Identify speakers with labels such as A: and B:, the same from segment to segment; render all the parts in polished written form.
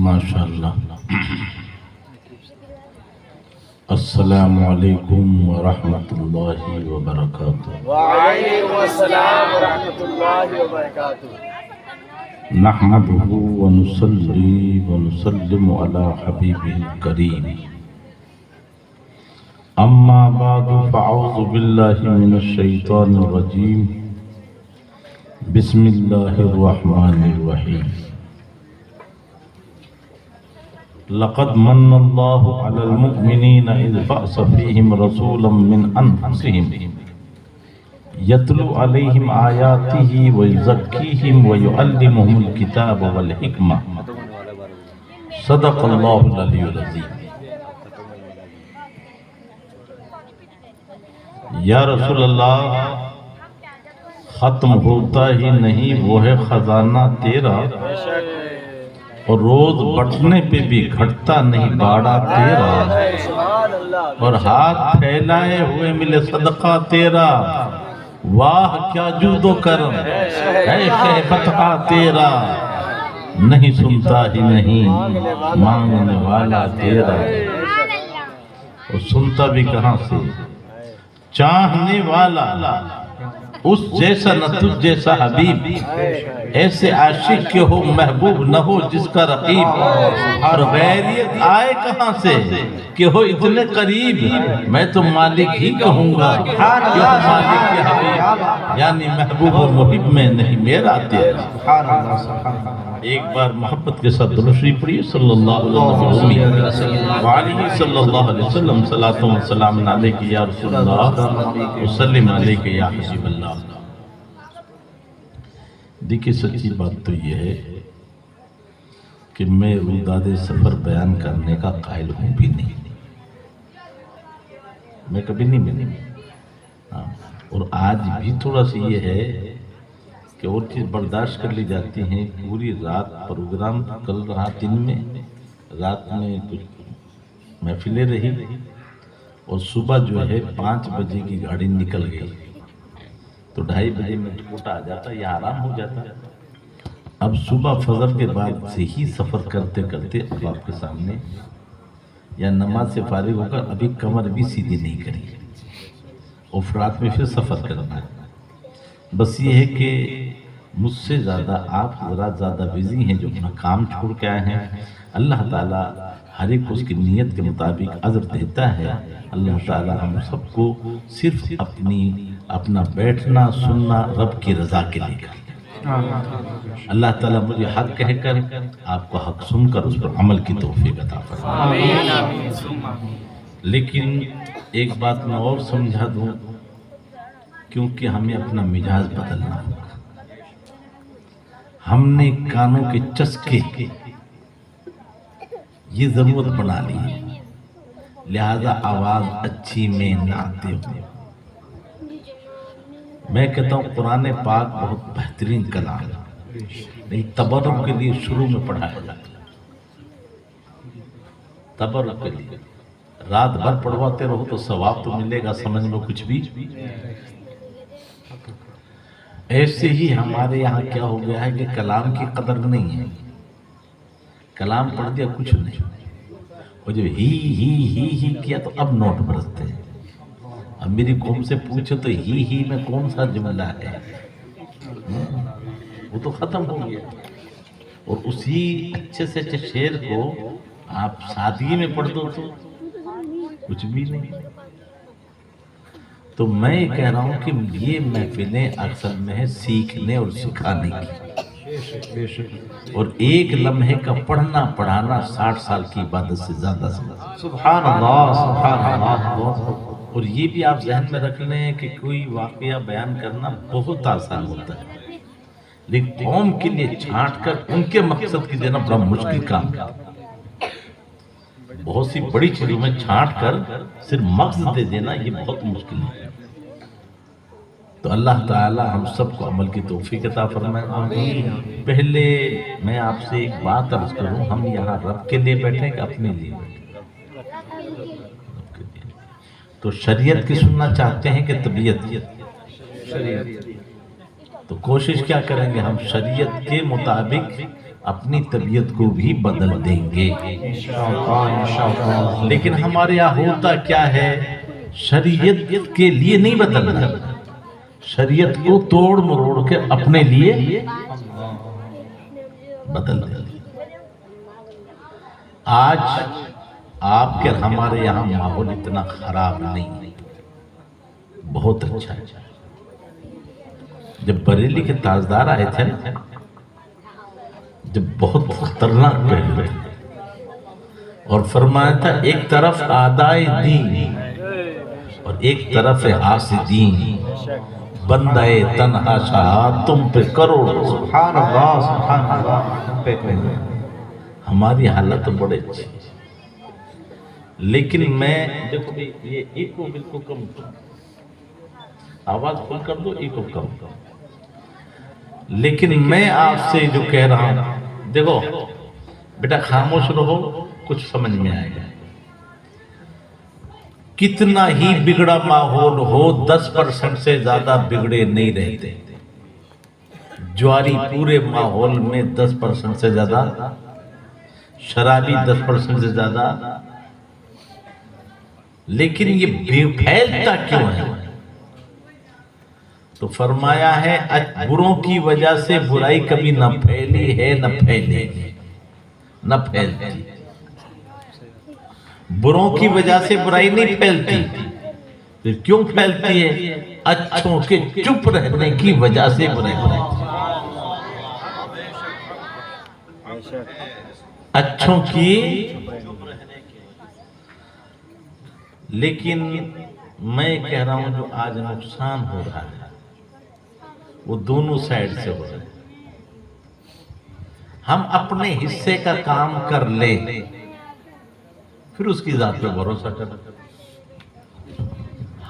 A: ماشاءاللہ. السلام علیکم ورحمۃ اللہ وبرکاتہ.
B: وعلیکم السلام ورحمۃ اللہ وبرکاتہ.
A: نحمده ونصلي ونسلم على حبيبه الكريم. اما بعد فاعوذ بالله من الشيطان الرجيم. بسم الله الرحمن الرحيم. لقد من الله على المؤمنين إذ بعث فيهم رسولا من أنفسهم يتلو عليهم آياته ويزكيهم ويعلمهم الكتاب والحكمة. صدق الله العلي العظيم. یا رسول اللہ، ختم ہوتا ہی نہیں وہ ہے خزانہ تیرا، اور روز بٹنے پہ بھی گھٹتا نہیں باڑا تیرا، اور ہاتھ پھیلائے ہوئے ملے صدقہ تیرا. واہ کیا جود و کرم ہے فتحہ تیرا، نہیں سنتا ہی نہیں مانگنے والا تیرا. اور سنتا بھی کہاں سے؟ چاہنے والا اس جیسا نہ تجھ جیسا حبیب، ایسے عاشق کے ہو محبوب نہ ہو جس کا رقیب. اور غیریت آئے کہاں سے کہ ہو اتنے قریب، میں تو مالک ہی کہوں گا کہ ہو مالک کے حبیب، یعنی محبوب و محب میں نہیں میرا تیرا. ایک بار محبت کے ساتھ درود شریف پڑھیے صلی اللہ علیہ وسلم. صلاۃ و سلام علیک یا رسول اللہ وسلم علیک یا حبیب اللہ. دیکھیے سچی بات تو یہ ہے کہ میں روداد سفر بیان کرنے کا قائل ہوں بھی نہیں، میں کبھی نہیں بنی. اور آج بھی تھوڑا سا یہ ہے کہ اور چیز برداشت کر لی جاتی ہیں. پوری رات پروگرام کل رہا، دن میں رات میں کچھ محفلیں رہی، اور صبح جو ہے 5 بجے کی گاڑی نکل گئی تو 2:30 بجے میں ٹوٹا آ جاتا یا آرام ہو جاتا. اب صبح فجر کے بعد سے ہی سفر کرتے کرتے اب آپ کے سامنے یا نماز سے فارغ ہو کر ابھی کمر بھی سیدھی نہیں کری، اور رات میں پھر سفر کرنا ہے. بس یہ ہے کہ مجھ سے زیادہ آپ حضرات زیادہ بزی ہیں جو اپنا کام چھوڑ کے آئے ہیں. اللہ تعالیٰ ہر ایک اس کی نیت کے مطابق اجر دیتا ہے. اللہ تعالیٰ ہم سب کو صرف اپنا بیٹھنا سننا رب کی رضا کے لیے کرے. اللہ تعالیٰ مجھے حق کہہ کر آپ کو حق سن کر اس پر عمل کی توفیق عطا فرمائے. لیکن ایک بات میں اور سمجھا دوں، کیونکہ ہمیں اپنا مزاج بدلنا ہوگا. ہم نے کانوں کے چسکے یہ ضرورت بنا لی ہے، لہذا آواز اچھی میں نہ آتے ہو. میں کہتا ہوں قرآن پاک بہت بہترین کلام ہے، لیکن تبرک کے لیے شروع میں پڑھایا جاتا ہے. تبرک کے لیے رات بھر پڑھواتے رہو تو ثواب تو ملے گا، سمجھ لو کچھ بھی. ایسے ہی ہمارے یہاں کیا ہو گیا ہے کہ کلام کی قدر نہیں ہے. کلام پڑھ دیا کچھ نہیں، اور جو ہی کیا تو اب نوٹ برستے ہیں. اب میری قوم سے پوچھو تو ہی میں کون سا جملہ ہے، وہ تو ختم ہو گیا. اور اسی اچھے سے اچھے شعر کو آپ سادگی میں پڑھ دو تو کچھ بھی نہیں. تو میں یہ کہہ رہا ہوں کہ یہ محفلیں اصل میں ہے سیکھنے اور سکھانے کی، اور ایک لمحے کا پڑھنا پڑھانا 60 سال کی عبادت سے زیادہ سمجھا. سبحان اللہ سبحان اللہ. اور یہ بھی آپ ذہن میں رکھ لیں کہ کوئی واقعہ بیان کرنا بہت آسان ہوتا ہے، لیکن قوم کے لیے چھانٹ کر ان کے مقصد کی دینا بڑا مشکل کام ہے. بہت سی بڑی چیزوں میں چھانٹ کر صرف مقصد دے دینا یہ بہت مشکل ہے. تو اللہ تعالی ہم سب کو عمل کی توفیق عطا فرمائے. پہلے میں آپ سے ایک بات عرض کروں، ہم یہاں رب کے لیے بیٹھے کہ اپنے لیے بیٹھے؟ تو شریعت کی سننا چاہتے ہیں کہ طبیعت؟ تو کوشش کیا کریں گے ہم شریعت کے مطابق اپنی طبیعت کو بھی بدل دیں گے۔
B: انشاءاللہ۔
A: لیکن ہمارے یہاں ہوتا کیا ہے، شریعت کے لیے نہیں بدلنا، شریعت کو توڑ مروڑ کے اپنے لیے بدل دیں۔ آج آپ کے ہمارے یہاں ماحول اتنا خراب نہیں، بہت اچھا ہے۔ جب بریلی کے تاجدار آئے تھے نا، جب بہت خطرناک پہلو اور فرمایا تھا ایک طرف اعدائے دین اور ایک طرف حاسدین، بندہ تنہا شاہ تم پہ کروڑ۔
B: سبحان اللہ، سبحان اللہ۔
A: ہماری حالت بڑے اچھی، لیکن میں دیکھو یہ ایکو بالکل کم، آواز کھول کر دو، ایکو کم۔ لیکن میں آپ سے جو کہہ رہا ہوں، دیکھو بیٹا خاموش رہو، کچھ سمجھ میں آئے گا۔ کتنا ہی بگڑا ماحول ہو، 10% سے زیادہ بگڑے نہیں رہتے۔ جواری پورے ماحول میں 10% سے زیادہ، شرابی 10% سے زیادہ، لیکن یہ پھیلتا کیوں ہے؟ تو فرمایا ہے بروں کی وجہ سے برائی کبھی نہ پھیلی ہے نہ پھیلے گی، نہ پھیلتی۔ بروں کی وجہ سے برائی نہیں پھیلتی، پھر کیوں پھیلتی ہے؟ اچھوں کے چپ رہنے کی وجہ سے برائی پھیلتی، اچھوں کی۔ لیکن میں کہہ رہا ہوں جو آج نقصان ہو رہا ہے وہ دونوں سائیڈ سے ہو رہا ہے۔ ہم اپنے حصے کا کام کر لیں، پھر اس کی ذات پہ بھروسہ کریں۔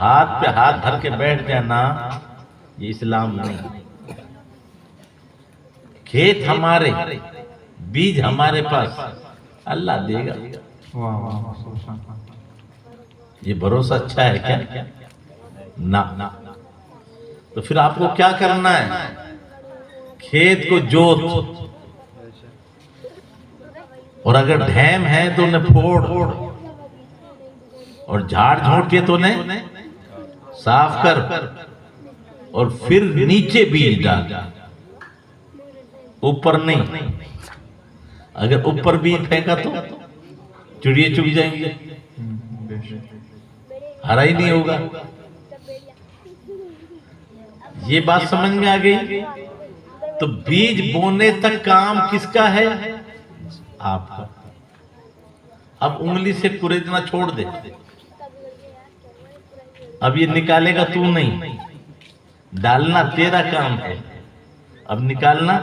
A: ہاتھ پہ ہاتھ دھر کے بیٹھ جانا یہ اسلام نہیں۔ کھیت ہمارے، بیج ہمارے پاس، اللہ دے گا، یہ بھروسہ اچھا ہے کیا؟ نہ۔ تو پھر آپ کو کیا کرنا ہے؟ کھیت کو جوت، اور اگر ڈھیم ہے تو انہیں پھوڑ، اور جھاڑ جھوٹ کے تو انہیں صاف کر، اور پھر نیچے بیج ڈال، اوپر نہیں۔ اگر اوپر بیج پھینکا تو چڑیے چگ جائیں گے، ہرا ہی نہیں ہوگا۔ یہ بات سمجھ میں آ گئی؟ تو بیج بونے تک کام کس کا ہے؟ آپ کا۔ اب انگلی سے کریدنا چھوڑ دے، اب یہ نکالے گا تو نہیں، ڈالنا تیرا کام ہے، اب نکالنا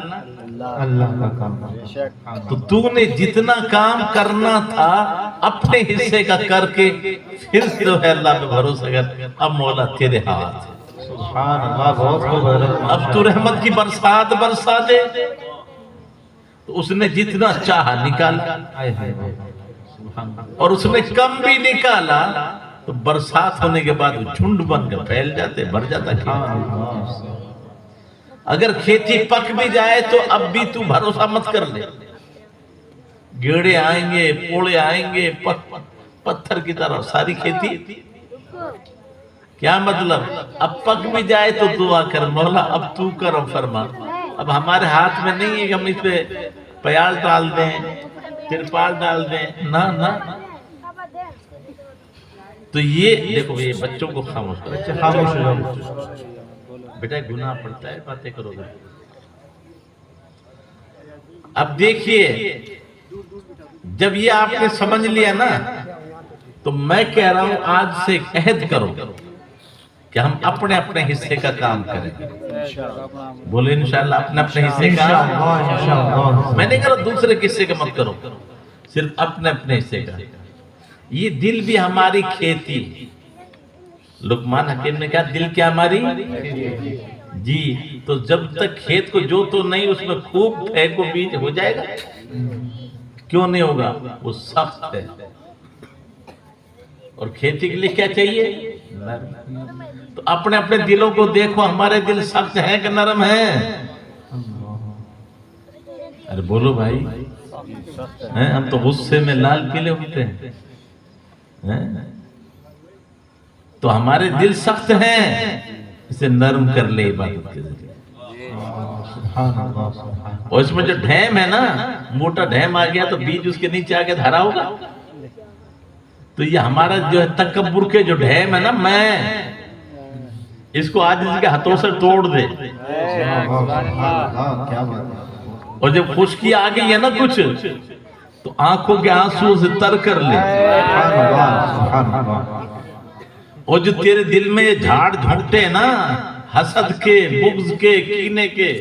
B: اللہ کا کام۔
A: تو نے جتنا کام کرنا تھا اپنے حصے کا کر کے پھر جو ہے اللہ پہ بھروسہ کر، اب مولا تیرے ہاتھ ہے۔
B: سبحان اللہ، بہت خوب۔
A: اب تو رحمت کی برسات برسا دے۔ تو اس نے جتنا چاہا نکالا، اور اس نے کم بھی نکالا تو برسات ہونے کے بعد جھنڈ بن کر پھیل جاتے، بھر جاتا کھیت۔ اگر کھیتی پک بھی جائے تو اب بھی تو بھروسہ مت کر لے، گیڑے آئیں گے، پوڑے آئیں گے، پتھر کی طرح ساری کھیتی۔ کیا مطلب؟ اب پک بھی جائے تو دعا کر، مولا اب تو کرم فرما۔ اب ہمارے ہاتھ میں نہیں ہے کہ ہم اس پہ پیال ڈال دیں، ترپال ڈال دیں، نہ نہ۔ تو یہ دیکھو، یہ بچوں کو خاموش کرو،
B: خاموش ہو جاؤ۔
A: بیٹا گناہ پڑتا ہے باتیں کرو گے۔ اب دیکھیے، جب یہ آپ نے سمجھ لیا نا، تو میں کہہ رہا ہوں آج سے ایک عہد کرو کہ ہم اپنے اپنے حصے کا کام کریں۔ بولے انشاءاللہ اپنے اپنے حصے کا۔ میں نہیں کہہ رہا دوسرے حصے کا مت کرو، صرف اپنے اپنے حصے کا۔ یہ دل بھی ہماری کھیتی، لقمان حکیم نے کہا دل کیا ہماری جی۔ تو جب تک کھیت کو جو تو نہیں اس میں خوب پھینکو بیج، ہو جائے گا؟ کیوں نہیں ہوگا؟ وہ سخت ہے۔ اور کھیتی کے لیے کیا چاہیے؟ تو اپنے اپنے دلوں کو دیکھو، ہمارے دل سخت ہیں کہ نرم ہیں؟ ارے بولو بھائی، ہم تو غصے میں لال پیلے ہوتے ہیں، تو ہمارے دل سخت ہیں، اسے نرم کر لے عبادت کے ذریعے۔ اور اس میں جو ڈھیم ہے نا، موٹا ڈھیم آ گیا تو بیج اس کے نیچے آگے دھرا ہوگا، تو یہ ہمارا جو ہے تکبر کے جو ڈھیم ہے نا، میں اس کو آج اس کے ہاتھوں سے توڑ دے، اور جب خشکی آ گئی ہے نا کچھ، تو آنکھوں کے آنسو سے تر کر لے، اور جو تیرے دل میں یہ جھاڑ جھوٹے ہیں نا، حسد کے، بغض کے، کینے کے،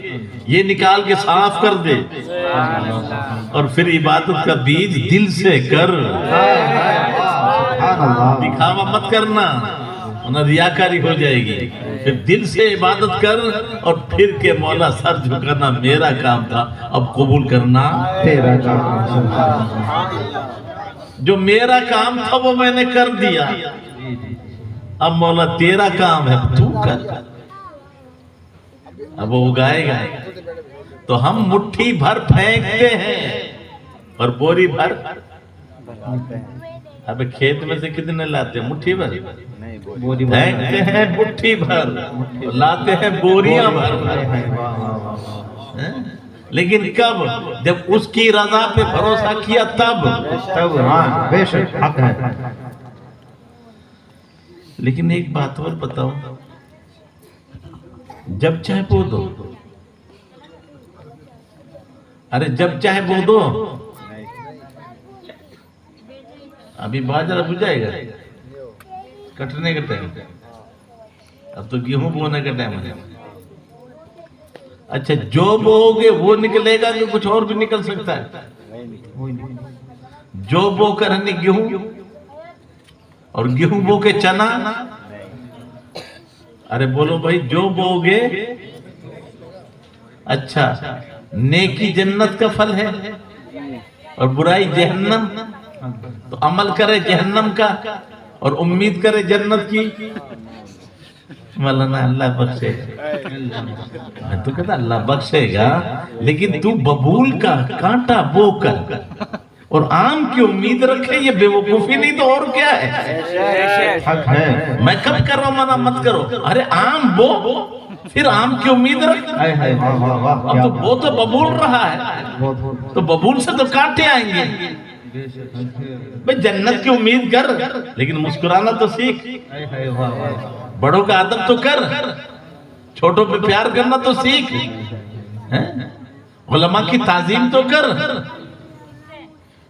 A: یہ نکال کے صاف کر دے، اور پھر عبادت کا بیج دل سے کر، دکھاوا مت کرنا ورنہ ریاکاری ہو جائے گی، پھر دل سے عبادت کر، اور پھر کہ مولا سر جھکانا میرا کام تھا، اب قبول کرنا
B: تیرا کام۔
A: جو میرا کام تھا وہ میں نے کر دیا، اب مولا تیرا کام ہے، تو کر، اب وہ اگائے گا، تو ہم مٹھی بھر پھینکتے ہیں اور بوری بھر، اب کھیت میں سے کتنے لاتے ہیں؟ مٹھی بھر، پھینکتے ہیں مٹھی بھر، لاتے ہیں بوریاں بھر، لیکن کب؟ جب اس کی رضا پہ بھروسہ کیا تب،
B: بے شک حق ہے۔
A: لیکن ایک بات اور بتاؤ، جب چاہے بو دو، ارے جب چاہے بو دو، ابھی باجرہ ہو جائے گا کٹنے کا ٹائم، اب تو گیہوں بونے کا ٹائم ہے۔ اچھا جو بو گے وہ نکلے گا کہ کچھ اور بھی نکل سکتا ہے؟ جو بو کر ہنی گیہوں، اور گیہوں بو کے چنا، ارے بولو بھائی جو بو گے، اچھا نیکی جنت کا پھل ہے اور برائی جہنم، تو عمل کرے جہنم کا اور امید کرے جنت کی، مولانا اللہ بخشے گا، میں تو کہتا اللہ بخشے گا، لیکن تو ببول کا کانٹا بو کر اور آم کی امید رکھے، یہ بے وقوفی نہیں تو اور کیا ہے؟
B: حق ہے۔
A: میں کب کر رہا ہوں منع مت کرو، ارے آم بو پھر آم کی امید رکھ، اب تو وہ تو ببول رہا ہے، تو ببول سے تو کانٹے آئیں گے، بھئی جنت کی امید کر، لیکن مسکرانا تو سیکھ، بڑوں کا ادب تو کر، چھوٹوں پہ پیار کرنا تو سیکھ، علماء کی تعظیم تو کر،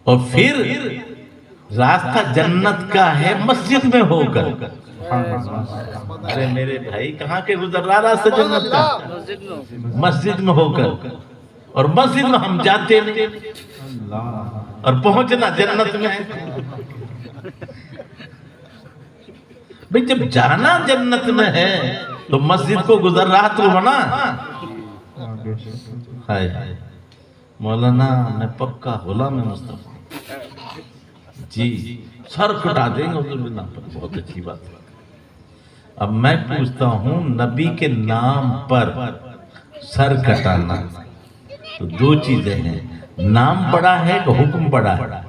A: اور پھر راستہ جنت کا ہے مسجد میں ہو کر۔ ارے میرے بھائی کہاں کے گزر رہا راستہ جنت کا؟ مسجد میں ہو کر، اور مسجد میں ہم جاتے نہیں، اور پہنچنا جنت میں ہے۔ بھئی جب جانا جنت میں ہے تو مسجد کو گزر رہا تو ہونا، ہائے مولانا میں پکا غلام مصطفیٰ، جی سر کٹا دیں گے حضور کے نام پر، بہت اچھی بات ہے۔ اب میں پوچھتا ہوں، نبی کے نام پر سر کٹانا، تو دو چیزیں ہیں، نام بڑا ہے کہ حکم بڑا ہے؟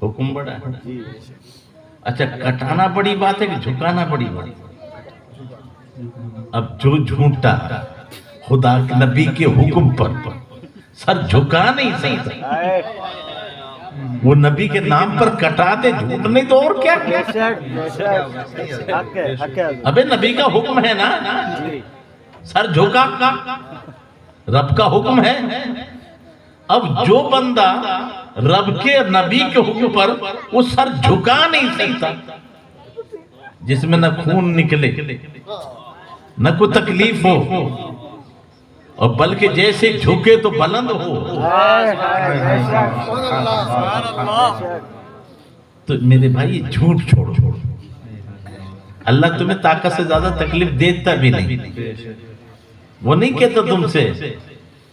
A: حکم بڑا ہے۔ اچھا کٹانا بڑی بات ہے کہ جھکانا بڑی بات ہے؟ اب جو جھوٹا خدا کے نبی کے حکم پر سر جھکا نہیں سکتا، وہ نبی کے نام پر کٹا دے، جھوٹ نہیں تو اور کیا؟ ابے نبی کا حکم ہے نا، سر جھکا، رب کا حکم ہے۔ اب جو بندہ رب کے نبی کے حکم پر وہ سر جھکا نہیں سکتا، جس میں نہ خون نکلے نہ کوئی تکلیف ہو، اور بلکہ جیسے جھکے تو بلند ہو، تو میرے بھائی جھوٹ چھوڑو، اللہ تمہیں طاقت سے زیادہ تکلیف دیتا بھی نہیں، وہ نہیں کہتا تم سے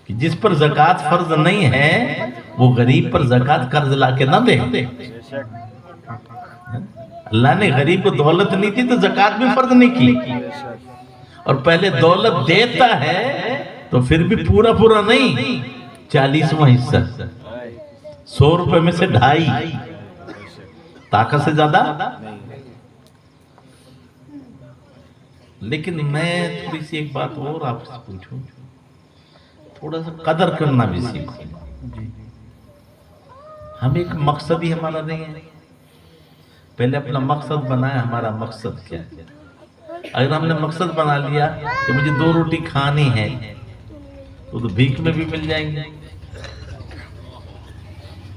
A: کہ جس پر زکوٰۃ فرض نہیں ہے وہ غریب پر زکوٰۃ قرض لا کے نہ دے۔ اللہ نے غریب کو دولت نہیں دی تو زکوٰۃ بھی فرض نہیں کی، اور پہلے دولت دیتا ہے تو پھر بھی پورا پورا نہیں، 40واں حصہ، 100 روپے میں سے 2.5، طاقت سے زیادہ۔ لیکن میں تھوڑی سی ایک بات اور آپ سے پوچھوں، تھوڑا سا قدر کرنا بھی سیکھیں۔ ہم ایک مقصد ہی ہمارا نہیں ہے، پہلے اپنا مقصد بنائیں، ہمارا مقصد کیا ہے۔ اگر ہم نے مقصد بنا لیا کہ مجھے 2 روٹی کھانی ہے تو بھیک میں بھی مل جائیں گے،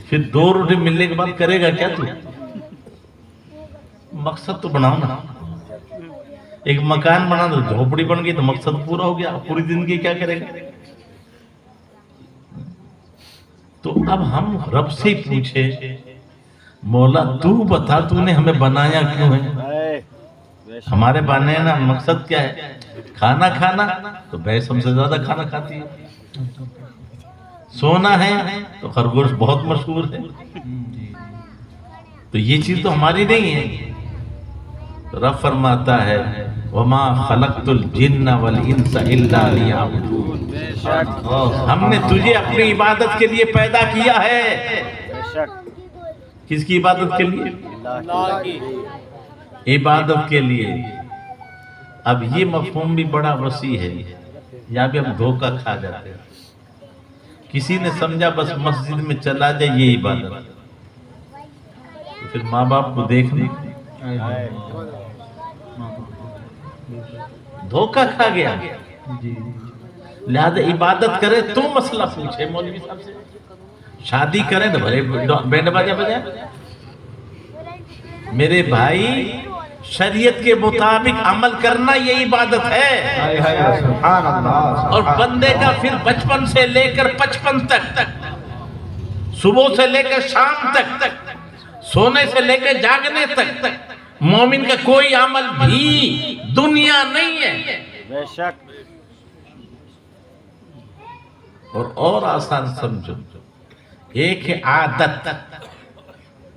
A: پھر 2 روٹی ملنے کے بعد کرے گا کیا تو؟ مقصد تو بناؤ نا۔ ایک مکان بنا دو، جھوپڑی بن گئی تو مقصد پورا ہو گیا، پوری زندگی کیا کرے گا؟ تو اب ہم رب سے ہی پوچھے، مولا تو بتا تو نے ہمیں بنایا کیوں ہے؟ ہمارے بنانا مقصد کیا ہے؟ کھانا کھانا، تو بھینس ہم سے زیادہ کھانا کھاتی ہے۔ سونا ہے تو خرگوش بہت مشہور ہے، تو یہ چیز تو ہماری نہیں ہے۔ رب فرماتا ہے وَمَا خَلَقْتُ الْجِنَّ وَالْإِنسَ إِلَّا لِيَعْبُدُونِ، ہم نے تجھے اپنی عبادت کے لیے پیدا کیا ہے۔ کس کی عبادت کے لیے؟ عبادت کے لیے۔ اب یہ مفہوم بھی بڑا وسیع ہے، یہاں بھی ہم دھوکہ کھا جاتے ہیں۔ کسی نے سمجھا بس مسجد میں چلا جائے یہ عبادت، پھر ماں باپ کو دیکھنے دھوکہ کھا گیا۔ لہذا عبادت کرے تو مسئلہ پوچھے مولوی صاحب سے، شادی کریں تو بھلے بینڈ باجا بجائے۔ میرے بھائی شریعت کے مطابق عمل کرنا یہ عبادت ہے، اور بندے کا پھر 55 سے لے کر 55 تک، صبح سے لے کر شام تک، سونے سے لے کر جاگنے تک، مومن کا کوئی عمل بھی دنیا نہیں ہے۔
C: بے شک۔
A: اور آسان سمجھو، ایک ہے عادت،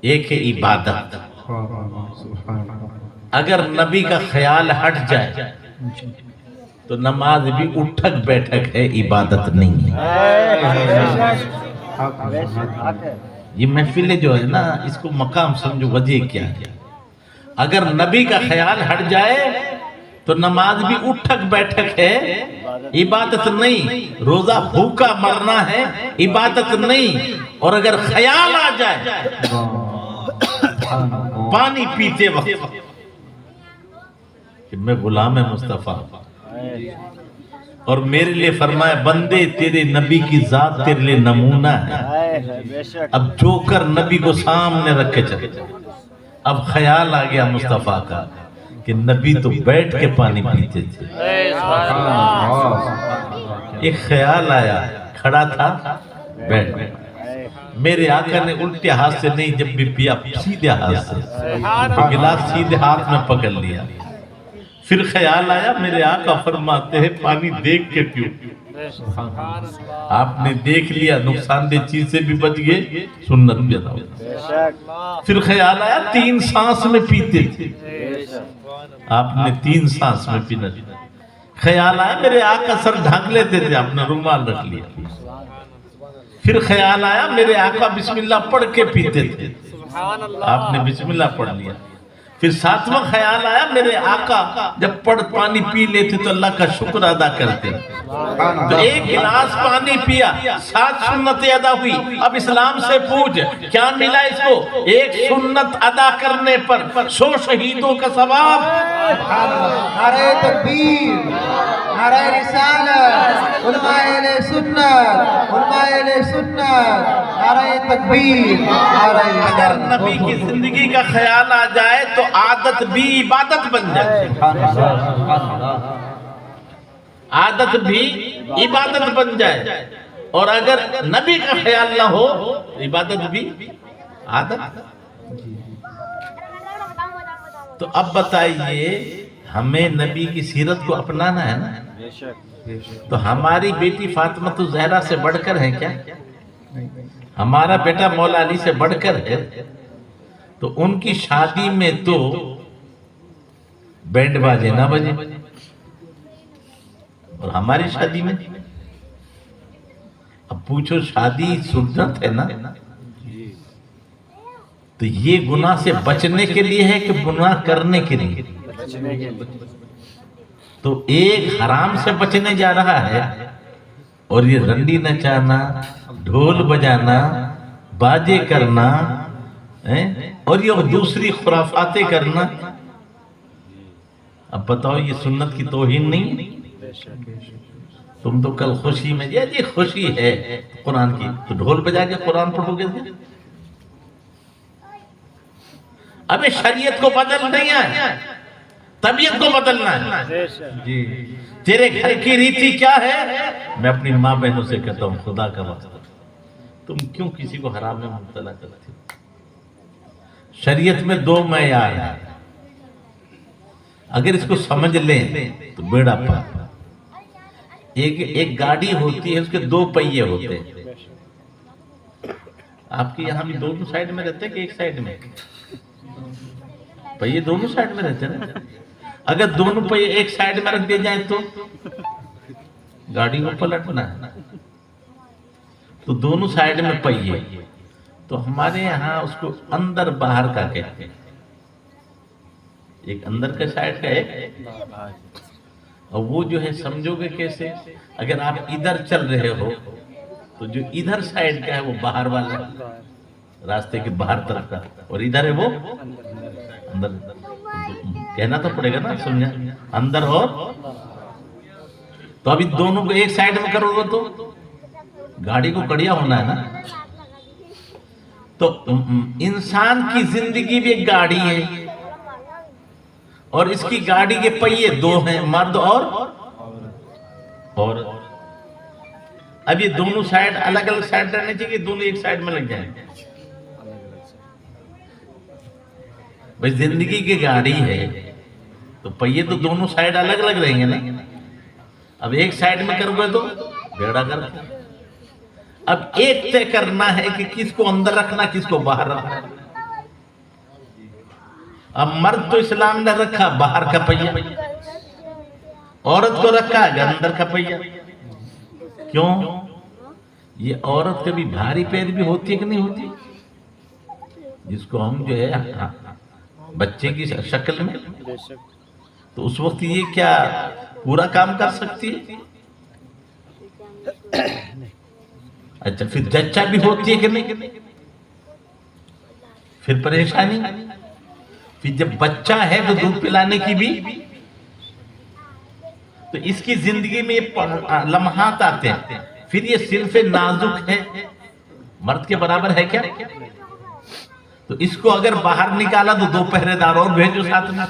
A: ایک ہے عبادت۔ اگر نبی کا خیال ہٹ جائے تو نماز بھی اٹھک بیٹھک ہے، عبادت نہیں ہے۔ یہ محفلیں جو ہے نا، اس کو مقام سمجھو، وجہ کیا ہے۔ اگر نبی کا خیال ہٹ جائے تو نماز بھی اٹھک بیٹھک ہے، عبادت نہیں۔ روزہ بھوکا مرنا ہے، عبادت نہیں۔ اور اگر خیال آ جائے پانی پیتے وقت کہ میں غلام مصطفیٰ، اور میرے لیے فرمایا بندے تیرے نبی کی ذات تیرے لیے نمونہ ہے، اب جو کر نبی کو سامنے رکھ کے چلے۔ اب خیال آ گیا مصطفیٰ کا کہ نبی تو بیٹھ کے پانی پیتے تھے، ایک خیال آیا، کھڑا تھا بیٹھ۔ میرے آقا نے الٹے ہاتھ سے نہیں، جب بھی پیا سیدھے ہاتھ سے، تو گلاس سیدھے ہاتھ میں پکڑ لیا۔ پھر خیال آیا، میرے آقا فرماتے ہیں پانی دیکھ کے پیو۔ آپ نے دیکھ لیا، نقصان دہ چیز سے بھی بچ گئے، سنت بھی ادا ہوئی۔ پھر خیال آیا 3 سانس میں پیتے تھے، آپ نے 3 سانس میں پینا۔ خیال آیا میرے آقا سر ڈھانک لیتے تھے، آپ نے رومال رکھ لیا۔ پھر خیال آیا میرے آقا بسم اللہ پڑھ کے پیتے تھے، آپ نے بسم اللہ پڑھ لیا۔ پھر 7واں خیال آیا میرے آقا جب پانی پی لیتے تو اللہ کا شکر ادا کرتے، تو 1 گلاس پانی پیا، 7 سنتیں ادا ہوئی۔ اب اسلام سے پوچھ کیا ملا اس کو؟ 1 سنت ادا کرنے پر 100 شہیدوں کا ثواب۔
D: نعرہ تکبیر، نعرہ رسالت، علماء اہل سنت، علماء اہل سنت، نعرہ تکبیر، نعرہ
A: اگر
D: رسالت۔
A: نبی کی زندگی کا خیال آ جائے تو عادت بھی عبادت بن جائے، عادت بھی عبادت بن جائے۔ اور اگر نبی کا خیال نہ ہو عبادت بھی عادت۔ تو اب بتائیے ہمیں نبی کی سیرت کو اپنانا ہے نا، تو ہماری بیٹی فاطمہ الزہرا سے بڑھ کر ہے کیا؟ ہمارا بیٹا مولا علی سے بڑھ کر ہے؟ تو ان کی شادی میں تو بینڈ باجے نہ بجے، اور ہماری شادی میں اب پوچھو شادی سنت ہے نا، تو یہ گناہ سے بچنے کے لیے ہے کہ گناہ کرنے کے لیے؟ تو ایک حرام سے بچنے جا رہا ہے، اور یہ رنڈی نچانا، ڈھول بجانا، باجے کرنا، اور یہ دوسری خرافاتیں کرنا، اب بتاؤ یہ سنت کی توہین نہیں؟ تم تو کل خوشی میں جی خوشی ہے قرآن کی، تو ڈھول بجا کے قرآن پڑھو گے؟ ابھی شریعت کو بدل نہیں ہے، طبیعت کو بدلنا ہے۔
B: جی
A: تیرے گھر کی ریتی کیا ہے؟ میں اپنی ماں بہنوں سے کہتا ہوں خدا کا واسطہ تم کیوں کسی کو حرام میں مبتلا کرتے ہو؟ شریعت میں 2 معیار ہیں، اگر اس کو سمجھ لیں تو بیڑا پار۔ ایک گاڑی ہوتی ہے، اس کے 2 پہیے ہوتے ہیں۔ آپ کے یہاں بھی دونوں سائیڈ میں رہتے ہیں کہ ایک سائیڈ میں؟ پہیے دونوں سائیڈ میں رہتے ہیں نا۔ اگر دونوں پہیے ایک سائیڈ میں رکھ دیے جائیں تو گاڑی کو پلٹنا ہے، تو دونوں سائیڈ میں پہیے، تو ہمارے یہاں اس کو اندر باہر کا کہتے ہیں، ایک اندر کا سائیڈ کا ایک، اور وہ جو ہے سمجھو گے کیسے؟ اگر آپ ادھر چل رہے ہو تو جو ادھر سائیڈ کا ہے وہ باہر والا، راستے کے باہر طرف کا، اور ادھر ہے وہ اندر۔ کہنا تو پڑے گا نا، سمجھا؟ اندر اور، تو ابھی دونوں کو ایک سائیڈ میں کرو گے تو گاڑی کو کڑیا ہونا ہے نا۔ تو انسان کی زندگی بھی ایک گاڑی ہے، اور اس کی گاڑی کے پہیے 2 ہیں، مرد اور عورت۔ اب یہ دونوں سائیڈ الگ الگ سائیڈ رہنے چاہیے، دونوں ایک سائیڈ میں لگ جائیں گے؟ بھئی زندگی کی گاڑی ہے تو پہیے تو دونوں سائیڈ الگ الگ رہیں گے نا۔ اب ایک سائیڈ میں کرو گے تو بیڑا کر۔ اب ایک طے کرنا ہے کہ کس کو اندر رکھنا، کس کو باہر رکھنا۔ اب مرد تو اسلام نے رکھا باہر کا پہیہ، عورت کو رکھا ہے اندر کا پہیہ۔ کیوں؟ یہ عورت کبھی بھاری پیر بھی ہوتی ہے کہ نہیں ہوتی؟ جس کو ہم جو ہے بچے کی شکل میں، تو اس وقت یہ کیا پورا کام کر سکتی ہے؟ اچھا پھر جچہ بھی ہوتی ہے کہ نہیں؟ پھر پریشانی، پھر جب بچہ ہے تو دودھ پلانے کی بھی، تو اس کی زندگی میں یہ لمحات آتے ہیں۔ پھر یہ صرف نازک ہے، مرد کے برابر ہے کیا؟ تو اس کو اگر باہر نکالا تو 2 پہرے دار اور بھیجو ساتھ میں۔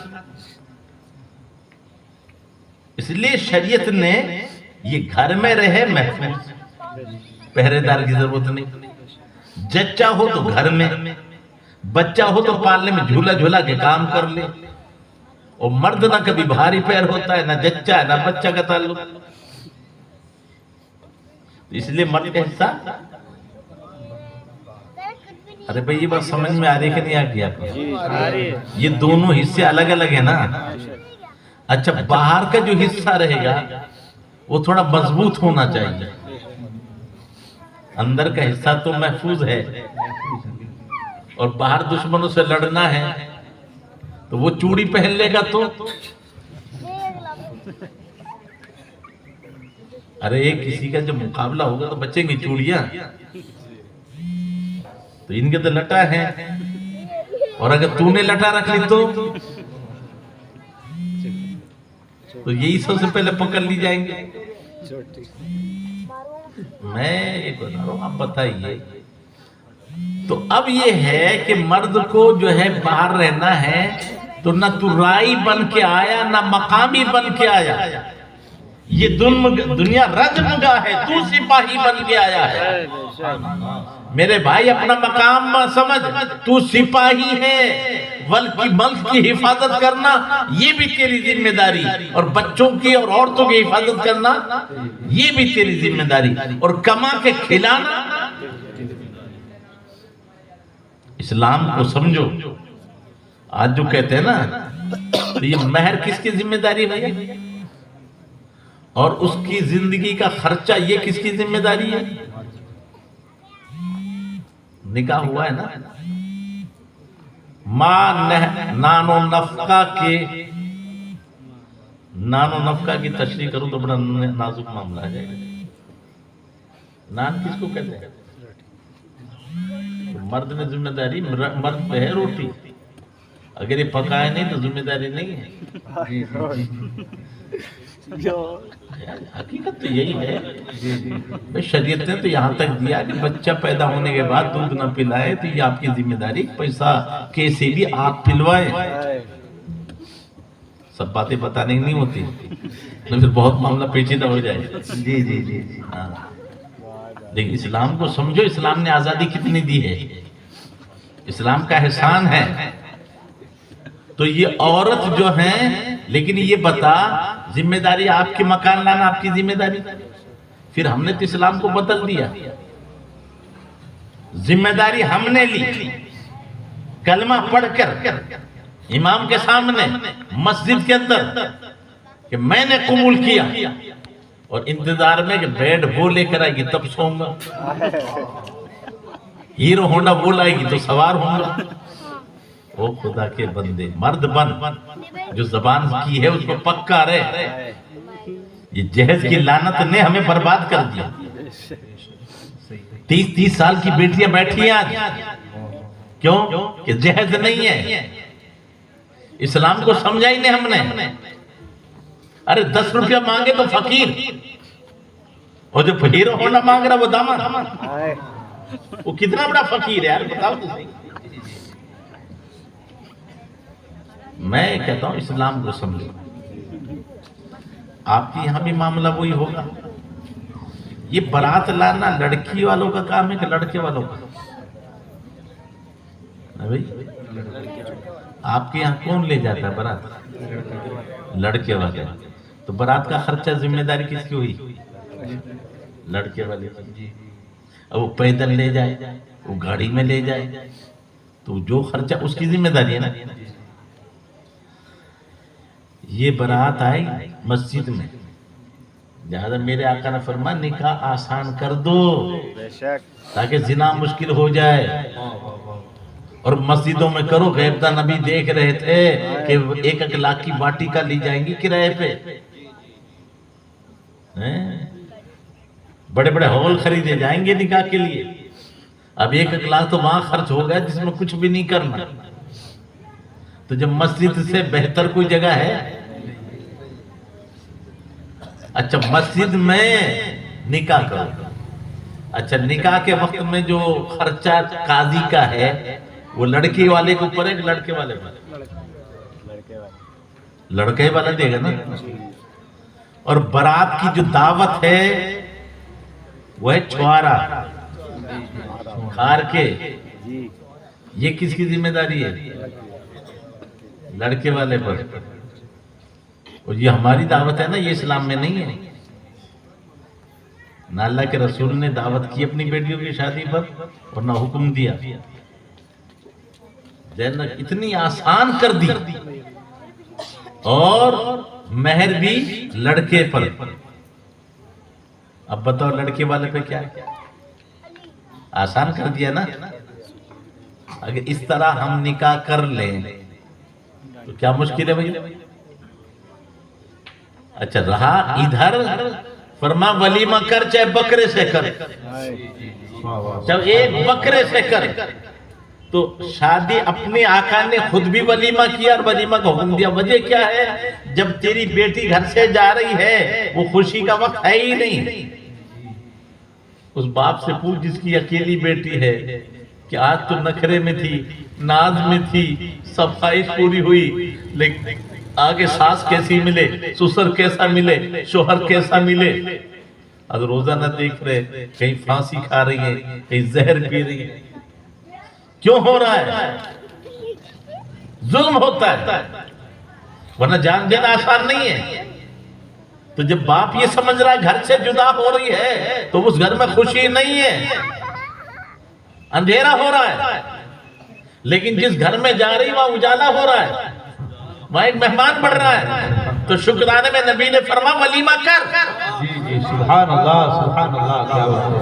A: اس لیے شریعت نے یہ گھر میں رہے محفوظ، پہرے دار کی ضرورت نہیں۔ جچہ ہو تو گھر میں، بچہ ہو تو پالنے میں جھولا جھولا کے کام کر لے۔ اور مرد نہ کبھی بھاری پیر ہوتا ہے، نہ جچہ ہے، نہ بچہ کا تعلق۔ اس لیے مرد کا حصہ، ارے بھئی یہ بات سمجھ میں آ رہی کہ نہیں آ گیا؟ یہ دونوں حصے الگ الگ ہیں نا۔ اچھا باہر کا جو حصہ رہے گا وہ تھوڑا مضبوط ہونا چاہیے، اندر کا حصہ تو محفوظ ہے، اور باہر دشمنوں سے لڑنا ہے تو وہ چوڑی پہن لے گا تو ارے کسی کا جو مقابلہ ہوگا تو بچیں گی چوڑیاں، تو ان کے تو لٹا ہے، اور اگر تو نے لٹا رکھ لی تو یہی سب سے پہلے پکڑ لی جائیں گے۔ میں ایک بتا رہا ہوں، آپ بتائیے۔ تو اب یہ ہے کہ مرد کو جو ہے باہر رہنا ہے، تو نہ تو رائی بن کے آیا نہ مقامی بن کے آیا، یہ دنیا رجمگاہ ہے، تو سپاہی بن کے آیا ہے۔ میرے بھائی اپنا مقام سمجھ، تو سپاہی ہے، ملک کی حفاظت کرنا یہ بھی تیری ذمہ داری، اور بچوں کی اور عورتوں کی حفاظت کرنا یہ بھی تیری ذمہ داری، اور کما کے کھلانا۔ اسلام کو سمجھو۔ آج جو کہتے ہیں نا، تو یہ مہر کس کی ذمہ داری ہے، اور اس کی زندگی کا خرچہ یہ کس کی ذمہ داری ہے؟ نکاح ہوا ہے نا، ماں نانو نفقہ کی تشریح کروں تو بڑا نازک معاملہ ہے۔ نان کس کو کہتے ہیں؟ مرد میں ذمہ داری، مرد پہ ہے روٹی، اگر یہ پکائے نہیں تو ذمہ داری نہیں ہے۔ حقیقت تو یہی ہے، شریعت نے تو یہاں تک دیا کہ بچہ پیدا ہونے کے بعد دودھ نہ پلائے تو یہ آپ کی ذمہ داری، پیسہ کیسے بھی آپ پلوائیں۔ سب باتیں بتانے نہیں ہوتی تو پھر بہت معاملہ پیچیدہ ہو جائے۔
B: جی جی جی
A: ہاں، لیکن اسلام کو سمجھو، اسلام نے آزادی کتنی دی ہے، اسلام کا احسان ہے۔ تو یہ عورت جو ہیں، لیکن یہ بتا ذمہ داری آپ کے مکان لانا آپ کی ذمہ داری، پھر ہم نے تو اسلام کو بدل دیا، ذمہ داری ہم نے لی، کلمہ پڑھ کر امام کے سامنے مسجد کے اندر کہ میں نے قبول کیا، اور انتظار میں کہ بیڈ وہ لے کر آئے گی تب سوؤں گا، ہیرو ہونڈا وہ لائے گی تو سوار ہوں گا۔ او خدا کے بندے، مرد بن، جو زبان کی ہے اس کو پکا رہے۔ یہ جہیز کی لعنت نے ہمیں برباد کر دیا۔ 30 سال کی بیٹیاں بیٹھی ہیں آج، کیوں کہ جہیز نہیں ہے، اسلام کو سمجھا ہی نہیں ہم نے۔ ارے 10 روپیہ مانگے تو فقیر، اور جو ہیرو ہونڈا مانگ رہا وہ داماد، وہ کتنا بڑا فقیر ہے یار، بتاؤ تو صحیح۔ میں کہتا ہوں اسلام کو سمجھو۔ آپ کی یہاں بھی معاملہ وہی ہوگا۔ یہ برات لانا لڑکی والوں کا کام ہے کہ لڑکے والوں کا؟ بھائی آپ کے یہاں کون لے جاتا ہے برات؟ لڑکے والے۔ تو برات کا خرچہ ذمہ داری کس کی ہوئی؟ لڑکے والے کی۔ اب وہ پیدل لے جائے، وہ گاڑی میں لے جائے، تو جو خرچہ اس کی ذمہ داری ہے نا۔ یہ برات آئی مسجد میں، لہذا میرے آقا نے فرمایا نکاح آسان کر دو تاکہ زنا مشکل ہو جائے، اور مسجدوں میں کرو۔ غیبدہ نبی دیکھ رہے تھے کہ 1 لاکھ کی باٹی کا لی جائیں گی کرائے پہ، بڑے بڑے ہال خریدے جائیں گے نکاح کے لیے۔ اب 1 لاکھ تو وہاں خرچ ہو گیا جس میں کچھ بھی نہیں کرنا۔ تو جب مسجد سے بہتر کوئی جگہ ہے؟ اچھا مسجد میں نکاح کرو۔ اچھا نکاح کے وقت میں جو خرچہ قاضی کا ہے وہ لڑکی والے کو اوپر ہے کہ لڑکے والے پر؟ لڑکے والا دے گا نا۔ اور برات کی جو دعوت ہے وہ ہے چھوارا کھار کے، یہ کس کی ذمہ داری ہے؟ لڑکے والے پر۔ اور یہ ہماری دعوت ہے نا، یہ اسلام میں نہیں ہے۔ نہ اللہ کے رسول نے دعوت کی اپنی بیٹیوں کی شادی پر، اور نہ حکم دیا۔ جنت اتنی آسان کر دی، اور مہر بھی لڑکے پر۔ اب بتاؤ لڑکے والے پہ کیا ہے؟ آسان کر دیا نا۔ اگر اس طرح ہم نکاح کر لیں تو کیا مشکل ہے بھائی؟ اچھا رہا ادھر، فرما ولیمہ کر چاہے بکرے سے کر، چاہے 1 بکرے سے کر۔ تو شادی اپنے آقا نے خود بھی ولیمہ کیا اور ولیمہ کا حکم دیا۔ وجہ کیا ہے؟ جب تیری بیٹی گھر سے جا رہی ہے وہ خوشی کا وقت ہے ہی نہیں۔ اس باپ سے پوچھ جس کی اکیلی بیٹی ہے کہ آج تو نخرے میں تھی، ناز میں تھی، سب خواہش پوری ہوئی، لیکن آگے ساس کیسی ملے، سسر کیسا ملے، شوہر کیسا ملے۔ اب روزہ نہ دیکھ رہے، کہیں پھانسی کھا رہی ہے، کہیں زہر پی رہی ہے۔ کیوں ہو رہا ہے؟ ظلم ہوتا ہے، ورنہ جان دینا آسان نہیں ہے۔ تو جب باپ یہ سمجھ رہا ہے گھر سے جدا ہو رہی ہے تو اس گھر میں خوشی نہیں ہے، اندھیرا ہو رہا ہے۔ لیکن جس گھر میں جا رہی وہاں اجالا ہو رہا ہے، وہاں ایک مہمان بڑھ رہا ہے۔ تو شکرانے میں نبی نے فرمایا ولیمہ کر۔
B: جی جی سبحان اللہ سبحان اللہ، کیا بات ہے۔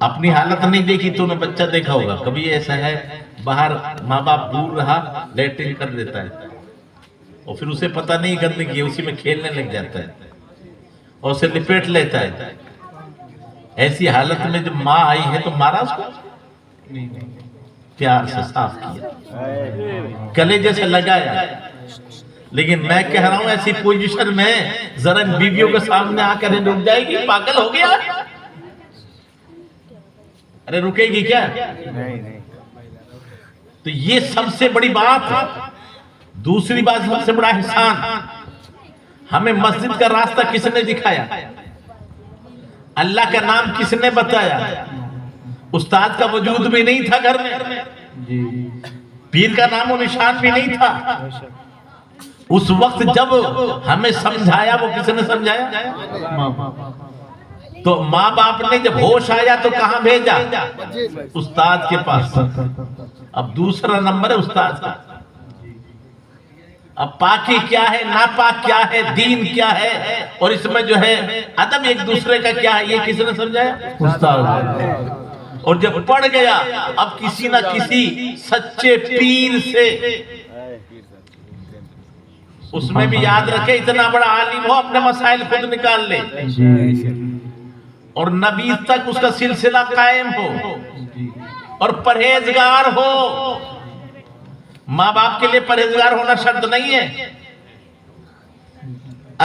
A: اپنی حالت نہیں دیکھی تو نے بچہ دیکھا ہوگا کبھی ایسا ہے باہر ماں باپ دور رہا لیٹرنگ کر دیتا ہے اور پھر اسے پتہ نہیں کرنے کی اسی میں کھیلنے لگ جاتا ہے اور اسے لپیٹ لیتا ہے. ایسی حالت میں جب ماں آئی ہے تو مارا اس کو پیار سے صاف کیا کلیجے سے لگایا. لیکن میں کہہ رہا ہوں ایسی پوزیشن میں ذرا بیویوں کے سامنے آ کر رک جائے گی پاگل ہو گیا ارے رکے گی کیا. تو یہ سب سے بڑی بات. دوسری بات سب سے بڑا احسان ہمیں مسجد کا راستہ کس نے دکھایا اللہ کا نام کس نے بتایا. استاد کا وجود بھی نہیں تھا گھر میں پیر کا نام و نشان بھی نہیں تھا. اس وقت جب ہمیں سمجھایا وہ کس نے سمجھایا تو ماں باپ نے جب ہوش آیا تو کہاں بھیجا استاد کے پاس. اب دوسرا نمبر ہے استاد کا. اب پاکی کیا ہے ناپاک کیا ہے دین کیا ہے اور اس میں جو ہے ادب ایک دوسرے کا کیا ہے یہ کس نے سمجھایا استاد. اور جب پڑھ گیا اب کسی نہ کسی سچے پیر سے اس میں بھی یاد رکھے اتنا بڑا عالم ہو اپنے مسائل خود نکال لے اور نبی تک اس کا سلسلہ قائم ہو اور پرہیزگار ہو. ماں باپ کے لیے پرہیزگار ہونا شرط نہیں ہے.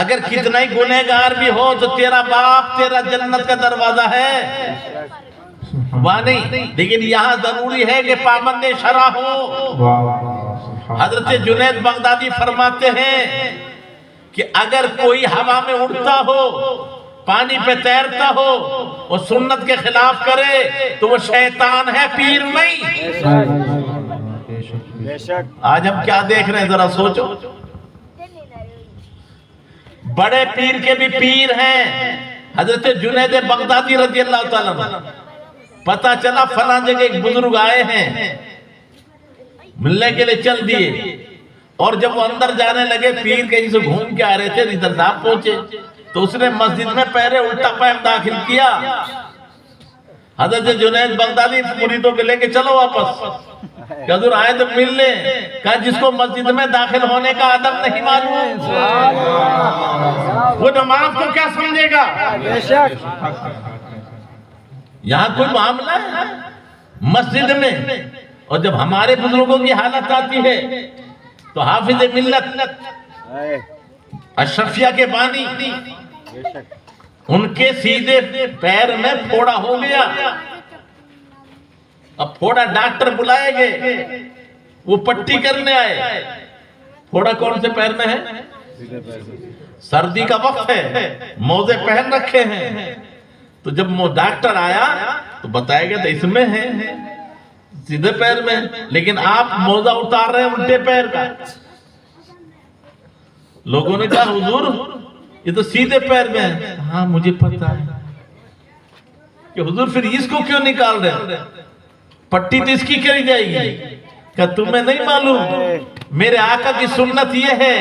A: اگر کتنا ہی گنہگار بھی ہو تو تیرا باپ تیرا جنت کا دروازہ ہے وہاں نہیں. لیکن یہاں ضروری ہے کہ پابند شرع ہو. حضرت جنید بغدادی فرماتے ہیں کہ اگر کوئی ہوا میں اڑتا ہو پانی پہ تیرتا ہو اور سنت کے خلاف کرے تو وہ شیطان ہے پیر نہیں. آج ہم کیا دیکھ رہے ہیں ذرا سوچو. بڑے پیر کے بھی پیر ہیں. حضرت جنید بغدادی رضی اللہ تعالیٰ عنہ پتا چلا فلاں جگہ ایک بزرگ آئے ہیں ملنے کے لیے چل دیے اور جب وہ اندر جانے لگے پیر کہیں سے گھوم کے آ رہے تھے ادھر صاحب پہنچے تو اس نے مسجد میں پہرے الٹا پیر داخل کیا. حضرت جنید بغدادی مریدوں کے لے کے چلو واپس کہ حضور آئے تو مل لیں. کہا جس کو مسجد میں داخل ہونے کا ادب نہیں معلوم وہ نماز کو کیا سمجھے گا. یہاں کوئی معاملہ ہے مسجد میں. اور جب ہمارے بزرگوں کی حالت آتی ہے تو حافظ ملت اشرفیہ کے بانی ان کے سیدھے پیر میں پھوڑا ہو گیا. اب پھوڑا ڈاکٹر بلائے گئے وہ پٹی کرنے آئے. پھوڑا کون سے پیر میں ہے سردی کا وقت ہے موزے پہن رکھے ہیں. تو جب ڈاکٹر آیا تو بتایا گیا تو اس میں ہے سیدھے پیر میں لیکن آپ موزہ اتار رہے ہیں الٹے پیر کا. لوگوں نے کہا حضور یہ تو سیدھے پیر میں ہے. ہاں مجھے پتا ہے کہ حضور پھر اس کو کیوں نکال رہے پٹی تو اس کی کری جائے گی. کہ تمہیں نہیں معلوم میرے آقا کی سنت یہ ہے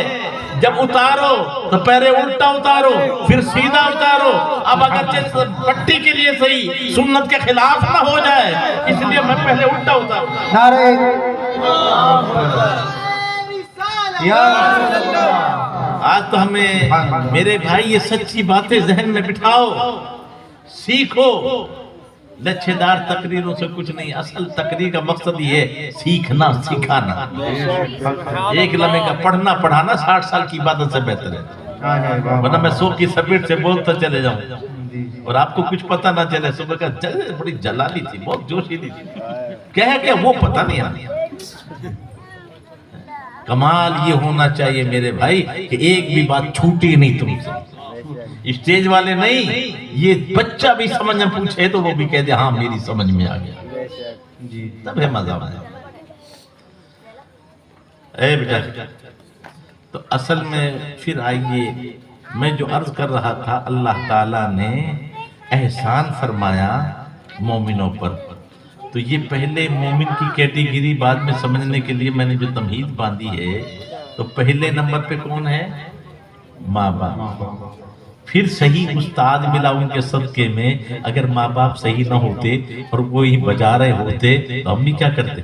A: جب اتارو تو پہلے الٹا اتارو پھر سیدھا اتارو. اب اگر پٹی کے لیے صحیح سنت کے خلاف نہ ہو جائے اس لیے میں پہلے الٹا اتاروں.
D: نعرہ یا رسول اللہ.
A: آج تو ہمیں میرے بھائی یہ سچی باتیں ذہن میں بٹھاؤ سیکھو. لچھے دار تقریروں سے کچھ نہیں. اصل تقریر کا مقصد یہ ہے سیکھنا سکھانا. ایک لمحے کا پڑھنا پڑھانا 60 سال کی عبادت سے بہتر ہے. ورنہ میں 100 کی سپیٹ سے بولتا چلے جاؤں اور آپ کو کچھ پتہ نہ چلے. صبح کا بڑی جلالی تھی بہت جوشیلی تھی کہہ کہ وہ پتہ نہیں آنی. کمال یہ ہونا چاہیے میرے بھائی کہ ایک بھی بات چھوٹی نہیں تم سے. اسٹیج والے نہیں یہ بچہ بھی سمجھ میں پوچھے تو وہ بھی کہہ دے ہاں میری سمجھ میں آ گیا تب ہے مزہ آیا. اے بیٹا تو اصل میں پھر آئیے میں جو عرض کر رہا تھا اللہ تعالیٰ نے احسان فرمایا مومنوں پر. تو یہ پہلے مومن کی کیٹیگری بعد میں سمجھنے کے لیے میں نے جو تمہید باندھی ہے تو پہلے نمبر پہ کون ہے ماں باپ. پھر صحیح استاد ملا ان کے صدقے میں. اگر ماں باپ صحیح نہ ہوتے اور وہی بجا رہے ہوتے تو ہم بھی کیا کرتے.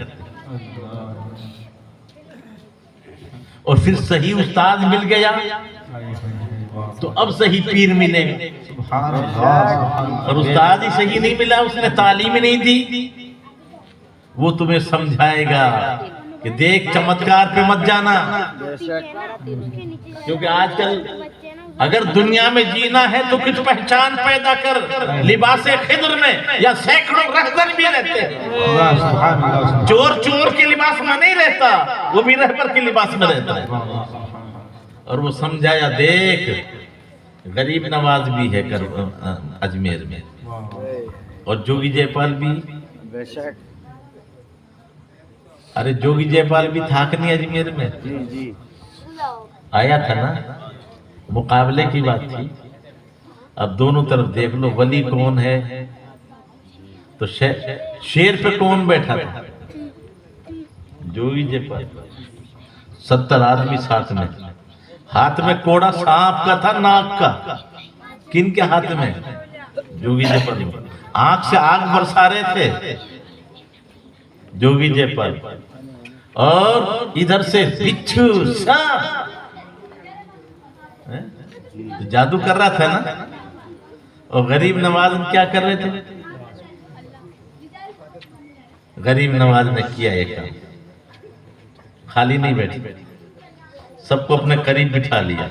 A: اور پھر صحیح استاد مل گیا تو اب صحیح پیر ملے گا.
B: سبحان اللہ.
A: اور استاد ہی صحیح نہیں ملا, اس نے تعلیم نہیں دی, وہ تمہیں سمجھائے گا کہ دیکھ چمتکار پہ مت جانا. کیونکہ آج کل اگر دنیا میں جینا ہے تو کچھ پہچان پیدا کر. لباس خضر میں یا سینکڑوں رہبر بھی رہتے ہیں.
B: اللہ سبحان اللہ.
A: چور کے لباس میں نہیں رہتا, وہ بھی رہبر کے لباس میں رہتا ہے. اور وہ سمجھایا دیکھ غریب نواز بھی ہے اجمیر میں, اور جوگی جے پال بھی. ارے جوگی جے پال بھی تھا کہ نہیں اجمیر میں؟ آیا تھا نا, مقابلے کی بات تھی. اب دونوں طرف دیکھ لو, ولی کون ہے تو شیر پہ کون بیٹھا تھا؟ جوگی جے پال. 70 آدمی ساتھ میں, ہاتھ میں کوڑا سانپ کا تھا, ناک کا. کن کے ہاتھ میں؟ جوگی جے پال. آنکھ سے آگ برسا رہے تھے جوگی جے پال, اور ادھر سے بچھو سانپ جادو کر رہا تھا نا. اور غریب نواز کیا کر رہے تھے؟ غریب نواز نے کیا ایک کام, خالی نہیں بیٹھے, سب کو اپنے قریب بٹھا لیا.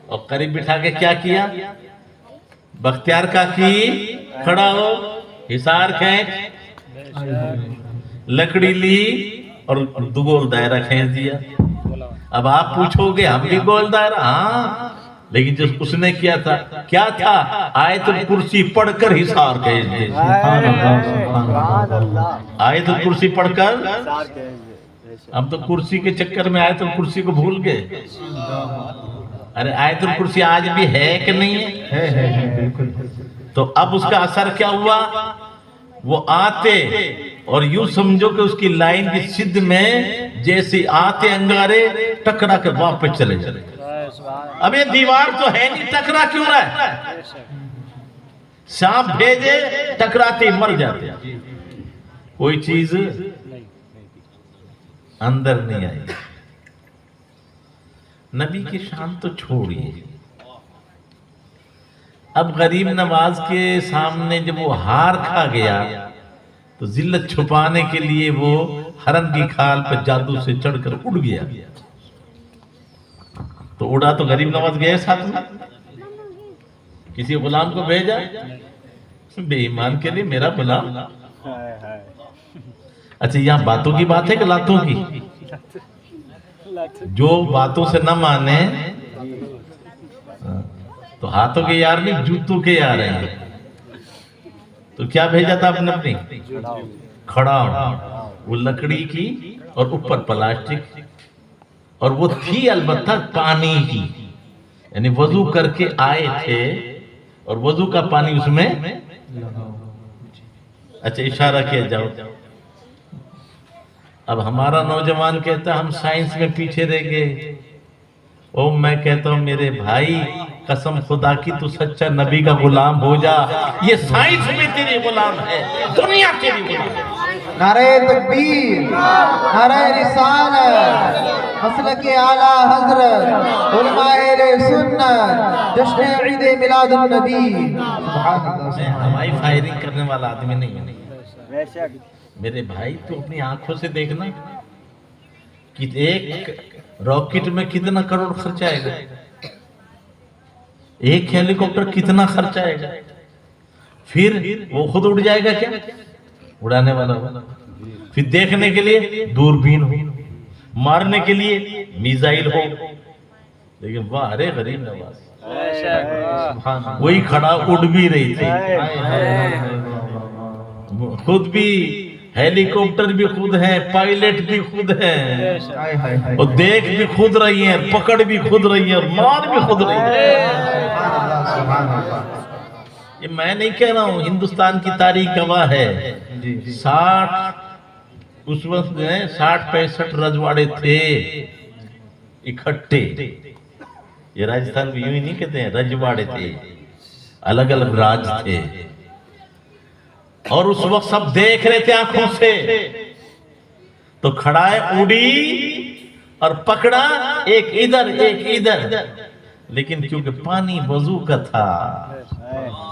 A: اور قریب بٹھا کے کیا کیا؟ بختیار کاکی کھڑا ہو, حصار کھینچ, لکڑی لی اور دو گول دائرہ کھینچ دیا. اب آپ پوچھو گے ہم بھی گول دائرہ؟ ہاں, لیکن جو اس نے کیا تھا کیا تھا؟ آیت الکرسی پڑھ کر حصار کھینچ دے. آیت الکرسی پڑھ کر. ہم تو کرسی کے چکر میں آیت الکرسی کو بھول گئے. ارے آیت الکرسی آج بھی ہے کہ نہیں ہے؟ تو اب اس کا اثر کیا ہوا؟ وہ آتے اور یوں سمجھو کہ اس کی لائن کی سدھ میں جیسے آتے انگارے ٹکرا کر واپس چلے جائے. اب یہ دیوار تو ہے نہیں, ٹکرا کیوں رہا ہے؟ سانپ بھیجے ٹکراتے مر جاتے, کوئی چیز اندر نہیں آئی. نبی کی شان تو چھوڑیے. اب غریب نواز کے سامنے جب وہ ہار کھا گیا تو ذلت چھپانے کے لیے وہ ہرن کی کھال پہ جادو سے چڑھ کر اڑ گیا. تو اڑا تو غریب نواز گئے ساتھ میں, کسی غلام کو بھیجا بے ایمان کے لیے میرا غلام. اچھا یہاں باتوں کی بات ہے کہ لاتوں کی؟ جو باتوں سے نہ مانے تو ہاتھوں کے یار نہیں جوتوں کے یار ہیں. تو کیا بھیجا تھا اپنے اپنی؟ کھڑا, وہ لکڑی کی اور اوپر پلاسٹک, اور وہ تھی البتہ پانی کی, یعنی وضو کر کے آئے تھے اور وضو کا پانی اس میں. اچھا اشارہ کیا جاؤ. اب ہمارا نوجوان کہتا ہم سائنس میں پیچھے رہ گئے. او میں کہتا ہوں میرے بھائی قسم خدا کی تو سچا نبی کا غلام ہو جا. یہ سائنس میں تیری غلام ہے, دنیا تیری غلام ہے.
B: نعرہ تکبیر, نعرہ رسالت, مسلک اعلیٰ حضرت, علماء اہل سنت, جشن عید میلاد النبی. سبحان اللہ.
A: میں ہوائی فائرنگ کرنے والا آدمی نہیں ہوں میرے بھائی. تو اپنی آنکھوں سے دیکھنا کہ ایک راکٹ میں کتنا کروڑ خرچ آئے گا, ایک ہیلی کاپٹر کتنا خرچ آئے گا. پھر وہ خود اڑ جائے گا کیا؟ اڑانے والا ہو. پھر دیکھنے کے لیے دوربین ہو, مارنے کے لیے میزائل ہو. لیکن واہ ارے غریب نواز وہی کھڑا اڑ بھی رہی تھی, خود بھی ہیلی کاپٹر بھی خود ہے, پائلٹ بھی خود ہے, اور دیکھ بھی خود رہی ہیں, پکڑ بھی خود رہی ہیں, اور مار بھی خود رہی ہیں. یہ میں نہیں کہہ رہا ہوں, ہندوستان کی تاریخ گواہ ہے. 60 اس وقت 60-65 رجواڑے تھے اکٹھے. یہ راجستھان میں یوں ہی نہیں کہتے ہیں، رجواڑے تھے، الگ الگ راج تھے، اور اس وقت سب دیکھ رہے تھے آنکھوں سے، تو کھڑائے اڑی اور پکڑا، ایک ادھر ایک ادھر، لیکن کیونکہ پانی وضو کا تھا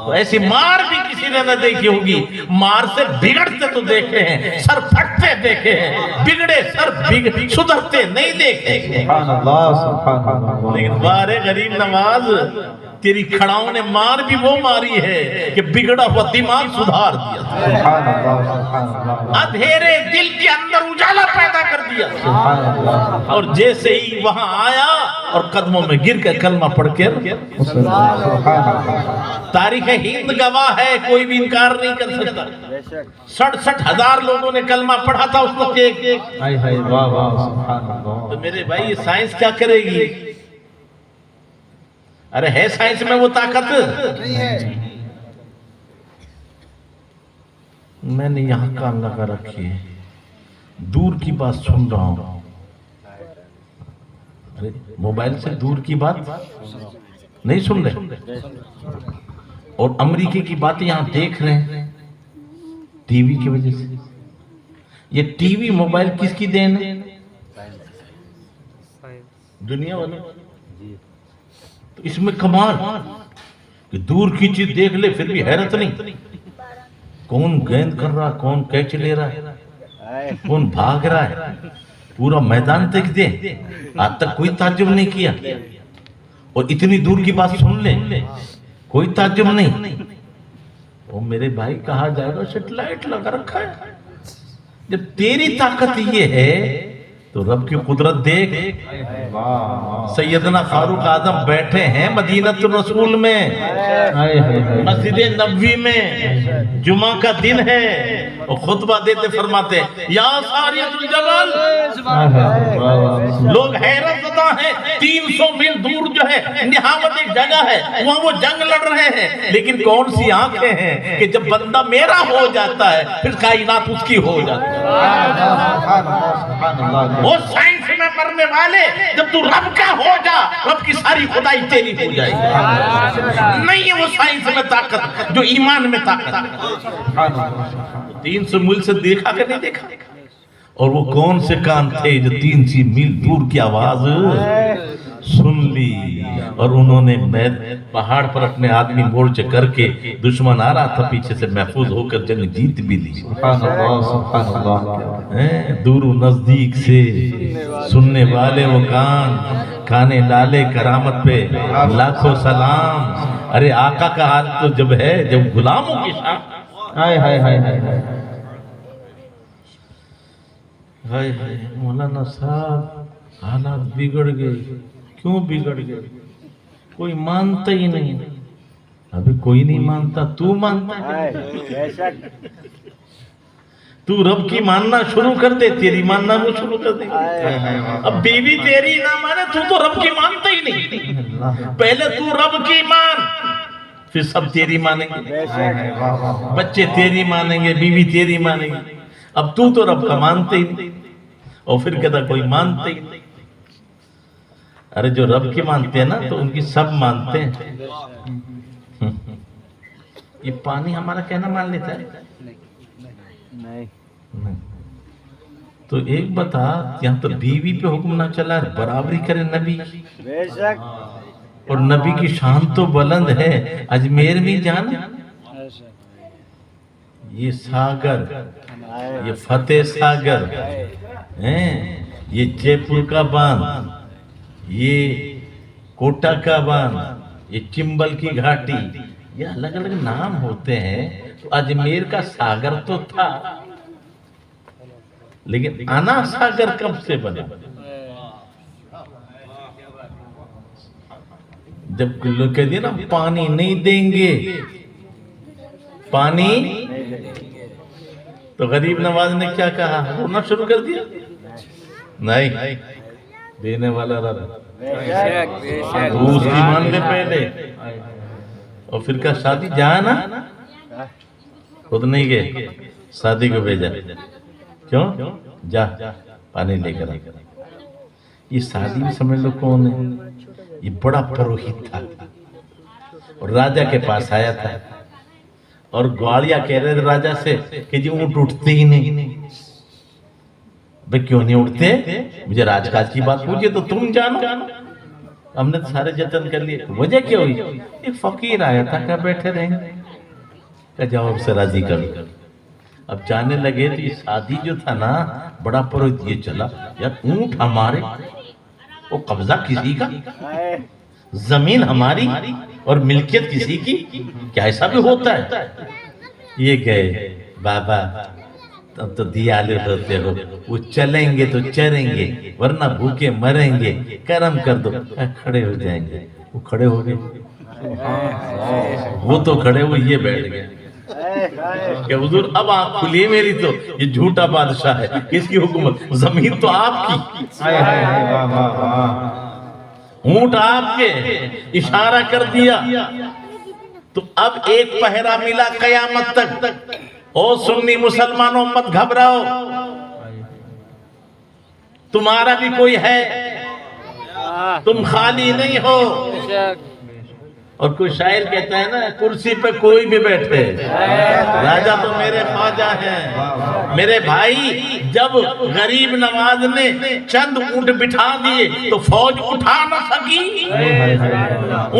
A: تو ایسی مار بھی کسی نے نہ دیکھی ہوگی، مار سے بگڑتے تو دیکھے ہیں، سر پھٹتے دیکھے ہیں، بگڑے سر سدھرتے نہیں دیکھے ہیں،
B: سبحان اللہ سبحان اللہ.
A: لیکن بارے غریب نواز تیری کھڑاؤں نے مار بھی وہ ماری ہے کہ بگڑا ہوا دماغ سدھار دیا،
B: سبحان اللہ سبحان اللہ.
A: اندھیرے دل کے اندر اجالا پیدا کر دیا،
B: سبحان اللہ.
A: اور جیسے ہی وہاں آیا اور قدموں میں گر کے کلمہ پڑھ کے،
B: سبحان اللہ.
A: تاریخ ہند گواہ ہے، کوئی بھی انکار نہیں کر سکتا، 67,000 لوگوں نے کلمہ پڑھا تھا اس وقت ایک.
B: ہائے ہائے واہ واہ سبحان اللہ.
A: تو میرے بھائی یہ سائنس کیا کرے گی؟ ارے ہے سائنس میں وہ طاقت؟ میں نے یہاں کام لگا رکھی ہے، دور کی بات سن رہا ہوں. ارے موبائل سے دور کی بات نہیں سن رہے، اور امریکہ کی باتیں یہاں دیکھ رہے ہیں ٹی وی کی وجہ سے. یہ ٹی وی موبائل کس کی دین ہے؟ دنیا والے. تو اس میں کمال کہ دور کی چیز دیکھ لے پھر بھی حیرت نہیں، کون گیند کر رہا، کون کیچ لے رہا ہے، کون بھاگ رہا ہے، پورا میدان دیکھ دے، آج تک کوئی تعجب نہیں کیا. اور اتنی دور کی بات سن لیں کوئی تعجب نہیں. وہ میرے بھائی کہا جائے گا سیٹلائٹ لگا رکھا ہے. جب تیری طاقت یہ ہے تو رب کی قدرت دیکھ. سیدنا فاروق اعظم بیٹھے ہیں مدینۃ الرسول میں، مسجد نبوی میں، جمعہ کا دن ہے، اور خطبہ دیتے فرماتے یا ساریۃ الجبل. لوگ حیرت زدہ ہیں، 300 میل دور جو ہے نہاوت ایک جگہ ہے، وہاں وہ جنگ لڑ رہے ہیں، لیکن کون سی آنکھیں ہیں کہ جب بندہ میرا ہو جاتا ہے پھر کائنات اس کی ہو جاتی ہے. وہ سائنس میں مرنے والے، جب تو رب کا ہو جا رب کی ساری خدائی تیری ہو جائے گی. نہیں ہے وہ سائنس میں طاقت جو ایمان میں طاقت ہے. 300 میل سے دیکھا کہ نہیں دیکھا؟ اور وہ کون سے کان تھے جو 300 میل دور کی آواز سن لی، اور انہوں نے پہاڑ پر اپنے آدمی مورچے کر کے، دشمن آ رہا تھا پیچھے سے، محفوظ ہو کر جنگ جیت بھی لی.
B: سبحان اللہ سبحان اللہ.
A: دور و نزدیک سے سننے والے وہ کان، کانے لالے کرامت پہ لاکھوں سلام. ارے آقا کا حال تو جب ہے جب غلاموں کی شان.
B: ہائے ہائے ہائے ہائے.
A: ہائے ہائے مولانا صاحب حالات بگڑ گئے. کیوں بگڑ گئے؟ کوئی مانتا ہی نہیں. ابھی کوئی نہیں مانتا، تو مانتا ہے. تو رب کی ماننا شروع کر دے، تیری ماننا وہ شروع کر دے. اب بیوی تیری نہ مانے تو رب کی مانتا ہی نہیں. پہلے تو رب کی مان، پھر سب تیری مانیں گے، بچے تیری مانیں گے، بیوی تیری مانیں گے. اب تو رب کا مانتے ہی نہیں، اور پھر کہتا کوئی مانتے ہی نہیں. ارے جو رب کی مانتے ہیں نا تو ان کی سب مانتے ہیں. یہ پانی ہمارا کہنا مان لیتا ہے؟ نہیں. تو ایک بتا، یہاں تو بیوی پہ حکم نہ چلا، برابری کرے نبی، اور نبی کی شان تو بلند ہے. اجمیر میں جان، یہ ساگر، یہ فتح ساگر، یہ جے پور کا باندھ، یہ کوٹا کا باندھ، یہ چمبل کی گھاٹی، یہ الگ الگ نام ہوتے ہیں. تو اجمیر کا ساگر تو تھا، لیکن انا ساگر کب سے بنا؟ جب لوگ کہہ دیا نا پانی نہیں دیں گے، پانی، تو غریب نواز نے کیا کہا؟ رونا شروع کر دیا. نہیں، دینے والا رب، تو اس کی مان لے پہلے، اور پھر کہا شادی جہاں نا، خود نہیں گئے، شادی کو بھیجا. کیوں؟ جا پانی لے کر. یہ شادی بھی سمجھ لو کون ہے؟ یہ بڑا پروہت تھا اور راجہ کے پاس آیا تھا اور گواڑیا کہہ رہے تھے راجہ سے کہ جی اونٹ اٹھتے ہی نہیں. بھئی کیوں نہیں اٹھتے؟ مجھے راج کاج کی بات پوچھے تو تم جانو. ہم نے سارے جتن کر لیے. وجہ کیا ہوئی؟ ایک فقیر آیا تھا کہ بیٹھے رہیں کہ جواب سے راضی کر. اب جانے لگے تو یہ سادی جو تھا نا بڑا پروہت یہ چلا یار اونٹ ہمارے وہ قبضہ کسی کا زمین ہماری اور ملکیت کسی کی کیا ایسا بھی ہوتا ہے. یہ گئے بابا اب تو دیالے ہوتے ہو وہ چلیں گے تو چریں گے ورنہ بھوکے مریں گے کرم کر دو. کھڑے ہو جائیں گے. وہ کھڑے ہو گئے. وہ تو کھڑے ہوئے یہ بیٹھ گئے کہ حضور اب آپ کھلی میری تو یہ جھوٹا بادشاہ ہے کس کی حکومت زمین تو آپ کی اونٹ آپ کے اشارہ کر دیا. تو اب ایک پہرا ملا قیامت تک. او سنی مسلمانوں مت گھبراؤ تمہارا بھی کوئی ہے تم خالی نہیں ہو. اور کوئی شاعر کہتا ہے نا کرسی پہ کوئی بھی بیٹھے راجہ تو میرے خواجہ ہیں. میرے بھائی جب غریب نواز نے چند اونٹ بٹھا دیے تو فوج اٹھا نہ سکی.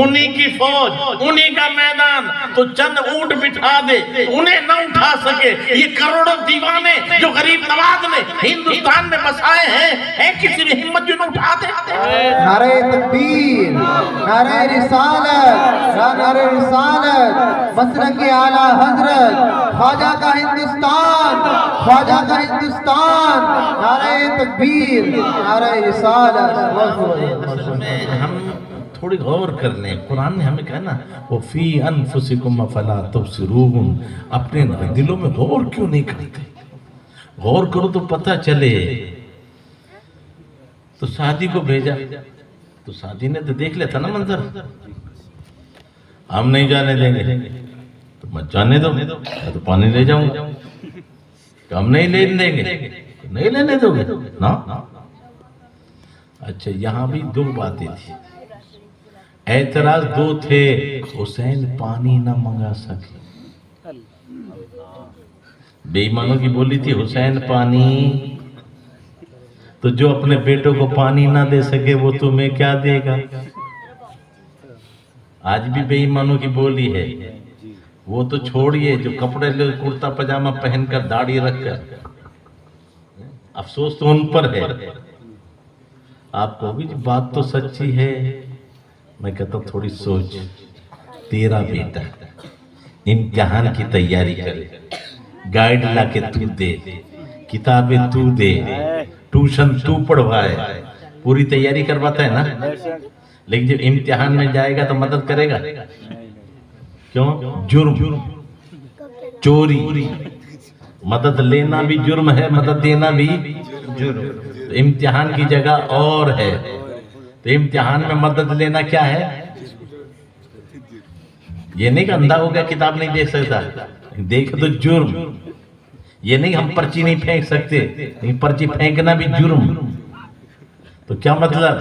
A: انہی کی فوج انہی کا میدان تو چند اونٹ بٹھا دے انہیں نہ اٹھا سکے. یہ کروڑوں دیوانے جو غریب نواز نے ہندوستان میں بسائے ہیں کسی بھی ہمت جو نہ اٹھا دے.
D: نعرہ تکبیر، نعرہ رسالت، نعرہ رسالت، مسلک اعلیٰ حضرت خواجہ کا ہندوستان، خواجہ کا ہندوستان. نعرہ تکبیر، نعرہ رسالت.
A: اصل میں ہم تھوڑی غور کر لیں. قرآن نے ہمیں کہا نا وَفِي أَنفُسِكُمْ أَفَلَا تُبْصِرُونَ. اپنے دلوں میں غور کیوں نہیں کرتے؟ غور کرو تو پتہ چلے. تو سعدی کو بھیجا تو سعدی نے تو دیکھ لیا تھا نا منظر. ہم نہیں جانے دیں گے تو مت جانے دو تو پانی لے جاؤں گا. ہم نہیں لے دیں گے نہیں لینے دو گے نا. اچھا یہاں بھی دو باتیں تھی. اعتراض دو تھے. حسین پانی نہ منگا سکے. بے ایمانوں کی بولی تھی حسین پانی. تو جو اپنے بیٹوں کو پانی نہ دے سکے وہ تمہیں کیا دے گا. آج بھی بے ایمانوں کی بولی ہے. وہ تو چھوڑیے جو کپڑے لے کرتا پجامہ پہن کر داڑھی رکھ کر افسوس تو ان پر ہے. آپ کو بھی بات تو سچی ہے. میں کہتا ہوں تھوڑی سوچ. تیرا بیٹا امتحان کی تیاری کرے گائیڈ لا کے تو دے کتابیں تو دے ٹیوشن تو پڑھوائے پوری تیاری کرواتا ہے نا. لیکن جب امتحان میں جائے گا تو مدد کرے گا کیوں؟ جرم چوری. مدد لینا بھی جرم ہے مدد دینا بھی جرم. امتحان کی جگہ اور ہے. تو امتحان میں مدد لینا کیا ہے؟ یہ نہیں کہ اندھا ہو گیا کتاب نہیں دیکھ سکتا. دیکھ تو جرم. یہ نہیں ہم پرچی نہیں پھینک سکتے. پرچی پھینکنا بھی جرم. تو کیا مطلب؟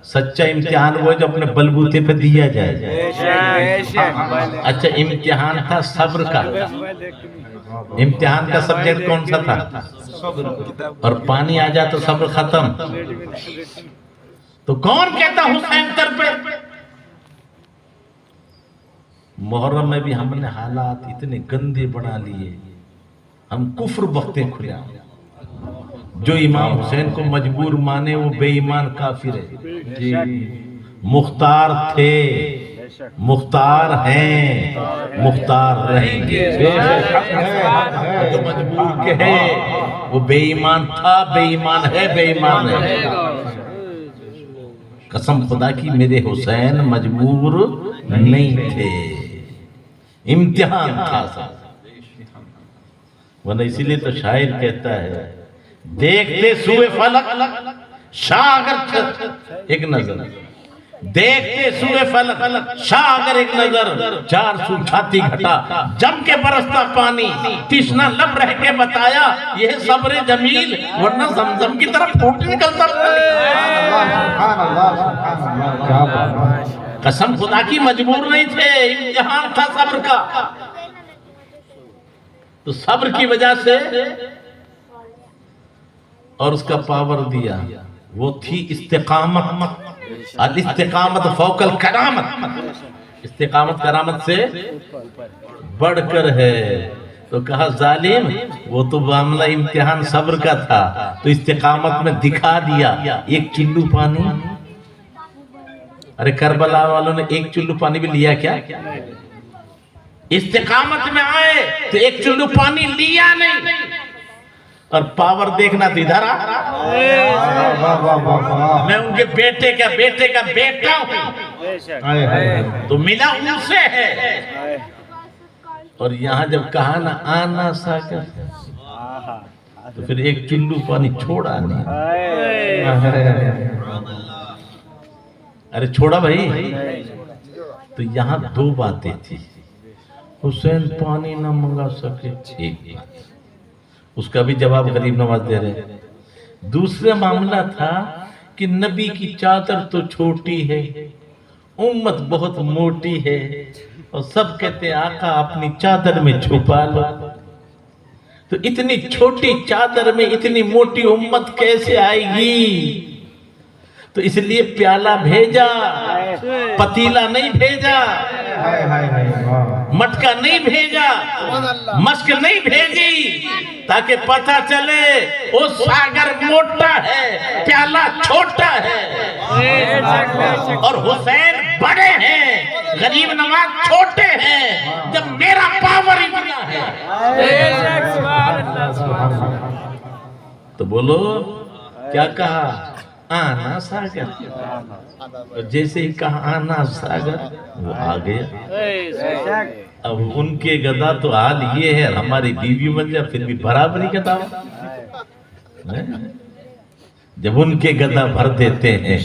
A: سچا امتحان وہ جو اپنے بلبوتے پہ دیا جائے. اچھا امتحان تھا صبر کا. امتحان کا سبجیکٹ کون سا تھا؟ اور پانی آ جائے تو صبر ختم. تو کون کہتا حسین تر پہ؟ محرم میں بھی ہم نے حالات اتنے گندے بنا لیے. ہم کفر بختیں کھلے. جو امام حسین کو مجبور مانے وہ بے ایمان کافر ہے. مختار تھے مختار ہیں مختار رہیں گے. جو مجبور کہے وہ بے ایمان تھا بے ایمان ہے بے ایمان ہے. قسم خدا کی میرے حسین مجبور نہیں تھے. امتحان تھا. ورنہ اسی لیے تو شاعر کہتا ہے دیکھتے سوئے فلک شاہ اگر ایک نظر دیکھتے سورہ فلق شاہ اگر ایک نظر 400 چھاتی گھٹا جم کے برستا پانی تشنا لب رہ کے بتایا یہ صبر جمیل ورنہ زمزم کی طرف پھوٹ نکلتا
B: سبحان اللہ سبحان اللہ کیا بات ہے
A: قسم خدا کی مجبور نہیں تھے امتحان تھا صبر کا تو صبر کی وجہ سے اور اس کا پاور دیا وہ تھی استقامت الاستقامت فوق الکرامت استقامت کرامت سے بڑھ کر ہے تو کہا ظالم وہ تو معاملہ امتحان صبر کا تھا تو استقامت میں دکھا دیا ایک چلو پانی ارے کربلا والوں نے ایک چلو پانی بھی لیا کیا استقامت میں آئے تو ایک چلو پانی لیا نہیں اور پاور دیکھنا تو ادھر میں ان کے بیٹے کا بیٹا ہوں تو ملا ان سے ہے اور یہاں جب کہا نا آنا ساکر تو پھر ایک چلو پانی چھوڑا نہیں ارے چھوڑا بھائی تو یہاں دو باتیں تھی حسین پانی نہ منگا سکے ایک بات اس کا بھی جواب غریب نواز دے رہے دوسرا معاملہ تھا کہ نبی کی چادر تو چھوٹی ہے امت بہت موٹی ہے اور سب کہتے آقا اپنی چادر میں چھپا لو تو اتنی چھوٹی چادر میں اتنی موٹی امت کیسے آئے گی تو اس لیے پیالہ بھیجا پتیلا نہیں بھیجا مٹکا نہیں بھیجا مشک نہیں بھیجی تاکہ پتہ چلے وہ ساگر موٹا ہے پیالہ چھوٹا ہے اور حسین بڑے ہیں غریب نواز چھوٹے ہیں جب میرا پاور اتنا ہے تو بولو کیا کہا آنا ساگر جیسے ہی کہا آنا ساگر وہ آ گیا اب ان کے گدا تو حال یہ ہے ہماری بیوی بن جائے پھر بھی برابری کا دعویٰ جب ان کے گدا بھر دیتے ہیں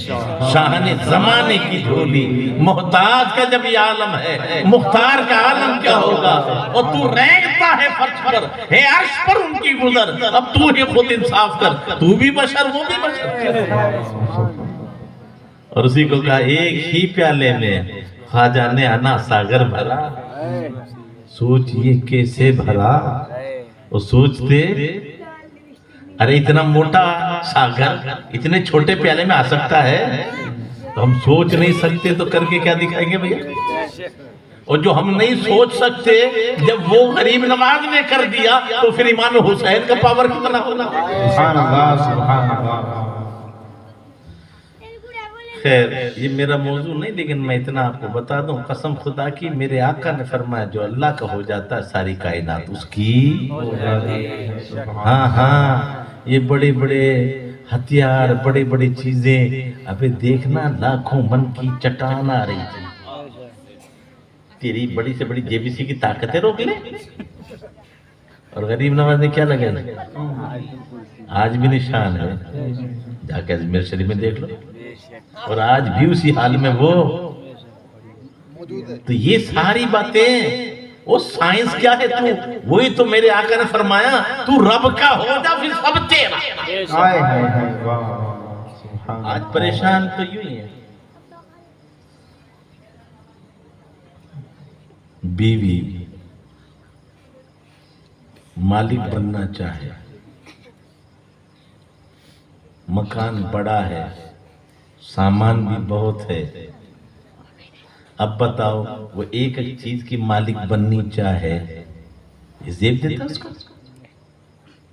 A: شاہن زمانے کی جھولی محتاج کا جب یہ عالم ہے مختار کا عالم کیا ہوگا اور تو رینگتا ہے فرش پر ہے عرش پر ان کی گزر اب تو ہی خود انصاف کر تو بھی بشر وہ بھی بشر اور اسی کو کہا ایک ہی پیالے میں خواجہ نے انا ساگر بھرا سوچ یہ کیسے بھرا اور سوچتے ارے اتنا موٹا ساگر اتنے چھوٹے پیالے میں آ سکتا ہے تو ہم سوچ نہیں سکتے تو کر کے کیا دکھائیں گے بھیا اور جو ہم نہیں سوچ سکتے جب وہ غریب نواز نے کر دیا تو پھر امام حسین کا پاور کتنا ہونا
B: سبحان اللہ سبحان اللہ
A: خیر یہ میرا موضوع نہیں لیکن میں اتنا آپ کو بتا دوں قسم خدا کی میرے آقا نے فرمایا جو اللہ کا ہو جاتا ہے ساری کائنات اس کی ہاں یہ بڑے بڑے ہتھیار بڑے بڑے چیزیں ابھی دیکھنا لاکھوں من کی چٹان آ رہی تھی تیری بڑی سے بڑی جے بی سی کی طاقتیں روک لے اور غریب نواز نے کیا لگا آج بھی نشان ہے جا کے اجمیر شریف میں دیکھ لو اور آج بھی اسی حال میں وہ تو یہ ساری باتیں وہ سائنس کیا ہے تو وہی تو میرے آقا نے فرمایا تو رب کا ہو جا پھر سب تیرا آج پریشان تو یوں ہی ہے بیوی مالک بننا چاہے مکان بڑا ہے سامان بھی بہت ہے اب بتاؤ وہ ایک چیز کی مالک بننی چاہے یہ زیب دیتا اس کو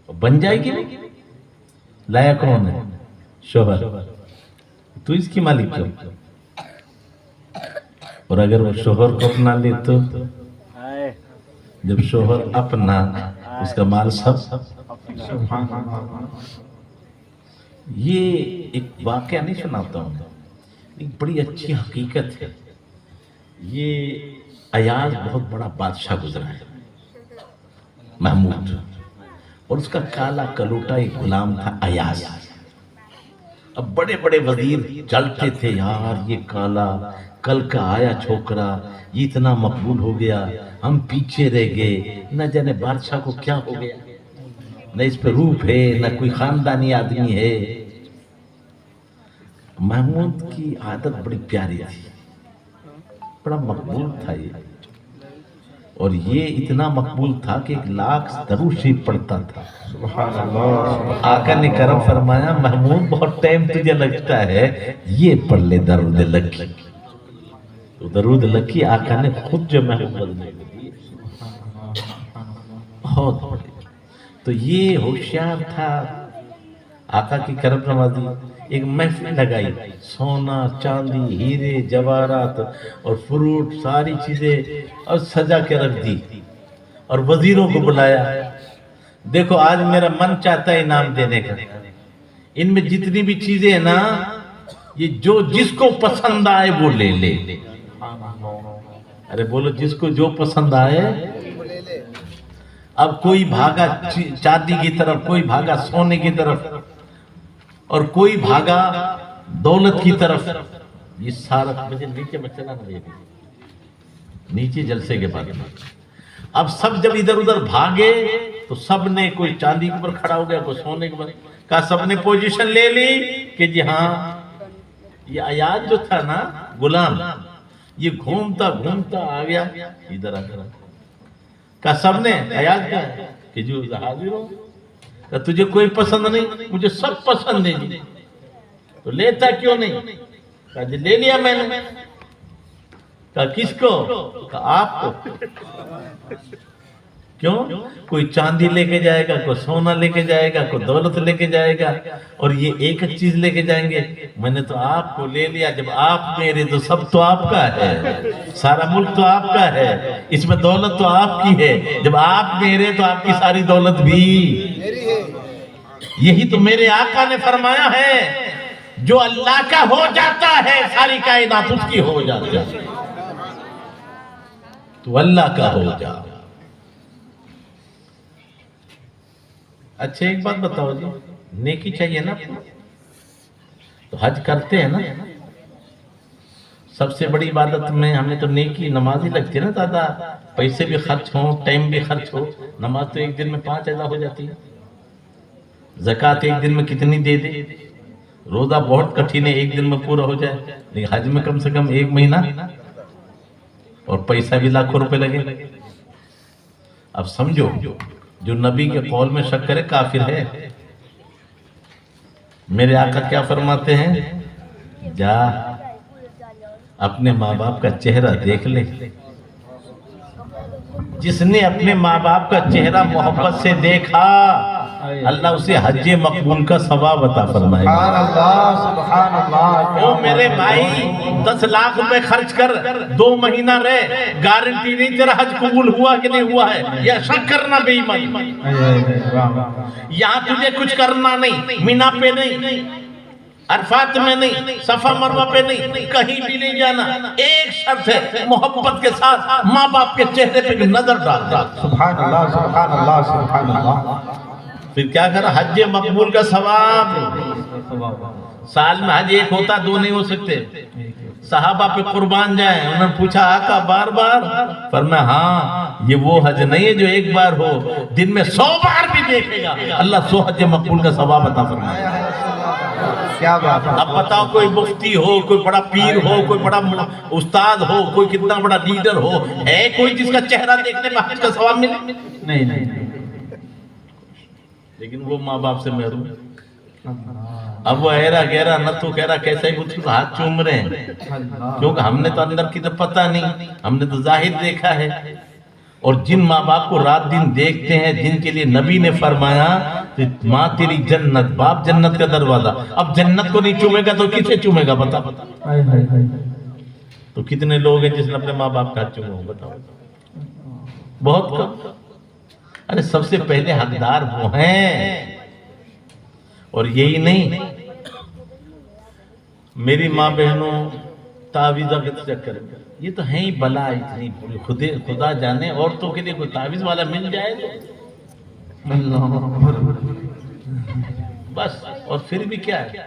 A: بن جائے گی لایا کون ہے شوہر تو اس کی مالک کیوں اور اگر وہ شوہر کو اپنا لے تو جب شوہر اپنا اس کا مال سب یہ ایک واقعہ نہیں سناتا ہوں ایک بڑی اچھی حقیقت ہے یہ ایاز بہت بڑا بادشاہ گزرا ہے محمود اور اس کا کالا کلوٹا ایک غلام تھا ایاز اب بڑے بڑے وزیر جلتے تھے، یار یہ کالا کل کا آیا چھوکرا یہ اتنا مقبول ہو گیا، ہم پیچھے رہ گئے، نہ جانے بادشاہ کو کیا ہو گیا، نہ اس پہ روپ ہے نہ کوئی خاندانی آدمی ہے۔ محمود کی عادت بڑی پیاری تھی، بڑا مقبول تھا یہ، اور یہ اتنا مقبول تھا کہ 1 لاکھ درود شریف پڑھتا تھا۔
B: سبحان اللہ۔
A: آقا نے کرم فرمایا محمود بہت ٹائم تجھے لگتا ہے، یہ پڑھ لے درود لکی۔ تو درود لکی آقا نے خود جو محمود نے دی بہت بڑی، تو یہ ہوشیار تھا۔ آقا کی کرم نوازی، ایک محفل لگائی، سونا چاندی ہیرے جواہرات اور فروٹ ساری چیزیں اور سجا کے رکھ دی، اور وزیروں کو بلایا، دیکھو آج میرا من چاہتا ہے انعام دینے کا، ان میں جتنی بھی چیزیں ہیں نا یہ جو جس کو پسند آئے وہ لے لے۔ ارے بولو جس کو جو پسند آئے۔ اب کوئی بھاگا چاندی کی طرف، کوئی بھاگا سونے کی طرف، اور کوئی بھاگا دولت کی طرف۔ یہ سارا مجھے نیچے میں چلا نہ، نیچے جلسے کے بعد اب سب جب ادھر ادھر بھاگے تو سب نے، کوئی چاندی کے اوپر کھڑا ہو گیا، کوئی سونے کے اوپر، کہا سب نے پوزیشن لے لی کہ جی ہاں۔ یہ ایاز جو تھا نا غلام، یہ گھومتا گھومتا آ گیا ادھر آ کر، کہا سب نے ایاز کیا کہ جو حاضر ہو، کہ تجھے کوئی پسند نہیں، مجھے سب پسند ہے جی، تو لیتا کیوں نہیں؟ کہا جی لے لیا میں نے۔ کہا کس کو؟ کہا آپ کو۔ کیوں؟ کوئی چاندی لے کے جائے گا، کوئی سونا لے کے جائے گا، کوئی دولت لے کے جائے گا، اور یہ ایک چیز لے کے جائیں گے، میں نے تو آپ کو لے لیا۔ جب آپ میرے تو سب تو آپ کا ہے، سارا ملک تو آپ کا ہے، اس میں دولت تو آپ کی ہے، جب آپ میرے تو آپ کی ساری دولت بھی یہی تو میرے آقا نے فرمایا ہے، جو اللہ کا ہو جاتا ہے ساری کائنات اس کی ہو جاتی ہے، تو اللہ کا ہو جا۔ اچھا ایک بات بتاؤ جی، نیکی چاہیے نا، تو حج کرتے ہیں نا، سب سے بڑی عبادت میں ہمیں تو نیکی نماز ہی لگتی ہے نا، زیادہ پیسے بھی خرچ ہوں، ٹائم بھی خرچ ہو، نماز تو ایک دن میں 5 ادا ہو جاتی ہے، زکوٰۃ ایک دن میں کتنی دے دے، روزہ بہت کٹھن ہے ایک دن میں پورا ہو جائے، لیکن حج میں کم سے کم 1 مہینہ، اور پیسہ بھی لاکھوں روپے لگے۔ اب سمجھو جو نبی کے قول میں شک کرے کافر ہے۔ میرے آقا کیا فرماتے ہیں؟ جا اپنے ماں باپ کا چہرہ دیکھ لے، جس نے اپنے ماں باپ کا چہرہ محبت سے دیکھا اللہ اسے حج مقبول کا ثواب عطا فرمائے گا۔
B: سبحان اللہ، سبحان اللہ۔
A: او میرے بھائی 10 لاکھ روپے خرچ کر 2 مہینہ رہے، گارنٹی نہیں تیرا حج قبول ہوا کہ نہیں ہوا ہے، یا شک کرنا بے ایمان۔ یہاں تجھے کچھ کرنا نہیں، مینا پہ نہیں، عرفات میں نہیں، صفا مروہ پہ نہیں، کہیں بھی نہیں جانا، ایک شرط ہے، محبت کے ساتھ ماں باپ کے چہرے پہ نظر ڈال۔
B: سبحان اللہ، سبحان اللہ، سبحان اللہ۔
A: پھر کیا کرا؟ حج مقبول کا ثواب۔ سال میں حج ایک ہوتا، 2 نہیں ہو سکتے۔ صحابہ پہ قربان جائیں، انہوں نے پوچھا آقا بار بار؟ فرمایا ہاں، یہ وہ حج نہیں ہے جو ایک بار ہو، دن میں 100 بار بھی دیکھے گا اللہ 100 حج مقبول کا ثواب عطا فرمائے گا۔
B: کیا بات ہے۔
A: اب بتاؤ کوئی مفتی ہو، کوئی بڑا پیر ہو، کوئی بڑا استاد ہو، کوئی کتنا بڑا لیڈر ہو، ہے کوئی جس کا چہرہ دیکھنے میں حج کا ثواب ملے؟ نہیں۔ لیکن وہ ماں باپ سے محروم ہے۔ اب وہ ایرا گیرا نہ تو کہہ رہا کیسے ہی مجھ ہاتھ چوم رہے ہیں، کیونکہ ہم نے تو اندر کی تو پتہ نہیں، ہم نے تو ظاہر دیکھا ہے۔ اور جن ماں باپ کو رات دن دیکھتے ہیں، جن کے لیے نبی نے فرمایا ماں تیری جنت، باپ جنت کا دروازہ، اب جنت کو نہیں چومے گا تو کسے چومے گا؟ بتا تو کتنے لوگ ہیں جس نے اپنے ماں باپ کا ہاتھ چوما ہو؟ بتاؤ، بہت کم۔ ارے سب سے پہلے حقدار وہ ہیں، اور یہی نہیں، میری ماں بہنوں تعویذہ کے چکر میں یہ تو ہیں ہی بلا اتنی، خدا جانے عورتوں کے لیے کوئی تعویذ والا مل جائے تو بس، اور پھر بھی کیا ہے،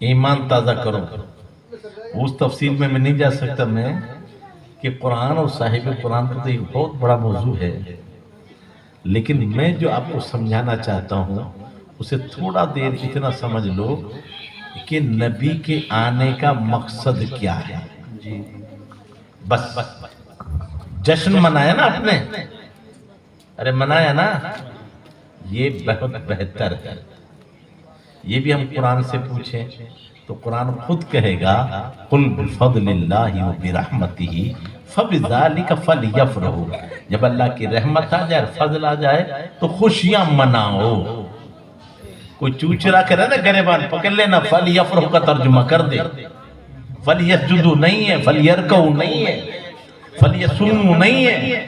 A: ایمان تازہ کرو. اس تفصیل میں نہیں جا سکتا میں کہ قرآن اور صاحب قرآن کا تو ایک بہت بڑا موضوع ہے، لیکن میں جو آپ کو سمجھانا چاہتا ہوں اسے تھوڑا دیر اتنا سمجھ لو کہ نبی کے آنے کا مقصد کیا ہے. بس جشن منایا نا آپ نے، ارے منایا نا، یہ بہت بہتر ہے. یہ بھی ہم قرآن سے پوچھیں تو قرآن خود کہے گا قُلْ بِفَضْلِ اللَّهِ وَبِرَحْمَتِهِ فَبِذَلِكَ فَلْيَفْرَحُوا. جب اللہ کی رحمت آ جائے، فضل آ جائے تو خوشیاں مناؤ. کوئی چوچرا کرے نا گریبان پکڑ لینا، فَلْيَفْرَحُوا کا ترجمہ کر دے. فَلْيَسْجُدُوا نہیں ہے، فَلْيَرْكَعُوا نہیں ہے، فَلْيَصُومُوا نہیں ہے،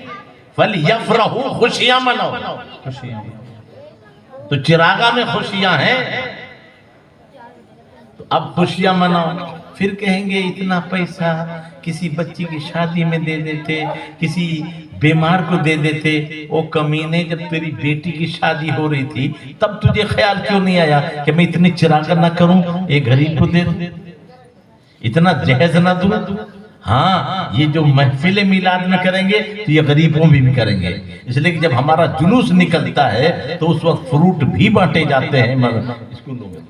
A: فَلْيَفْرَحُوا خوشیاں مناؤ. تو چراغا میں خوشیاں ہیں تو اب خوشیاں مناؤ. پھر کہیں گے اتنا پیسہ کسی بچی کی شادی میں دے دیتے، کسی بیمار کو دے دیتے. او کمینے، جب تیری بیٹی کی شادی ہو رہی تھی تب تجھے خیال کیوں نہیں آیا کہ میں اتنی چراغا نہ کروں، ایک غریب کو دے دوں، اتنا جہیز نہ دوں. ہاں یہ جو محفل میلاد میں کریں گے تو یہ غریبوں بھی کریں گے. اس لیے کہ جب ہمارا جلوس نکلتا ہے تو اس وقت فروٹ بھی بانٹے جاتے ہیں اسکولوں میں،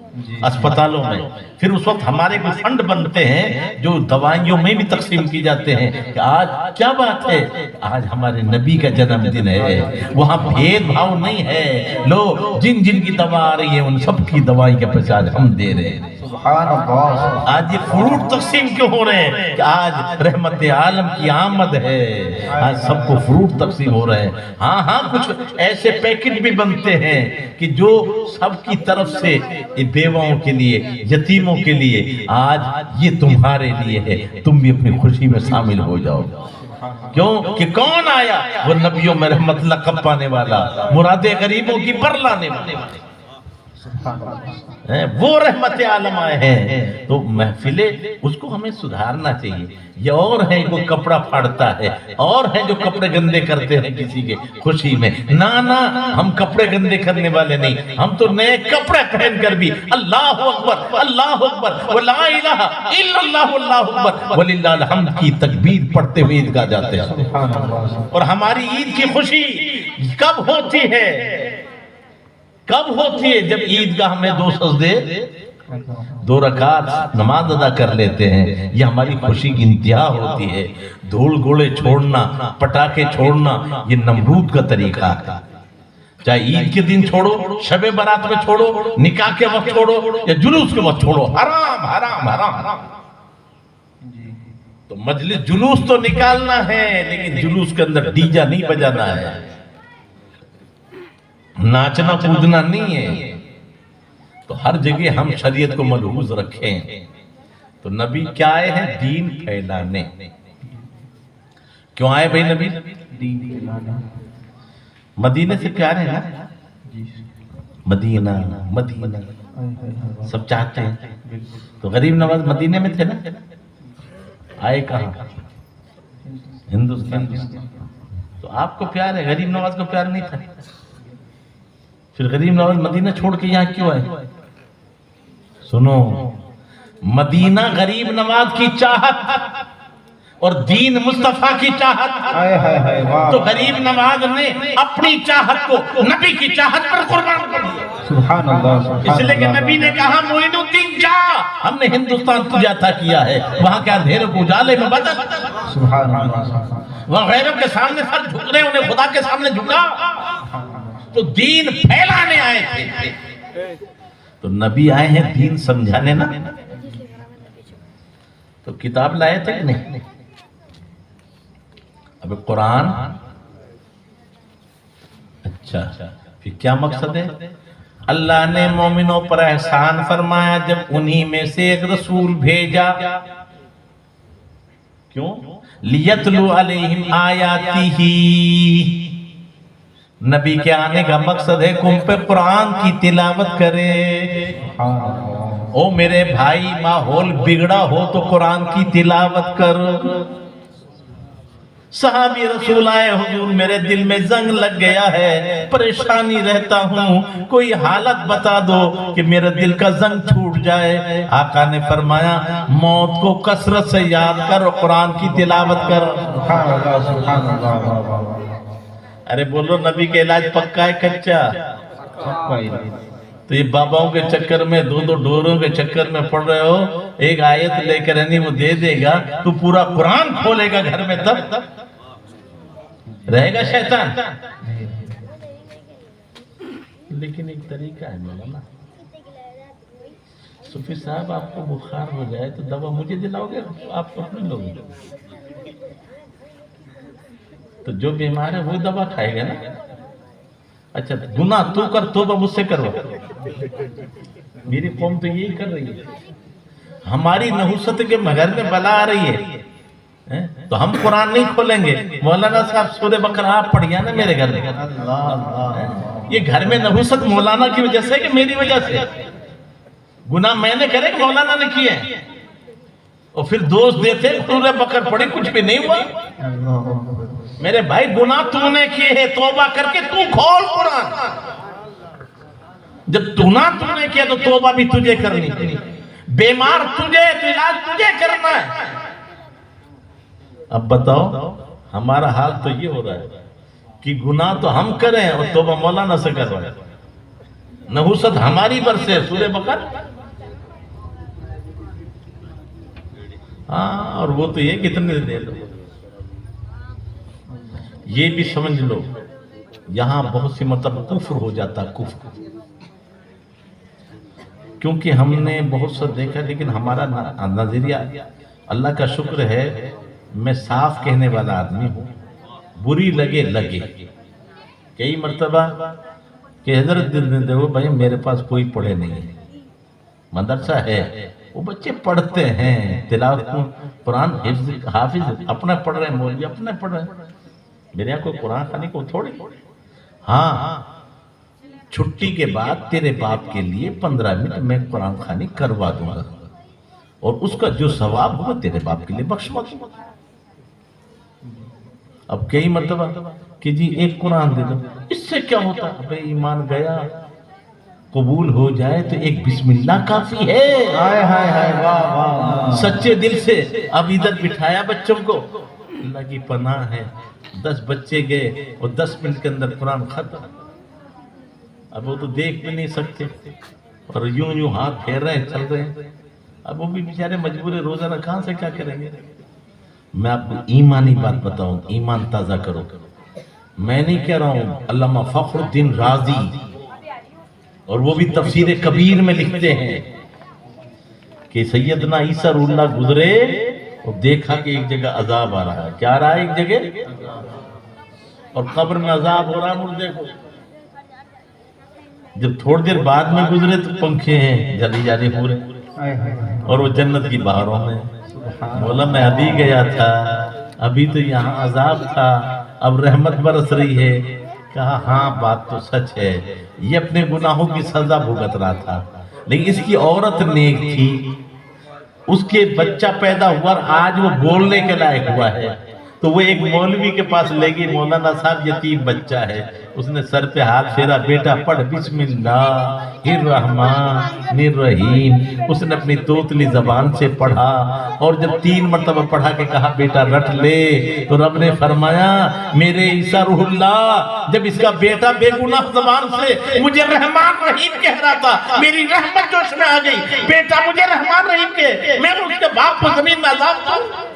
A: اسپتالوں میں. پھر اس وقت ہمارے کوئی فنڈ بنتے ہیں جو دوائیوں میں بھی تقسیم کی جاتے ہیں کہ آج کیا بات ہے، آج ہمارے نبی کا جنم دن ہے. وہاں بھید بھاؤ نہیں ہے. لو جن جن کی دوا آ رہی ہے ان سب کی دوائی کے پیسے آج ہم دے رہے ہیں.
D: سبحان اللہ.
A: آج یہ فروٹ تقسیم کیوں ہو رہے ہیں کہ آج رحمت عالم کی آمد ہے، آج سب کو فروٹ تقسیم ہو رہے ہیں. ہاں کچھ ایسے پیکٹ بھی بنتے ہیں کہ جو سب کی طرف سے بیواؤں کے لیے، یتیموں کے لیے، آج یہ تمہارے لیے ہے، تم بھی اپنی خوشی میں شامل ہو جاؤ. کیوں کہ کون آیا؟ وہ نبیوں میں رحمت لقب پانے والا، مرادیں غریبوں کی پر لانے والا، وہ رحمت عالم آئے ہیں. تو محفلیں اس کو ہمیں سدھارنا چاہیے. یہ اور ہے کوئی کپڑا پھاڑتا ہے، اور ہے جو کپڑے گندے کرتے ہیں کسی کے خوشی میں. نہ ہم کپڑے گندے کرنے والے نہیں، ہم تو نئے کپڑے پہن کر بھی اللہ اکبر اللہ اکبر ولا الہ الا اللہ اللہ اکبر وللہ الحمد کی تکبیر پڑھتے ہوئے عیدگاہ جاتے ہیں. اور ہماری عید کی خوشی کب ہوتی ہے؟ کب ہوتی ہے؟ جب عیدگاہ میں 2 سجدے 2 رکعت نماز ادا کر لیتے ہیں. یہ ہماری خوشی کی انتہا ہوتی ہے. دھول گوڑے چھوڑنا، پٹاخے چھوڑنا یہ نمرود کا طریقہ ہے. چاہے عید کے دن چھوڑو، شب برات میں چھوڑو، نکاح کے وقت چھوڑو یا جلوس کے وقت چھوڑو، حرام حرام حرام. تو مجلس جلوس تو نکالنا ہے لیکن جلوس کے اندر ڈیجا نہیں بجانا ہے، ناچنا کودنا نہیں ہے. تو ہر جگہ ہم شریعت کو ملحوظ رکھیں. تو نبی کیا آئے ہیں؟ دین پھیلانے. کیوں آئے بھائی نبی؟
D: دین پھیلانا.
A: مدینے سے پیار ہے نا، مدینہ مدینہ سب چاہتے ہیں. تو غریب نواز مدینے میں تھے نا، آئے کہاں؟ ہندوستان. تو آپ کو پیار ہے، غریب نواز کو پیار نہیں تھا. پھر غریب نواز مدینہ چھوڑ کے یہاں کیوں آئے؟ سنو، مدینہ غریب نواز کی چاہت اور دین مصطفیٰ کی چاہت. تو غریب نواز نے اپنی چاہت کو نبی کی چاہت پر قربان کر دیا.
D: سبحان اللہ.
A: اس لیے کہ نبی نے کہا معین الدین جا، ہم نے ہندوستان تجھے عطا کیا ہے، وہاں کے اندھیرے کو اجالے میں بدل.
D: سبحان اللہ.
A: وہاں غیروں کے سامنے سر جھک رہے، انہیں خدا کے سامنے جھکا. تو دین پھیلانے آئے تھے. تو نبی آئے ہیں دین سمجھانے نا. تو کتاب لائے تھے کہ نہیں؟ اب قرآن. اچھا پھر کیا مقصد ہے؟ اللہ نے مومنوں پر احسان فرمایا جب انہی میں سے ایک رسول بھیجا. کیوں؟ لیتلو علیہم آیاتہ. نبی کے آنے کا مقصد ہے کہ ان پہ قرآن کی تلاوت کرے. او میرے بھائی، ماحول بگڑا ہو تو قرآن کی تلاوت کر. صحابی رسول آئے حضور میرے دل میں زنگ لگ گیا ہے، پریشانی رہتا ہوں، کوئی حالت بتا دو کہ میرے دل کا زنگ چھوٹ جائے۔ آقا نے فرمایا موت کو کثرت سے یاد کر اور قرآن کی تلاوت کر۔
D: سبحان اللہ سبحان اللہ۔
A: ارے بولو نبی کا علاج پکا ہے کچا؟ تو یہ باباؤں کے چکر میں، دو ڈوروں کے چکر میں پڑھ رہے ہو، ایک آیت لے کر وہ دے دے گا، تو پورا قرآن کھولے گا گھر میں، تب رہے گا شیطان؟ لیکن ایک طریقہ ہے مولانا، صوفی صاحب آپ کو بخار ہو جائے تو دوا مجھے دلاؤ گے، آپ کو اپنے لوگ گے؟ تو جو بیمار ہے وہ دوا کھائے گا نا۔ اچھا گناہ تو کر، توبہ مجھ سے کروا۔ میری قوم تو یہی کر رہی ہے، ہماری نحوست کے گھر میں بلا آ رہی ہے تو ہم قرآن نہیں کھولیں گے۔ مولانا صاحب سورہ بقرہ آپ پڑھیا نا میرے گھر میں، یہ گھر میں نحوست مولانا کی وجہ سے کہ میری وجہ سے؟ گناہ میں نے کرے کہ مولانا نے کیے ہیں؟ اور پھر دوست دیتے سورہ بقرہ پڑھی، کچھ بھی نہیں ہوا۔ میرے بھائی گناہ تو نے کیے ہیں، توبہ کر کے تو کھول قرآن۔ جب گناہ تو نے کیا تو توبہ بھی تجھے کرنی، بیمار تجھے تو علاج تجھے کرنا ہے۔ اب بتاؤ ہمارا حال تو یہ ہو رہا ہے کہ گناہ تو ہم کریں اور توبہ مولانا سے کروائیں، نحوست ہماری برسے سورہ بقرہ۔ ہاں، اور وہ تو یہ کتنے دے دو۔ یہ بھی سمجھ لو یہاں بہت سی مطلب کفر ہو جاتا، کفر، کیونکہ ہم نے بہت سا دیکھا، لیکن ہمارا نظریہ، اللہ کا شکر ہے میں صاف کہنے والا آدمی ہوں، بری لگے لگے۔ کئی مرتبہ کہ حضرت دیکھو بھائی میرے پاس کوئی پڑھے نہیں ہے، مدرسہ ہے، وہ بچے پڑھتے ہیں، تلاوت قرآن حافظ اپنا پڑھ رہے ہیں، مولوی اپنا پڑھ رہے ہیں، میرے یہاں کوئی قرآن خانی کو تھوڑی۔ ہاں چھٹی کے بعد تیرے باپ کے لیے 15 منٹ میں قرآن خوانی کروا دوں گا، اور اس کا جو ثواب ہوگا تیرے باپ کے لیے بخشوا دوں گا۔ اب کئی مرتبہ کہ جی ایک قرآن دے دو، اس سے کیا ہوتا ہے؟ بھئی ایمان گیا، قبول ہو جائے تو ایک بسم اللہ کافی ہے۔
D: ہائے ہائے ہائے، واہ واہ،
A: سچے دل سے۔ اب ادھر بٹھایا بچوں کو، اللہ کی پناہ ہے 10 بچے گئے اور 10 منٹ کے اندر قرآن ختم۔ اب وہ تو دیکھ بھی نہیں سکتے اور یوں ہاتھ پھیر رہے ہیں، چل رہے ہیں۔ اب وہ بھی بیچارے مجبور روزانہ کہاں سے کیا کریں گے؟ میں آپ کو ایمانی بات بتاؤں، ایمان تازہ کرو۔ میں نہیں کہہ رہا ہوں، علامہ فخر الدین رازی، اور وہ بھی تفسیر کبیر میں لکھتے ہیں کہ سیدنا عیسیٰ روح اللہ گزرے اور دیکھا کہ ایک جگہ عذاب آ رہا ہے۔ کیا آ رہا ہے ایک جگہ؟ اور قبر میں عذاب ہو رہا ہے مردے کو۔ جب تھوڑی دیر بعد میں گزرے تو پنکھے ہیں جلی جالی پورے، اور وہ جنت کی بہاروں میں۔ بولا میں ابھی گیا تھا، ابھی تو یہاں عذاب تھا، اب رحمت برس رہی ہے۔ کہا ہاں بات تو سچ ہے، یہ اپنے گناہوں کی سزا بھگت رہا تھا، لیکن اس کی عورت نیک تھی، اس کے بچہ پیدا ہوا اور آج وہ بولنے کے لائق ہوا ہے، تو وہ ایک مولوی کے پاس لے گئی، مولانا صاحب یتیم بچہ ہے، اس نے سر پہ ہاتھ پھیرا، بیٹا پڑھ بسم اللہ الرحمن الرحیم۔ اس نے اپنی توتلی زبان سے پڑھا، اور جب 3 مرتبہ پڑھا کے کہا بیٹا رٹ لے، تو رب نے فرمایا میرے عیسیٰ روح اللہ، جب اس کا بیٹا بے گناہ زبان سے مجھے رحمان رحیم کہہ رہا تھا، میری رحمت جوش میں آ گئی، بیٹا مجھے رحمان رحیم کہے، میں اس کے باپ کو زمین میں عذاب دوں۔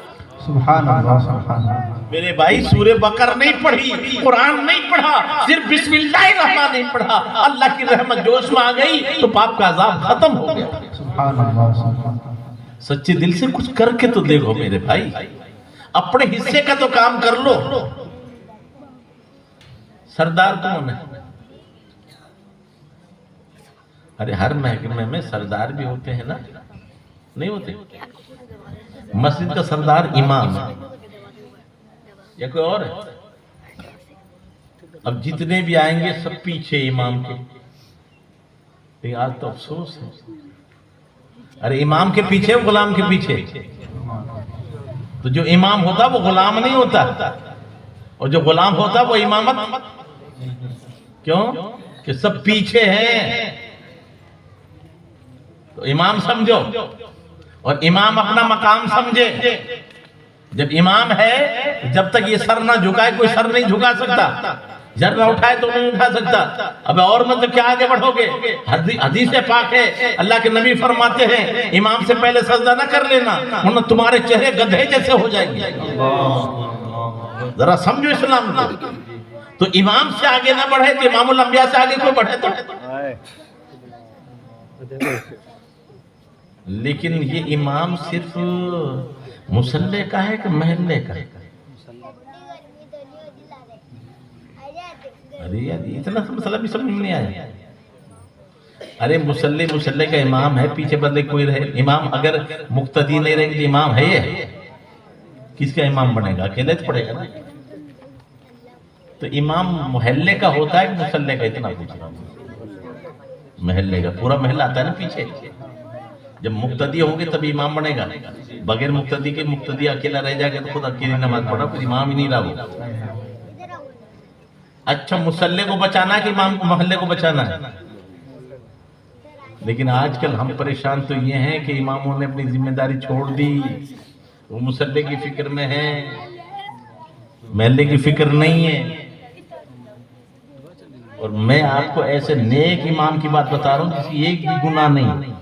D: سبحان اللہ سبحان اللہ۔
A: میرے بھائی سورہ بقرہ نہیں پڑھی، قرآن نہیں پڑھا، صرف بسم اللہ الرحمن نہیں پڑھا، اللہ کی رحمت جوش میں آ گئی تو باپ کا عذاب ختم ہو گیا۔
D: سبحان اللہ سبحان اللہ۔
A: سچے دل سے کچھ کر کے تو دیکھو میرے بھائی، اپنے حصے کا تو کام کر لو۔ سردار کون ہے؟ ارے ہر محکمے میں سردار بھی ہوتے ہیں نا، نہیں ہوتے؟ مسجد کا سردار امام ہے یا کوئی اور ہے؟ اب جتنے بھی آئیں گے سب پیچھے امام کے، لیکن آج تو افسوس ہے، ارے امام کے پیچھے غلام کے پیچھے، تو جو امام ہوتا وہ غلام نہیں ہوتا، اور جو غلام ہوتا ہے وہ امامت کیوں کہ سب پیچھے ہیں، تو امام سمجھو اور امام اپنا مقام سمجھے. جب امام ہے جب تک یہ سر نہ جھکائے کوئی سر نہیں جھکا سکتا، جر نہ اٹھائے تو نہیں اٹھا سکتا. اب اور مطلب کیا آگے بڑھو گے؟ حدیث پاک ہے، اللہ کے نبی فرماتے ہیں امام سے پہلے سجدہ نہ کر لینا ورنہ تمہارے چہرے گدھے جیسے ہو جائیں گے. ذرا سمجھو اسلام کو. تو امام سے آگے نہ بڑھے تو امام الانبیاء سے آگے کوئی بڑھے تو. لیکن یہ امام صرف مصلی کا ہے کہ محلے کا ہے؟ ارے یار اتنا مسئلہ بھی سمجھ میں نہیں آیا. ارے مصلی کا امام ہے، پیچھے بدلے کوئی رہے. امام اگر مقتدی نہیں رہے گی امام ہے یہ کس کا امام بنے گا؟ اکیلے تو پڑے گا نا. تو امام محلے کا ہوتا ہے کہ مصلی کا؟ اتنا پوچھ رہا ہوں. محلے کا پورا محلہ آتا ہے نا پیچھے. جب مقتدی ہوگے تب امام بنے گا. بغیر مقتدی کے مقتدی اکیلا رہ جائے گا تو خود اکیلی نماز پڑھا پھر امام ہی نہیں رہا ہوگا. اچھا مصلی کو بچانا ہے کہ امام کو محلے کو بچانا ہے؟ لیکن آج کل ہم پریشان تو یہ ہیں کہ اماموں نے اپنی ذمہ داری چھوڑ دی، وہ مصلی کی فکر میں ہیں، محلے کی فکر نہیں ہے. اور میں آپ کو ایسے نیک امام کی بات بتا رہا ہوں جس کی ایک بھی گناہ نہیں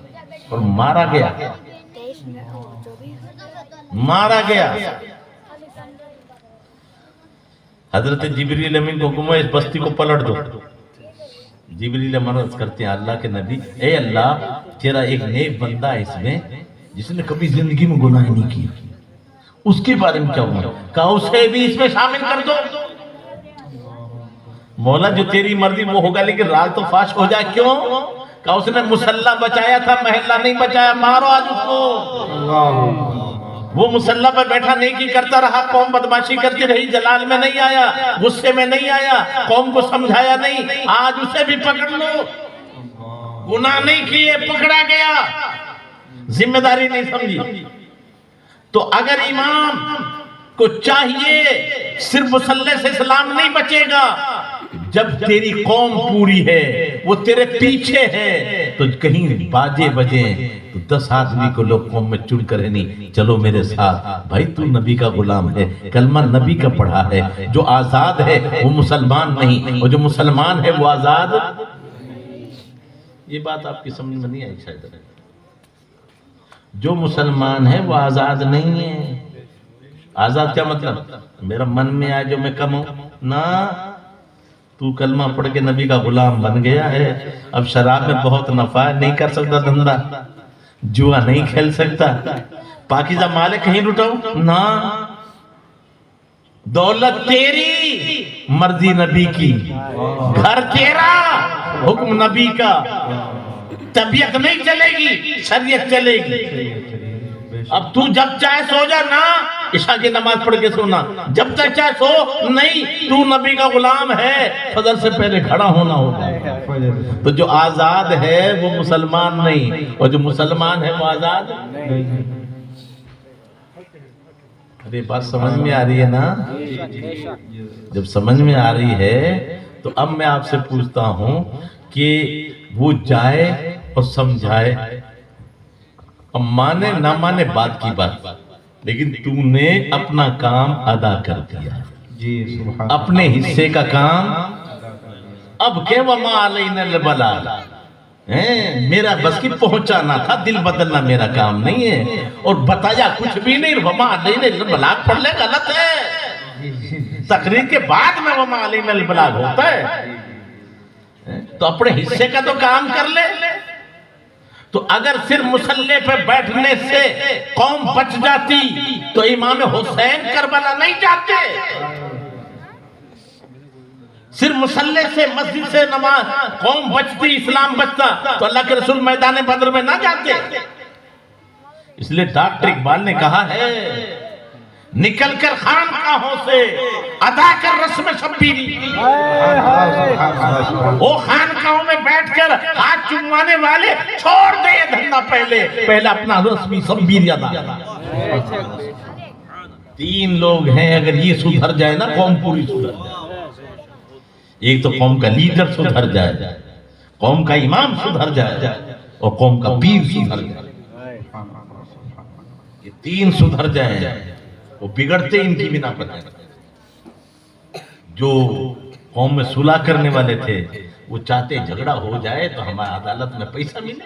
A: اور مارا گیا. حضرت جبریل امین کو حکم ہے اس بستی کو پلٹ دو. جبریل امین عرض کرتے ہیں اللہ کے نبی اے اللہ تیرا ایک نیک بندہ ہے اس میں جس نے کبھی زندگی میں گناہ نہیں کیا، اس کے بارے میں کیا ہوا؟ کہا اسے بھی اس میں شامل کر دو. مولا جو تیری مرضی وہ ہوگا لیکن راز تو فاش ہو جائے. کیوں؟ کہا اس نے مصلی بچایا تھا، محلہ نہیں بچایا، مارو آج اس کو. وہ مصلی پر بیٹھا نیکی کرتا رہا، قوم بدماشی کرتی رہی، جلال میں نہیں آیا، غصے میں نہیں آیا، قوم کو سمجھایا نہیں. آج اسے بھی پکڑ لو، گناہ نہیں کیے پکڑا گیا، ذمہ داری نہیں سمجھی. تو اگر امام کو چاہیے صرف مصلی سے اسلام نہیں بچے گا. جب تیری قوم پوری ہے وہ تیرے پیچھے ہے تو کہیں باجے بجیں تو 10 آدمی کو لوگ قوم میں چن کر نہیں چلو میرے ساتھ بھائی تو نبی کا غلام ہے، کلمہ نبی کا پڑھا ہے. جو آزاد ہے وہ مسلمان نہیں اور جو مسلمان ہے وہ آزاد. یہ بات آپ کی سمجھ میں نہیں آئی شاید. جو مسلمان ہے وہ آزاد نہیں ہے. آزاد کیا مطلب؟ میرا من میں آئے جو میں کموں نہ. تو کلمہ پڑھ کے نبی کا غلام بن گیا ہے. اب شراب میں بہت نفع ہے، نہیں کر سکتا دھندا، جوا نہیں کھیل سکتا، پاکیزہ مال کہیں لٹاؤں نہ. دولت تیری، مرضی نبی کی، گھر تیرا، حکم نبی کا. طبیعت نہیں چلے گی، شریعت چلے گی. اب تو جب چاہے سو جا نہ، عشاء کی نماز پڑھ کے سونا، جب تک چاہے سو نہیں. تو نبی کا غلام ہے، فجر سے پہلے کھڑا ہونا ہوگا. تو جو آزاد ہے وہ مسلمان نہیں اور جو مسلمان ہے وہ آزاد نہیں. ارے بات سمجھ میں آ رہی ہے نا؟ جب سمجھ میں آ رہی ہے تو اب میں آپ سے پوچھتا ہوں کہ وہ جائے اور سمجھائے، اب مانے نہ مانے بات کی بات، لیکن تو نے اپنا کام ادا کر دیا، اپنے حصے کا کام. اب کہ وَمَا عَلَيْنَا الْبَلَاغُ، میرا بس کی پہنچانا تھا، دل بدلنا میرا کام نہیں ہے. اور بتایا کچھ بھی نہیں. وَمَا عَلَيْنَا الْبَلَاغُ پڑھ لے غلط ہے، تقریر کے بعد میں وَمَا عَلَيْنَا الْبَلَاغُ ہوتا ہے. تو اپنے حصے کا تو کام کر لے. تو اگر صرف مصلی پہ بیٹھنے سے قوم بچ جاتی تو امام حسین کربلا نہیں جاتے. صرف مصلی سے مسجد سے نماز قوم بچتی، اسلام بچتا تو اللہ کے رسول میدان بدر میں نہ جاتے. اس لیے ڈاکٹر اقبال نے کہا ہے نکل کر خانقاہوں سے ادا کر رسم شبیری. وہ خانقاہوں میں بیٹھ کر ہاتھ چموانے والے چھوڑ دے یہ دھندا، پہلے اپنا رسمی شبیری ادا. 3 لوگ ہیں، اگر یہ سدھر جائے نا قوم پوری سدھر جائے۔ ایک تو قوم کا لیڈر سدھر جائے، قوم کا امام سدھر جائے، اور قوم کا پیر سدھر جائے۔ یہ 3 سدھر جائیں، وہ بگڑتے ان کی بنا پر ہیں۔ جو قوم میں صلح کرنے والے تھے وہ چاہتے جھگڑا ہو جائے تو ہمارا عدالت میں پیسہ ملے،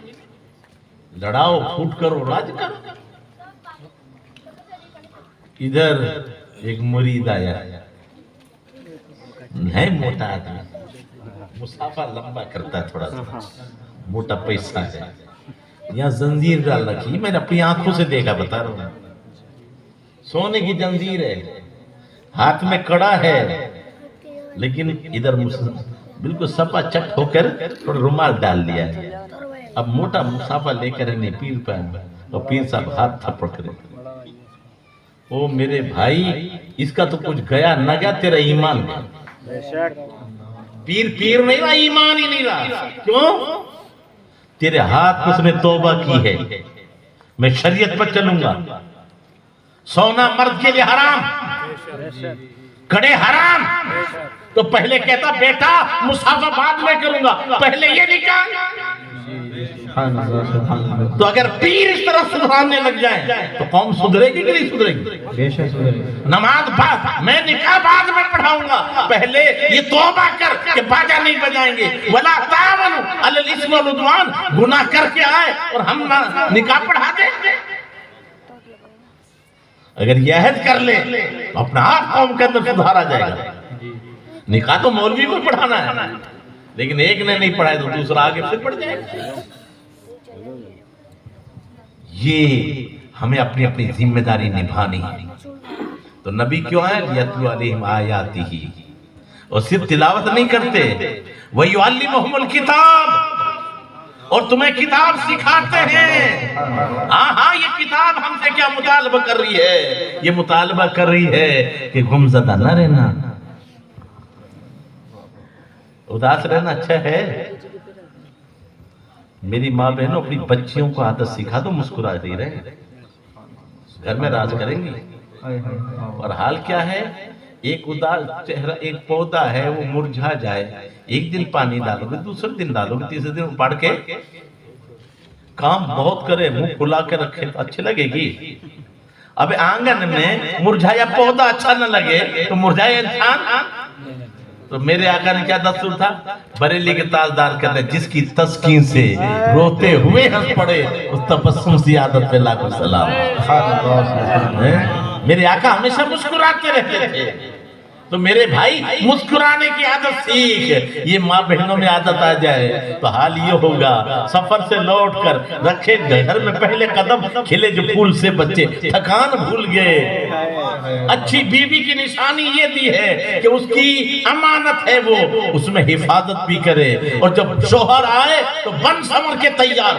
A: لڑاؤ پھوٹ کرو راج کرو۔ ادھر ایک مرید آیا ہے، موٹا آدمی، مسافہ لمبا کرتا ہے، تھوڑا سا موٹا پیسہ ہے، یہاں زنجیر ڈال رکھی، میں نے اپنی آنکھوں سے دیکھا، بتا رہا ہوں، سونے کی زنجیر ہے، ہاتھ میں کڑا ہے، لیکن ادھر بالکل سپا چٹ ہو کر تھوڑا رومال ڈال لیا ہے۔ اب موٹا مسافہ لے کر انہیں پیر پہ آئے، اور پیر صاحب ہاتھ تھپڑ کرے، او میرے بھائی، اس کا تو کچھ گیا نہ گیا، تیرا ایمان گیا۔ پیر نہیں رہا، ایمان ہی نہیں رہا۔ کیوں؟ تیرے ہاتھ اس نے توبہ کی ہے، میں شریعت پر چلوں گا، سونا مرد کے لیے حرام، کڑے حرام، تو پہلے کہتا بیٹا مسافہ بعد میں کروں گا، پہلے یہ نکاح۔ تو اگر پیر اس طرح سدھرانے لگ جائیں تو قوم سدھرے گی کہ نہیں سدھرے گی؟ نماز بعد، میں نکاح بعد میں پڑھاؤں گا، پہلے یہ توبہ کر کہ باجا نہیں بجائیں گے۔ وَلَا تَعَوَنُوا عَلَى الْإِثْمِ وَالْعُدْوَانِ، گناہ کر کے آئے اور ہم نکاح پڑھا دیں گے۔ اگر یہ عہد کر لے تو اپنا آپ قوم کے اندر سدھارا جائے گا۔ نکاح تو مولوی کو پڑھانا ہے، لیکن ایک نے نہیں پڑھائے تو دوسرا آگے پھر پڑھ جائے گا۔ یہ ہمیں اپنی اپنی ذمہ داری نبھانی ہے۔ تو نبی کیوں آئے؟ لِيَتْلُوَ عَلَيْهِمْ آيَاتِهِ، اور صرف تلاوت نہیں کرتے، وَيُعَلِّمُهُمُ الْكِتَابَ، اور تمہیں کتاب سکھاتے ہیں۔ ہاں یہ کتاب ہم سے کیا مطالبہ کر رہی ہے؟ یہ مطالبہ کر رہی ہے کہ غمزدہ نہ رہنا، اداس رہنا اچھا ہے۔ میری ماں بہنوں، اپنی بچیوں کو عادت سکھا دو مسکرا دے رہے، گھر میں راز کریں گی۔ اور حال کیا ہے، ایک اداس چہرہ، ایک پودا ہے، وہ مرجھا جائے، ایک دن پانی ڈالو گے، دوسرے دن ڈالو گے، تیسرے دن پڑھ کے کام بہت کرے، منہ کھلا کے رکھے تو اچھی لگے گی۔ اب آنگن میں مرجھایا پودا اچھا نہ لگے تو مرجھایا انسان۔ تو میرے آقا نے کیا دستور تھا؟ بریلی کے تاجدار کہتے ہیں جس کی تسکین سے روتے ہوئے ہنس پڑے، اس تبسم سی عادت پہ لاکھوں سلام۔ میرے آقا ہمیشہ مسکراتے رہتے تھے، تو میرے بھائی مسکرانے کی عادت سیکھ۔ یہ ماں بہنوں میں عادت آ جائے تو حال یہ ہوگا، سفر سے لوٹ کر رکھے گھر میں پہلے قدم کھلے جو پھول سے بچے تھکان بھول گئے۔ اچھی بیوی کی نشانی یہ دی ہے کہ اس کی امانت ہے، وہ اس میں حفاظت بھی کرے، اور جب شوہر آئے تو بن سمر کے تیار،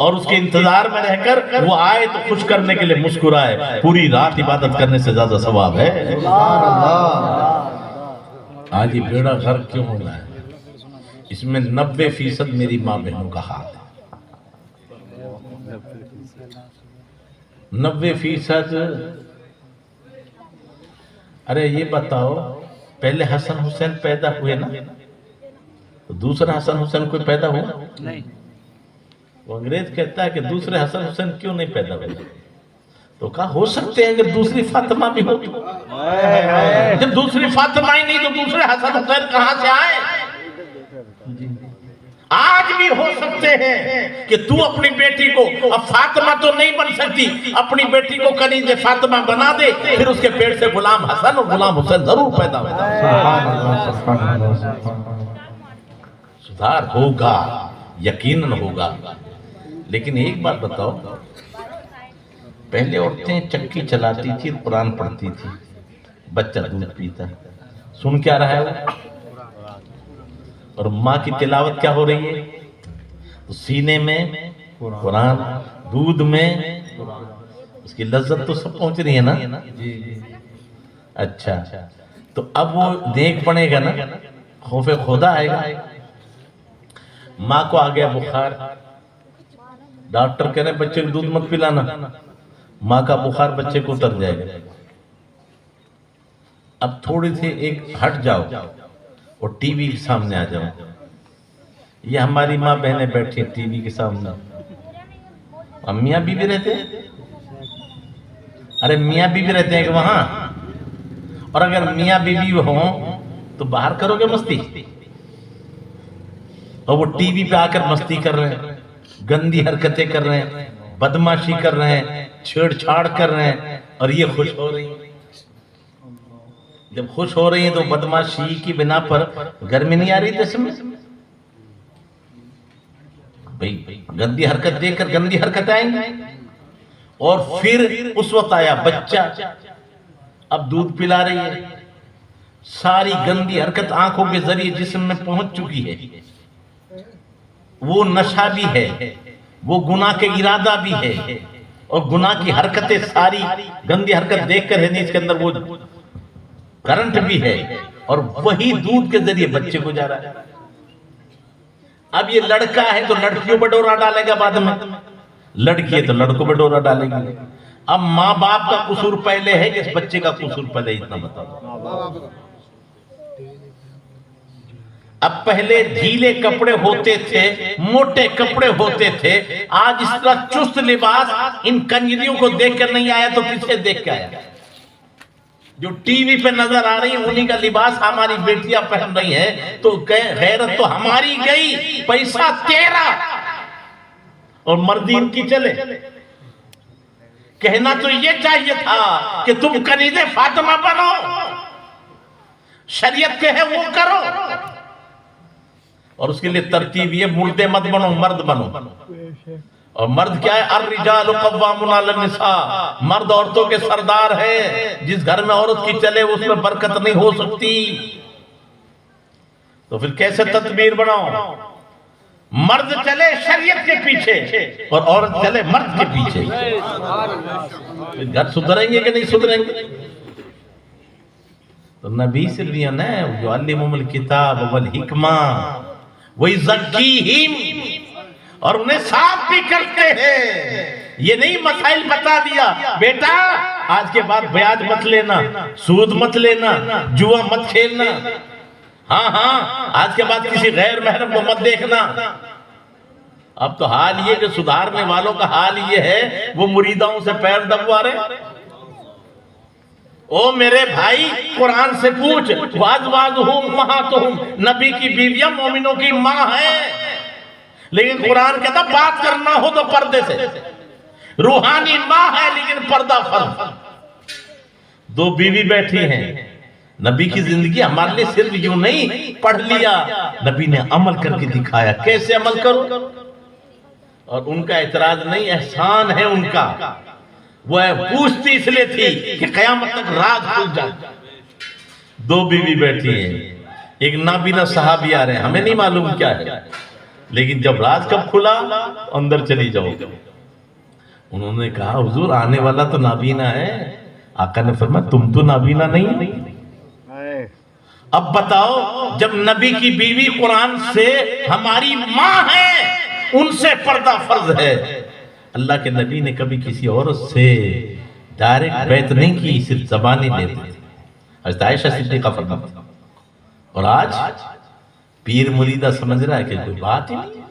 A: اور اس کے انتظار میں رہ کر وہ آئے تو خوش کرنے کے لیے مسکرائے۔ پوری رات عبادت کرنے سے زیادہ ثواب ہے۔ آج یہ بیڑا غرق کیوں ہو رہا ہے؟ اس میں 90% میری ماں بہنوں کا ہاتھ ہے۔ 90%۔ ارے یہ بتاؤ، پہلے حسن حسین پیدا ہوئے نا، تو دوسرا حسن حسین کوئی پیدا ہوا نہیں؟ وہ انگریز کہتا ہے کہ دوسرے حسن حسین کیوں نہیں پیدا ہوئے؟ تو کہا ہو سکتے ہیں اگر دوسری فاطمہ بھی ہو تو۔ جب دوسری فاطمہ ہی نہیں تو دوسرے حسن حسین کہاں سے آئے؟ آج بھی ہو سکتے ہیں کہ تو اپنی بیٹی کو، اب فاطمہ تو نہیں بن سکتی، اپنی بیٹی کو کنیز فاطمہ بنا دے، پھر اس کے پیٹ سے غلام حسن اور غلام حسین ضرور پیدا ہوگا۔ سدھار ہوگا، یقیناً ہوگا۔ لیکن ایک بات بتاؤ، پہلے عورتیں چکی چلاتی تھی، قرآن پڑھتی تھی، بچہ دودھ پیتا، سن کیا رہا ہے؟ اور ماں کی تلاوت کیا ہو رہی ہے؟ تو سینے میں قرآن، دودھ میں اس کی لذت تو سب پہنچ رہی ہے نا؟ اچھا، تو اب وہ دیکھ پڑے گا نا، خوف خدا آئے گا۔ ماں کو آ گیا بخار، ڈاکٹر کہہ رہے ہیں بچے کو دودھ مت پلانا، ماں کا بخار بچے کو اتر جائے گا. اب تھوڑے سے ایک ہٹ جاؤ اور ٹی وی کے سامنے آ جاؤ. یہ ہماری ماں بہنیں بیٹھی ٹی وی کے سامنے. اب میاں بیوی رہتے ہیں. ارے میاں بیوی رہتے ہیں کہ وہاں؟ اور اگر میاں بیوی ہوں تو باہر کرو گے مستی؟ اور وہ ٹی وی پہ آ کر مستی کر رہے ہیں، گندی حرکتیں کر رہے ہیں، بدماشی کر رہے ہیں، چھیڑ چھاڑ کر رہے ہیں، اور یہ خوش ہو رہی ہیں. جب خوش ہو رہی ہیں تو بدماشی کی بنا پر گرمی نہیں آ رہی جسم میں؟ بھئی گندی حرکت دیکھ کر گندی حرکت آئیں گی. اور پھر اس وقت آیا بچہ، اب دودھ پلا رہی ہے، ساری گندی حرکت آنکھوں کے ذریعے جسم میں پہنچ چکی ہے. وہ نشہ بھی ہے، وہ گناہ کے ارادہ بھی ہے، اور گناہ کی حرکتیں ساری گندی حرکت دیکھ کر ہے نہیں، اس کے اندر وہ کرنٹ بھی ہے، اور وہی دودھ کے ذریعے بچے کو جا رہا ہے. اب یہ لڑکا ہے تو لڑکیوں پر ڈورا ڈالے گا بعد میں، لڑکی ہے تو لڑکوں پر ڈورا ڈالے گی. اب ماں باپ کا قصور پہلے ہے کہ اس بچے کا قصور پہلے؟ اتنا بتاؤ. اب پہلے ڈھیلے کپڑے ہوتے تھے، موٹے کپڑے ہوتے تھے. آج اس طرح چست لباس ان کنجریوں کو دیکھ کر نہیں آیا تو کسے دیکھ کے آیا؟ جو ٹی وی پہ نظر آ رہی ہیں انہی کا لباس ہماری بیٹیاں پہن رہی ہیں. تو غیرت تو ہماری گئی، پیسہ تیرا اور مرضی ان کی چلے. کہنا تو یہ چاہیے تھا کہ تم کنیز فاطمہ بنو، شریعت کے ہے وہ کرو. اور اس کے لیے ترتیب یہ، مردے مت بنو، مرد بنو. اور مرد کیا ہے؟ الرجال قوامون علی النساء. مرد عورتوں کے سردار ہے. جس گھر میں عورت کی چلے اس میں برکت نہیں ہو سکتی. تو پھر کیسے تدبیر بناؤ؟ مرد چلے شریعت کے پیچھے اور عورت چلے مرد کے پیچھے. گھر سدھریں گے کہ نہیں سدھریں گے؟ تو نبی سے لیا نا، یعلمہم الکتاب والحکمہ ویزکیہم، اور انہیں صاف بھی کرتے ہیں. یہ نہیں مسائل بتا دیا بیٹا آج کے بعد بیاج مت لینا، سود مت لینا، جوا مت کھیلنا، ہاں آج کے بعد کسی غیر محرم کو مت دیکھنا. اب تو حال یہ کہ سدھارنے والوں کا حال یہ ہے وہ مریداؤں سے پیر دبوا رہے. او میرے بھائی قرآن سے پوچھ، وَأَزْوَاجُهُ أُمَّهَاتُهُمْ، نبی کی بیویاں مومنوں کی ماں ہیں. لیکن قرآن کہتا بات کرنا ہو تو پردے سے. روحانی ماں ہے لیکن پردہ فرض. دو بیوی بیٹھی ہیں. نبی کی زندگی ہمارے لیے صرف یوں نہیں پڑھ لیا، نبی نے عمل کر کے دکھایا. کیسے عمل کرو؟ اور ان کا اعتراض نہیں، احسان ہے ان کا. وہ پوچھتی اس لیے تھی کہ قیامت تک راز کھل جائے. دو بیوی بیٹھی ہیں، ایک نابینا صحابی آ رہے ہیں، ہمیں نہیں معلوم کیا ہے، لیکن جب راز کب کھلا اندر چلی جاؤ. انہوں نے کہا حضور آنے والا تو نابینا ہے. آقا نے فرمایا تم تو نابینا نہیں. اب بتاؤ جب نبی کی بیوی قرآن سے ہماری ماں ہے، ان سے پردہ فرض ہے. اللہ کے نبی نے کبھی کسی عورت سے ڈائریکٹ بیعت نہیں کی، صرف زبانی لیتے تھے. حضرت عائشہ صدیقہ فرماتی. اور آج پیر مریدہ سمجھ رہا ہے کہ کوئی بات ہی نہیں،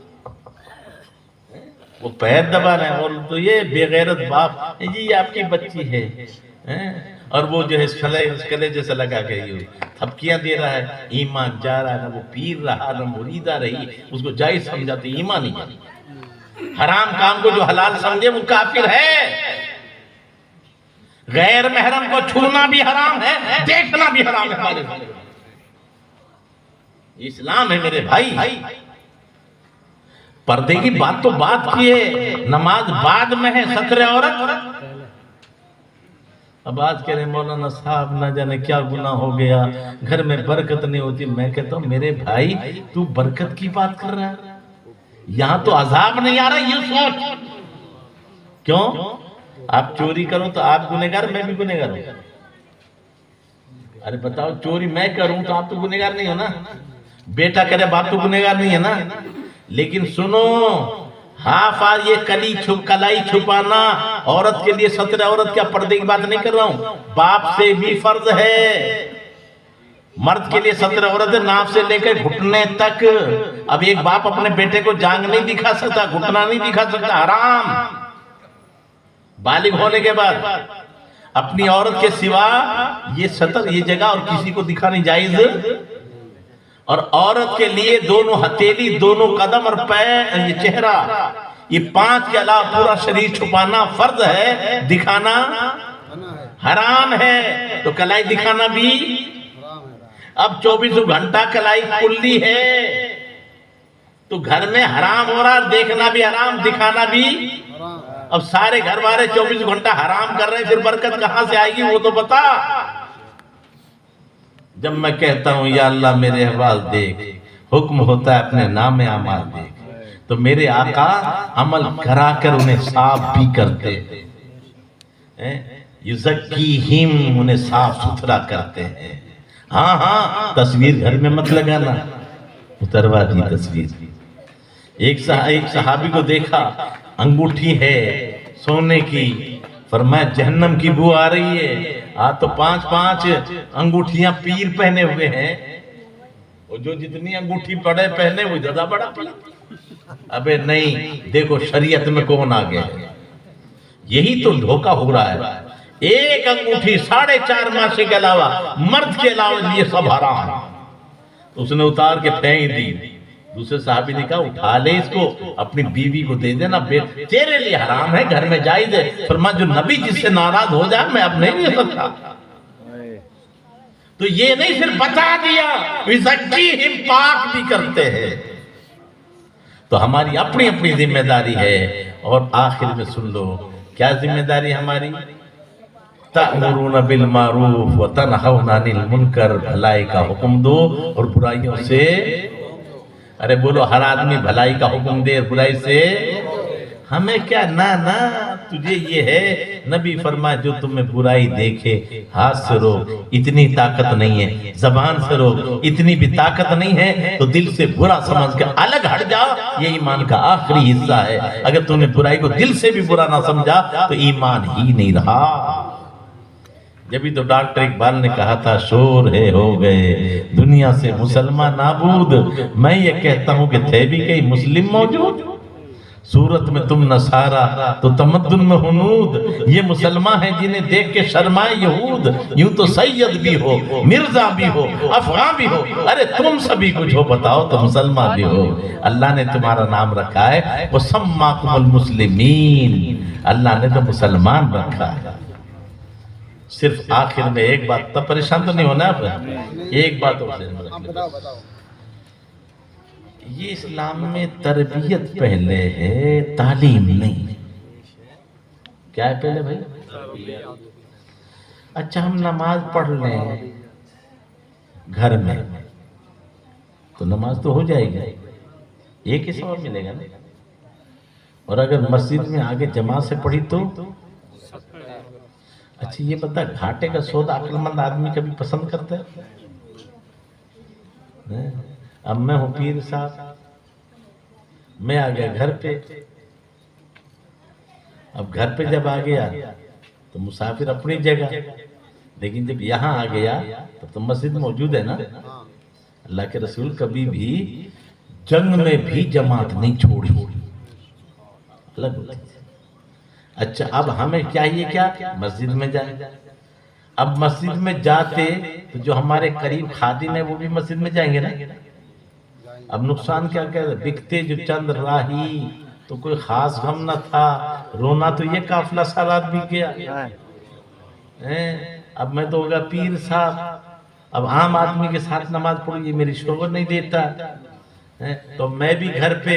A: وہ پیر دبا رہے ہیں. اور تو یہ بے غیرت باپ جی یہ آپ کی بچی ہے، اور وہ جو ہے اس کلے جیسے لگا کے تھپکیاں دے رہا ہے. ایمان جا رہا ہے، نہ وہ پیر رہا نہ مریدہ رہی. اس کو جائز سمجھاتے، ایمان ہی ہے. حرام کام کو جو حلال سمجھے وہ کافر ہے. غیر محرم کو چھونا بھی حرام ہے، دیکھنا بھی حرام ہے. ہمارے اسلام ہے میرے بھائی. پردے کی بات تو بات کی ہے، نماز بعد میں ہے، ستر عورت. اب آج کہہ رہے ہیں مولانا صاحب نہ جانے کیا گناہ ہو گیا، گھر میں برکت نہیں ہوتی. میں کہتا ہوں میرے بھائی تو برکت کی بات کر رہا ہے، یہاں تو عذاب نہیں آ رہا. یہ سوچ کیوں؟ آپ چوری کرو تو آپ گنہگار، میں بھی گنہگار ہوں. ارے بتاؤ چوری میں کروں تو آپ تو گنہگار نہیں ہو نا. بیٹا کرے باپ تو گنہگار نہیں ہے نا. لیکن سنو، یہ کلائی چھپانا عورت کے لیے ستر عورت، کیا پردے کی بات نہیں کر رہا ہوں، باپ سے بھی فرض ہے۔ مرد کے لیے ستر عورت ہے، ناف سے لے کر گھٹنے تک۔ اب ایک باپ اپنے بیٹے کو جانگ نہیں دکھا سکتا، گھٹنا نہیں دکھا سکتا، حرام۔ بالغ ہونے کے بعد اپنی عورت کے سوا یہ ستر، یہ جگہ اور کسی کو دکھانی جائز۔ اور عورت کے لیے دونوں ہتھیلی، دونوں قدم اور پیر، یہ چہرہ، یہ 5 کے علاوہ پورا شریر چھپانا فرض ہے، دکھانا حرام ہے۔ تو کلائی دکھانا بھی، اب 24 گھنٹہ کلائی کھلی ہے تو گھر میں حرام ہو رہا، دیکھنا بھی حرام، دکھانا بھی۔ اب سارے گھر والے 24 گھنٹہ حرام کر رہے ہیں، پھر برکت کہاں سے آئے گی وہ تو بتا۔ جب میں کہتا ہوں یا اللہ میرے احوال دیکھ، حکم ہوتا ہے اپنے نام اعمال دیکھ، تو میرے آقا عمل کرا کر انہیں صاف بھی کرتے ہیں، یزکیہم، انہیں صاف ستھرا کرتے ہیں۔ ہاں تصویر گھر میں مت لگانا، اتروا دی تصویر۔ ایک صحابی کو دیکھا، انگوٹھی ہے سونے کی، فرمایا جہنم کی بو آ رہی ہے۔ تو 5 انگوٹھیاں پیر پہنے ہوئے ہیں، اور جو جتنی انگوٹھی پڑے پہنے وہ زیادہ بڑا پیر۔ ابے نہیں، دیکھو شریعت میں کون آ گیا ہے، یہی تو دھوکہ ہو رہا ہے۔ ایک انگوٹھی 4.5 ماشے کے علاوہ، مرد کے علاوہ یہ سب حرام۔ تو اس نے اتار کے پھینک دی۔ دوسرے صحابی نے کہا اٹھا لے اس کو، اپنی بیوی کو دے دینا، تیرے لیے حرام ہے، گھر میں جائز ہے۔ فرمایا جو نبی جس سے ناراض ہو جائے میں اب نہیں لے سکتا۔ تو یہ نہیں صرف بتا دیا، وزکیہم، پاک بھی کرتے ہیں۔ تو ہماری اپنی اپنی ذمہ داری ہے۔ اور آخر میں سن لو کیا ذمہ داری ہماری، تأمرون بالمعروف وتنہون عن المنکر، بھلائی کا حکم دو اور برائیوں سے، ارے بولو ہر آدمی بھلائی کا حکم دے برائی سے، ہمیں کیا، نہ تجھے یہ ہے، نبی فرمائے جو تمہیں برائی دیکھے ہاتھ سے روک، اتنی طاقت نہیں ہے، زبان سے روک، اتنی بھی طاقت نہیں ہے، تو دل سے برا سمجھ کے الگ ہٹ جا، یہ ایمان کا آخری حصہ ہے۔ اگر تم نے برائی کو دل سے بھی برا نہ سمجھا تو ایمان ہی نہیں رہا۔ جبھی تو ڈاکٹر اقبال نے کہا تھا شور ہے ہو گئے دنیا سے مسلمان نابود، میں یہ کہتا ہوں کہ تھے بھی کئی مسلم موجود، صورت میں تم نصارہ تو تمدن میں ہنود، یہ مسلمان ہیں جنہیں دیکھ کے شرمائے یہود، یوں تو سید بھی ہو، مرزا بھی ہو، افغان بھی ہو، ارے تم سبھی کچھ ہو، بتاؤ تو مسلمان بھی ہو۔ اللہ نے تمہارا نام رکھا ہے وَسَمَّاكُمُ الْمُسْلِمِينَ، اللہ نے تو مسلمان رکھا ہے۔ صرف آخر میں ایک بات، تب پریشان تو نہیں ہونا آپ، ایک بات اور ذہن میں رکھنا، یہ اسلام میں تربیت پہلے ہے، تعلیم نہیں۔ کیا ہے پہلے بھائی؟ اچھا ہم نماز پڑھ لیں گھر میں تو نماز تو ہو جائے گی، ایک ہی ثواب ملے گا نا، اور اگر مسجد میں آگے جماعت سے پڑھی تو اچھا یہ بتا، گھاٹے کا سودا عقل مند آدمی کبھی پسند کرتا ہے؟ اب میں ہوں پیر صاحب، میں آ گیا گھر پہ، اب گھر پہ جب آ گیا تو مسافر اپنی جگہ، لیکن جب یہاں آ گیا تب تو مسجد موجود ہے نا۔ اللہ کے رسول کبھی بھی جنگ میں بھی جماعت نہیں چھوڑی، الگ ہوتی۔ اچھا اب ہمیں چاہیے کیا، مسجد میں جائیں۔ اب مسجد میں جاتے تو جو ہمارے قریب خادم ہے وہ بھی مسجد میں جائیں گے نا۔ اب نقصان کیا کہہ رہے، بکتے جو چند راہی، تو کوئی خاص غم نہ تھا، رونا تو یہ قافلہ سالات بھی کیا۔ اب میں تو ہوگا پیر صاحب، اب عام آدمی کے ساتھ نماز پڑھی، یہ میری شوہر نہیں دیتا، تو میں بھی گھر پہ،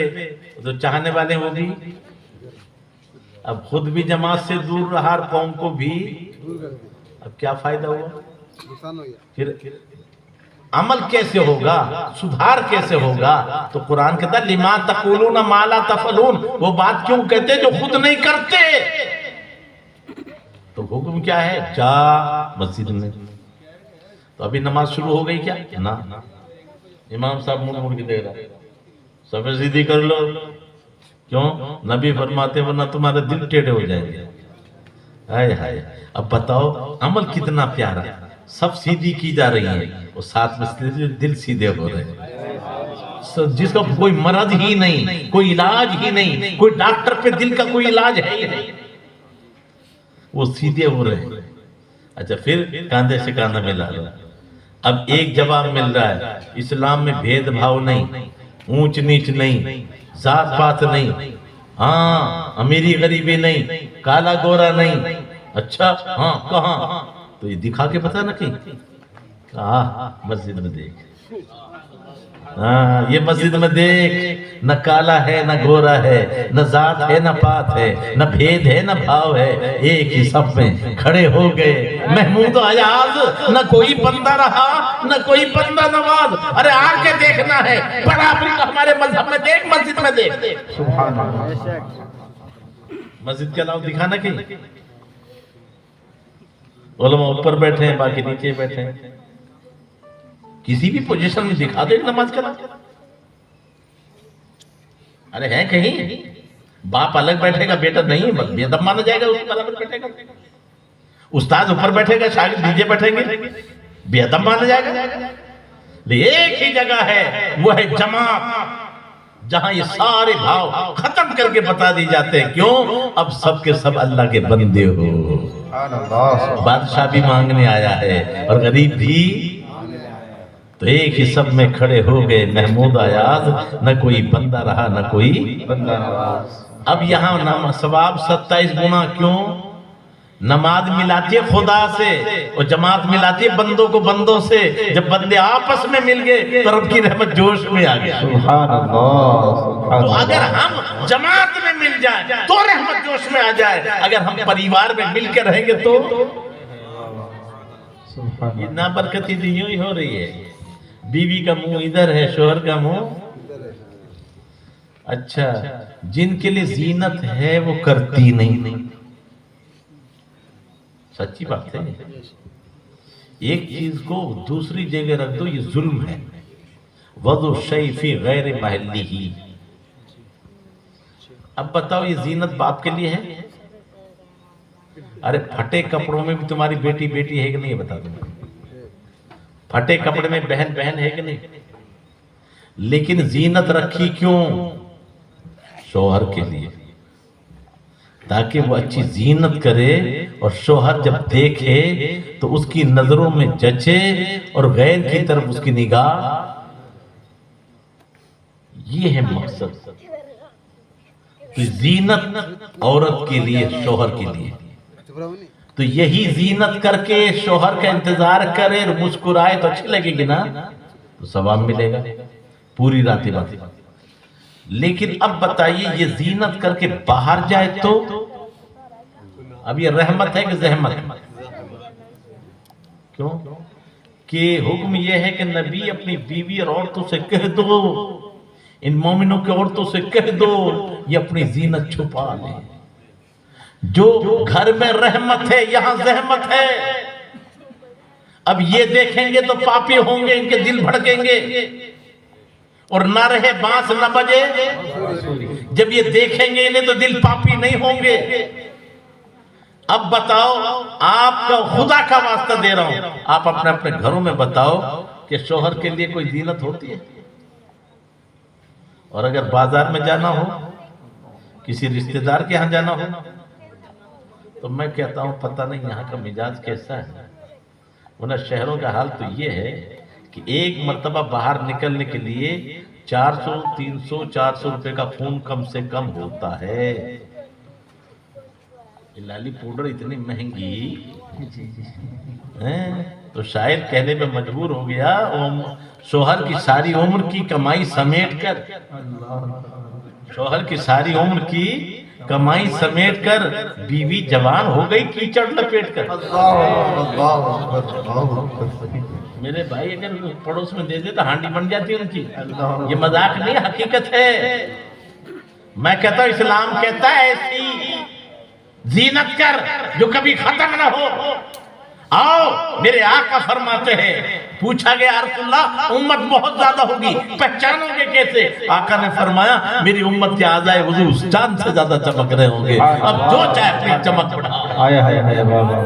A: تو چاہنے والے وہ بھی، اب خود بھی جماعت سے دور رہا اور قوم کو بھی، اب کیا فائدہ ہوا؟ پھر عمل کیسے ہوگا، سدھار کیسے ہوگا؟ تو قرآن کہتا ہے لما تقولون ما لا تفعلون، وہ بات کیوں کہتے جو خود نہیں کرتے؟ تو حکم کیا ہے، جا مسجد میں۔ تو ابھی نماز شروع ہو گئی کیا؟ نا، امام صاحب مڑ مڑ کے دیکھ رہا، صف سیدھی کر لو، کیوں؟ نبی فرماتے ورنہ تمہارے دل ٹیڑے ہو جائیں گے۔ ہائے ہائے، اب بتاؤ عمل کتنا پیارا، سب سیدھی کی جا رہی ہیں اور ساتھ میں دل سیدھے ہو رہے ہیں، جس کا کوئی مرض ہی نہیں، کوئی علاج ہی نہیں، کوئی ڈاکٹر پہ دل کا کوئی علاج ہے ہی نہیں، وہ سیدھے ہو رہے ہیں۔ اچھا پھر کاندھے سے کاندھا ملا رہا، اب ایک جواب مل رہا ہے، اسلام میں بھید بھاؤ نہیں، اونچ نیچ نہیں، ذات پات نہیں، ہاں امیری غریبی نہیں، کالا گورا نہیں، اچھا ہاں کہاں؟ تو یہ دکھا کے بتا نا کہیں، کہا مسجد میں دیکھ، ہاں یہ مسجد میں دیکھ، نہ کالا ہے نہ گورا ہے، نہ ذات ہے نہ پات ہے، نہ بھید ہے نہ بھاؤ ہے، ایک ہی صف میں کھڑے ہو گئے محمود و ایاز، نہ کوئی بندہ رہا نہ کوئی بندہ نواز، ارے آ کے دیکھنا ہے برابری کا ہمارے مذہب میں دیکھ، مسجد میں دیکھ،
D: سبحان اللہ،
A: مسجد کے علاوہ دکھانا کہیں، علماء اوپر بیٹھے ہیں باقی نیچے بیٹھے ہیں، کسی بھی پوزیشن میں دکھا دے نماز کرا، ارے ہے کہیں باپ الگ بیٹھے گا بیٹا نہیں، بے ادب مانا جائے گا، اس پر الگ بیٹھے گا، استاد اوپر بیٹھے گا شاگرد نیچے بیٹھیں گے، بے ادب مانا جائے گا، ایک ہی جگہ ہے وہ ہے جماعت، جہاں یہ سارے بھاؤ ختم کر کے بتا دی جاتے ہیں، کیوں؟ اب سب کے سب اللہ کے بندے ہو،
D: سبحان اللہ،
A: بادشاہ بھی مانگنے آیا ہے اور غریب بھی، تو ایک ہی سب میں کھڑے ہو گئے محمود ایاز، نہ کوئی بندہ رہا نہ کوئی
D: بندہ نواز،
A: اب یہاں ثواب 27 گنا، کیوں؟ نماز ملاتی ہے خدا سے اور جماعت ملاتی ہے بندوں کو بندوں سے، جب بندے آپس میں مل گئے تو رب کی رحمت جوش میں آ گیا،
D: سبحان اللہ، سبحان
A: تو اگر
D: اللہ،
A: ہم جماعت میں مل جائیں تو رحمت جوش میں آ جائے، اگر ہم پریوار میں مل کے رہیں گے تو
D: سبحان
A: یہ
D: اللہ،
A: نابرکتی تو یوں ہی ہو رہی ہے، بیوی کا منہ ادھر ہے شوہر کا منہ، اچھا جن کے لیے زینت ہے وہ کرتی نہیں، سچی بات ہے، ایک چیز کو دوسری جگہ رکھ دو یہ ظلم ہے، وضع الشیء فی غیر محلہ، اب بتاؤ یہ زینت باپ کے لیے ہے؟ ارے پھٹے کپڑوں میں بھی تمہاری بیٹی بیٹی ہے کہ نہیں بتا دو، پھٹے کپڑے میں بہن بہن ہے کہ نہیں، لیکن زینت رکھی کیوں؟ شوہر کے لیے، تاکہ وہ اچھی زینت کرے اور شوہر جب دیکھے تو اس کی نظروں میں جچے اور غیر کی طرف اس کی نگاہ، یہ ہے مقصد، تو زینت عورت کے لیے شوہر کے لیے، تو یہی زینت کر کے شوہر کا انتظار کرے اور مسکرائے تو اچھی لگے گی نا، تو ثواب ملے گا پوری رات بات۔ لیکن اب بتائیے یہ زینت کر کے باہر جائے تو اب یہ رحمت ہے کہ زحمت؟ کیوں کہ حکم یہ ہے کہ نبی اپنی بیوی اور عورتوں سے کہہ دو، ان مومنوں کے عورتوں سے کہہ دو یہ اپنی زینت چھپا لیں، جو گھر میں رحمت ہے یہاں زحمت ہے، اب یہ دیکھیں گے تو پاپی ہوں گے، ان کے دل بھڑکیں گے، اور نہ رہے بانس نہ بجے، جب یہ دیکھیں گے انہیں تو دل پاپی نہیں ہوں گے۔ اب بتاؤ، آپ کا خدا کا واسطہ دے رہا ہوں، آپ اپنے اپنے گھروں میں بتاؤ کہ شوہر کے لیے کوئی زینت ہوتی ہے؟ اور اگر بازار میں جانا ہو، کسی رشتہ دار کے ہاں جانا ہو، تو میں کہتا ہوں پتہ نہیں یہاں کا مزاج کیسا ہے، ورنہ شہروں کا حال تو یہ ہے کہ ایک مرتبہ باہر نکلنے کے لیے 400 300 400 روپے کا خون کم سے کم ہوتا ہے۔ لالی پوڈر اتنی مہنگی تو شاعر کہنے پہ مجبور ہو گیا، شوہر کی ساری عمر کی کمائی سمیٹ کر، شوہر کی ساری عمر کی کمائی سمیٹ کر بیوی جوان ہو گئی کیچڑ لپیٹ کر۔ میرے بھائی اگر پڑوس میں دے دے تو ہانڈی بن جاتی ان کی، یہ مذاق نہیں حقیقت ہے۔ میں کہتا ہوں اسلام کہتا ہے ایسی زینت کر جو کبھی ختم نہ ہو۔ آؤ میرے آقا فرماتے ہیں، پوچھا گیا یا رسول اللہ امت بہت زیادہ ہوگی پہچانو گے کیسے؟ آقا نے فرمایا میری امت کے اعضائے وضو چاند سے زیادہ چمک رہے ہوں گے، اب جو چاہے اپنی چمک بڑھا۔
D: آیا ہے بابا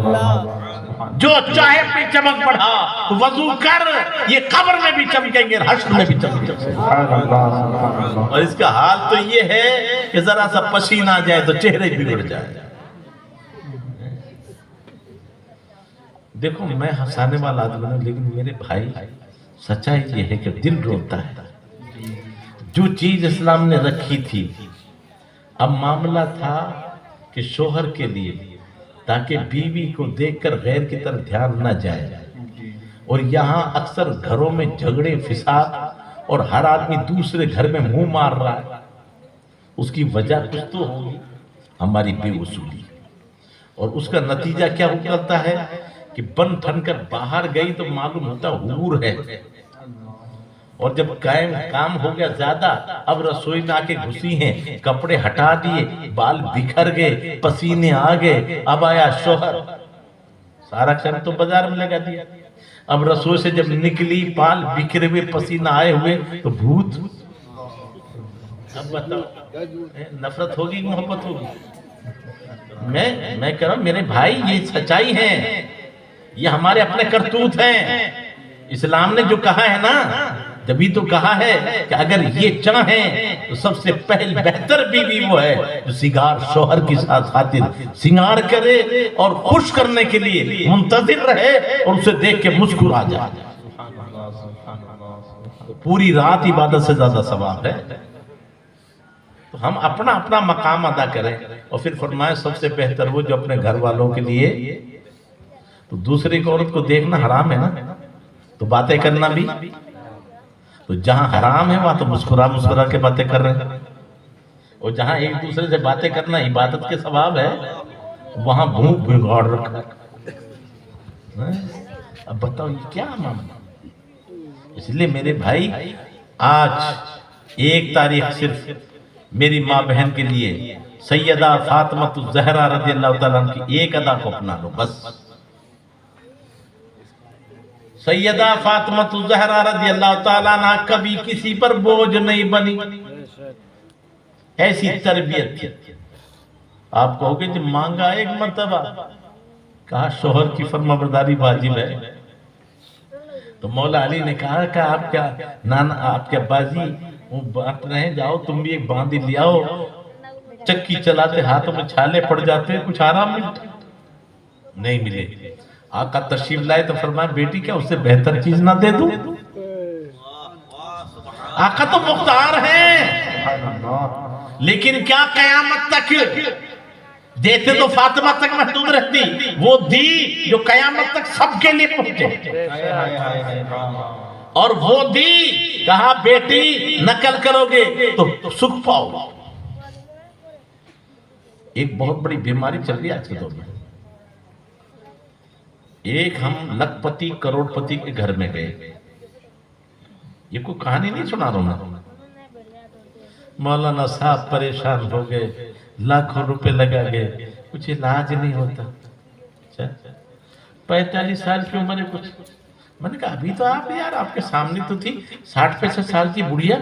A: جو چاہے اپنی چمک بڑھا، وضو کر، یہ قبر میں بھی چمکیں گے، حشر میں بھی چمکیں گے۔
D: سبحان اللہ سبحان اللہ
A: اور اس کا حال تو یہ ہے کہ ذرا سا پسینہ آ جائے تو چہرے بگڑ جائے۔ دیکھو میں ہنسانے والا آدمی ہوں، لیکن میرے بھائی سچائی یہ ہے کہ دل روتا ہے۔ جو چیز اسلام نے رکھی تھی، اب معاملہ تھا کہ شوہر کے لیے تاکہ بیوی کو دیکھ کر غیر کی طرف دھیان نہ جائے، اور یہاں اکثر گھروں میں جھگڑے فساد، اور ہر آدمی دوسرے گھر میں منہ مار رہا ہے۔ اس کی وجہ کچھ تو ہوگی، ہماری بے وصولی، اور اس کا نتیجہ کیا ہوتا ہے کہ بن ٹھن کر باہر گئی تو معلوم ہوتا حور ہے، اور جب کام ہو گیا زیادہ، اب رسوئی میں آ کے گھسی ہیں، کپڑے ہٹا دیے، بال بکھر گئے، پسینے آ گئے، اب آیا شوہر، سارا کام تو بازار میں لگا دیا۔ اب رسوئی سے جب نکلی، بال بکھرے ہوئے، پسینہ آئے ہوئے، تو بھوت۔ اب بتاؤ نفرت ہوگی کہ محبت ہوگی؟ میں کہہ رہا ہوں میرے بھائی یہ سچائی ہے، یہ ہمارے اپنے کرتوت ہیں۔ اسلام نے جو کہا ہے نا، جبھی تو کہا ہے کہ اگر یہ چاہیں تو سب سے پہل بہتر بیوی وہ ہے جو سنگار شوہر کی ساتھ خاطر سنگار کرے اور خوش کرنے کے لیے منتظر رہے، اور اسے دیکھ کے مسکرا جائے۔ پوری رات عبادت سے زیادہ ثواب ہے۔ تو ہم اپنا اپنا مقام ادا کریں، اور پھر فرمائے سب سے بہتر وہ جو اپنے گھر والوں کے لیے، تو دوسری کی عورت کو دیکھنا حرام ہے نا، تو باتیں کرنا بھی، تو جہاں حرام ہے وہاں تو مسکرا مسکرا کے باتیں کر رہے ہیں، اور جہاں ایک دوسرے سے باتیں کرنا عبادت کے ثواب ہے، وہاں بھوک بگاڑ رکھا۔ اب بتاؤ یہ کیا معاملہ؟ اس لیے میرے بھائی آج ایک تاریخ صرف میری ماں بہن کے لیے سیدہ فاطمہ الزہرا رضی اللہ تعالیٰ عنہ کی ایک ادا کو اپنا لو بس۔ سیدہ فاطمہ الزہرا رضی اللہ تعالیٰ عنہ کبھی کسی پر بوجھ نہیں بنی، ایسی تربیت تھی۔ آپ کہو گے جب مانگا ایک مرتبہ، کہا شوہر کی فرما برداری واجب ہے، تو مولا علی نے کہا کہ آپ کیا نانا، آپ کیا بازی وہ بات رہے، جاؤ تم بھی ایک باندھی لے آؤ، چکی چلاتے ہاتھوں میں چھالے پڑ جاتے، کچھ آرام ملتا، نہیں ملے۔ آقا تشریف لائے تو فرمایا بیٹی کیا اس سے بہتر چیز نہ دے دوں؟ آقا تو مختار ہیں، لیکن کیا قیامت تک دیتے تو فاطمہ تک محدود رہتی، وہ دی جو قیامت تک سب کے لیے پہنچے، اور وہ دی کہا بیٹی نقل کرو گے تو سکھ پاؤ گے۔ ایک بہت بڑی بیماری چل رہی ہے آج کے دور میں۔ ایک ہم لکھ پتی کروڑ پتی کے گھر میں گئے، یہ کوئی کہانی نہیں سنا رہا ہوں، مولانا صاحب پریشان ہو گئے، لاکھوں روپے لگا گئے، کچھ علاج نہیں ہوتا، 45 سال کی عمر ہے کچھ۔ میں نے کہا ابھی تو آپ یار آپ کے سامنے تو تھی 60-65 سال کی بڑھیا،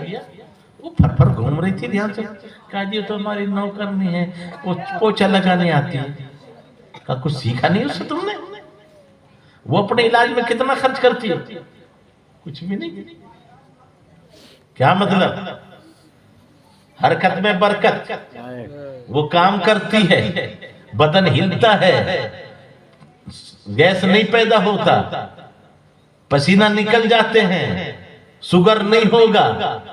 A: وہ پھر پھر گھوم رہی تھی یہاں سے، کہا جی تو ہماری نوکرنی ہے، وہ پوچھا لگانے آتی ہے۔ کہا کچھ سیکھا نہیں اس سے تم نے؟ وہ اپنے علاج میں کتنا خرچ کرتی ہے؟ کچھ بھی نہیں۔ کیا مطلب؟ حرکت میں برکت، وہ کام کرتی ہے، بدن ہلتا ہے، گیس نہیں پیدا ہوتا، پسینہ نکل جاتے ہیں، شوگر نہیں ہوگا،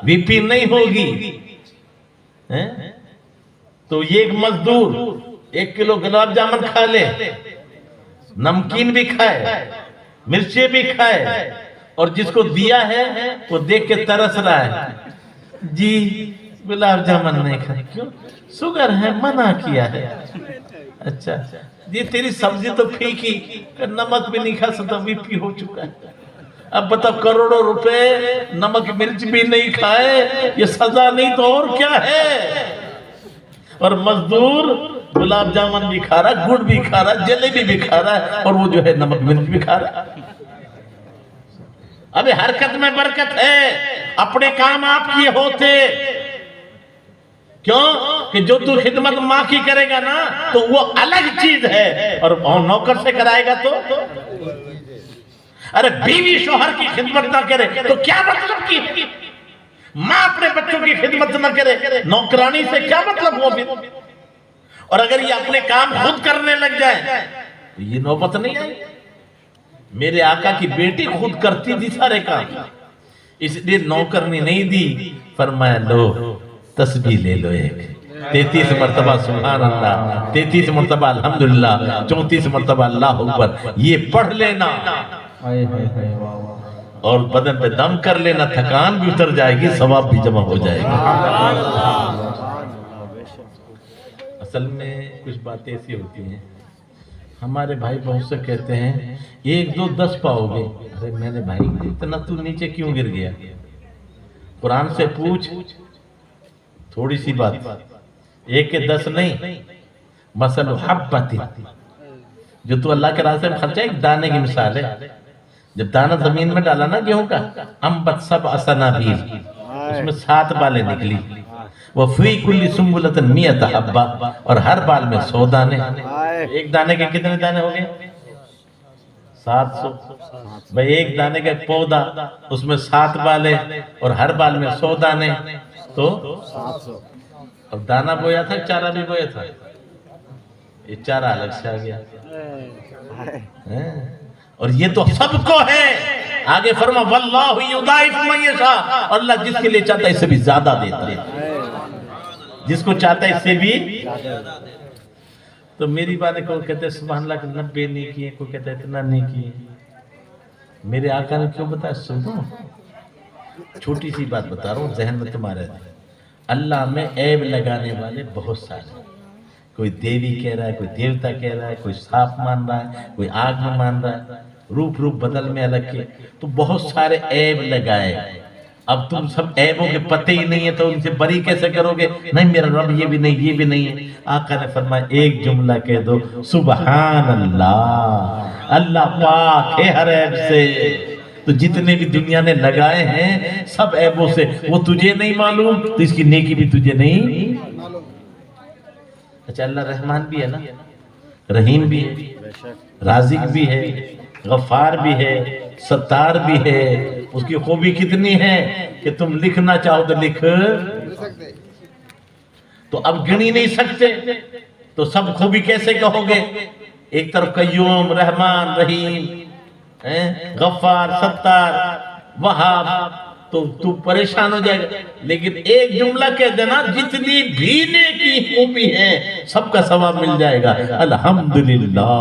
A: بی پی نہیں ہوگی۔ تو یہ ایک مزدور 1 کلو گلاب جامن کھا لے، نمکین بھی کھائے، مرچیں بھی کھائے، اور جس کو دیا ہے وہ دیکھ کے ترس رہا ہے، جی گلاب جامن نہیں کھائے، کیوں؟ شوگر ہے، منع کیا ہے۔ اچھا جی تیری سبزی تو پھیکی، نمک بھی نہیں کھا سکتا، بی پی ہو چکا ہے۔ اب بتا کروڑوں روپے نمک مرچ بھی نہیں کھائے، یہ سزا نہیں تو اور کیا ہے؟ اور مزدور گلاب جامن بھی کھا رہا، گڑ بھی کھا رہا، جلیبی بھی کھا رہا ہے، اور وہ جو ہے نمک مرچ بھی کھا رہا۔ ابھی حرکت میں برکت ہے، اپنے کام آپ کیے ہوتے، کیوں کہ جو تو خدمت ماں کی کرے گا نا تو وہ الگ چیز ہے، اور نوکر سے کرائے گا تو ارے بیوی شوہر کی خدمت نہ کرے تو کیا مطلب کی؟ ماں اپنے بچوں کی خدمت نہ کرے نوکرانی سے کیا مطلب ہو پھر؟ اور اگر یہ اپنے کام خود کرنے لگ جائے تو یہ نوبت نہیں آئی۔ میرے آقا کی بیٹی خود کرتی تھی سارے کام، اس لیے نوکرنی نہیں دی، فرمایا لو تسبیح لے لو ایک 33 مرتبہ سبحان اللہ، 33 مرتبہ الحمدللہ، 34 مرتبہ اللہ اکبر، یہ پڑھ لینا اور بدن پہ دم کر لینا، تھکان بھی اتر جائے گی، ثواب بھی جمع ہو جائے گا۔ اصل میں کچھ باتیں ایسی ہوتی ہیں، ہمارے بھائی بہت سے کہتے ہیں 1 2 10 پاؤ گے، ارے میں نے بھائی اتنا تو نیچے کیوں گر گیا؟ قرآن سے پوچھ، تھوڑی سی بات، 1 کے 10 نہیں، مثل حبت، جو تو اللہ کے راستے میں خرچہ، ایک دانے کی مثال ہے، جب دانہ زمین میں ڈالا نا گیہوں کا، انبت 7 سنابل، اس میں 7 بالیں نکلی، وَفِي كُلِّ سُنبُلَةٍ 100 حَبَّةٍ، اور ہر بال میں 100 دانے، ایک دانے کے کتنے دانے ہو گئے؟ 700۔ بھئی ایک دانے کا پودا، اس میں 7 بالیں اور ہر بال میں 100 دانے، تو 700۔ اب دانہ بویا تھا، چارہ بھی بویا تھا، یہ چارہ الگ سے آ گیا، اور یہ تو سب کو ہے۔ آگے فرما واللہ یضاعف من یشاء، اللہ جس کے لیے چاہتا ہے اس سے بھی زیادہ دیتا ہے، جس کو چاہتا ہے اس سے بھی۔ تو میری باتیں کوئی کہتے ہیں سبحان اللہ کہ 90 نہیں کیے، کوئی کہتا ہے اتنا نہیں کیے، میرے آقا نے کیوں بتایا؟ سنو، چھوٹی سی بات بتا رہا ہوں، ذہن میں تمہارے اللہ میں عیب لگانے والے بہت سارے، کوئی دیوی کہہ رہا ہے، کوئی دیوتا کہہ رہا ہے، کوئی سانپ مان رہا ہے، کوئی آگ میں مان رہا ہے، روپ بدل میں الگ کے، تو بہت سارے عیب لگائے۔ اب تم سب عیبوں کے پتے ہی نہیں ہے تو ان سے بری کیسے کرو گے؟ نہیں میرا رب یہ بھی نہیں، یہ بھی نہیں ہے۔ آقا نے فرمایا ایک جملہ کہہ دو، سبحان اللہ، اللہ پاک ہے ہر عیب سے۔ تو جتنے بھی دنیا نے لگائے ہیں سب عیبوں سے، وہ تجھے نہیں معلوم تو اس کی نیکی بھی تجھے نہیں معلوم۔ اچھا اللہ رحمان بھی ہے نا، رحیم بھی ہے، رازق بھی ہے، غفار بھی ہے، ستار بھی ہے، اس کی خوبی کتنی ہے کہ تم لکھنا چاہو تو لکھ، تو اب گنی نہیں سکتے تو سب خوبی کیسے کہو گے؟ ایک طرف قیوم، رحمان، رحیم، غفار، ستار، وہاب، تو پریشان ہو جائے گا۔ لیکن ایک جملہ کہہ دینا، جتنی بھی نیکی خوبی ہے سب کا ثواب مل جائے گا، الحمدللہ،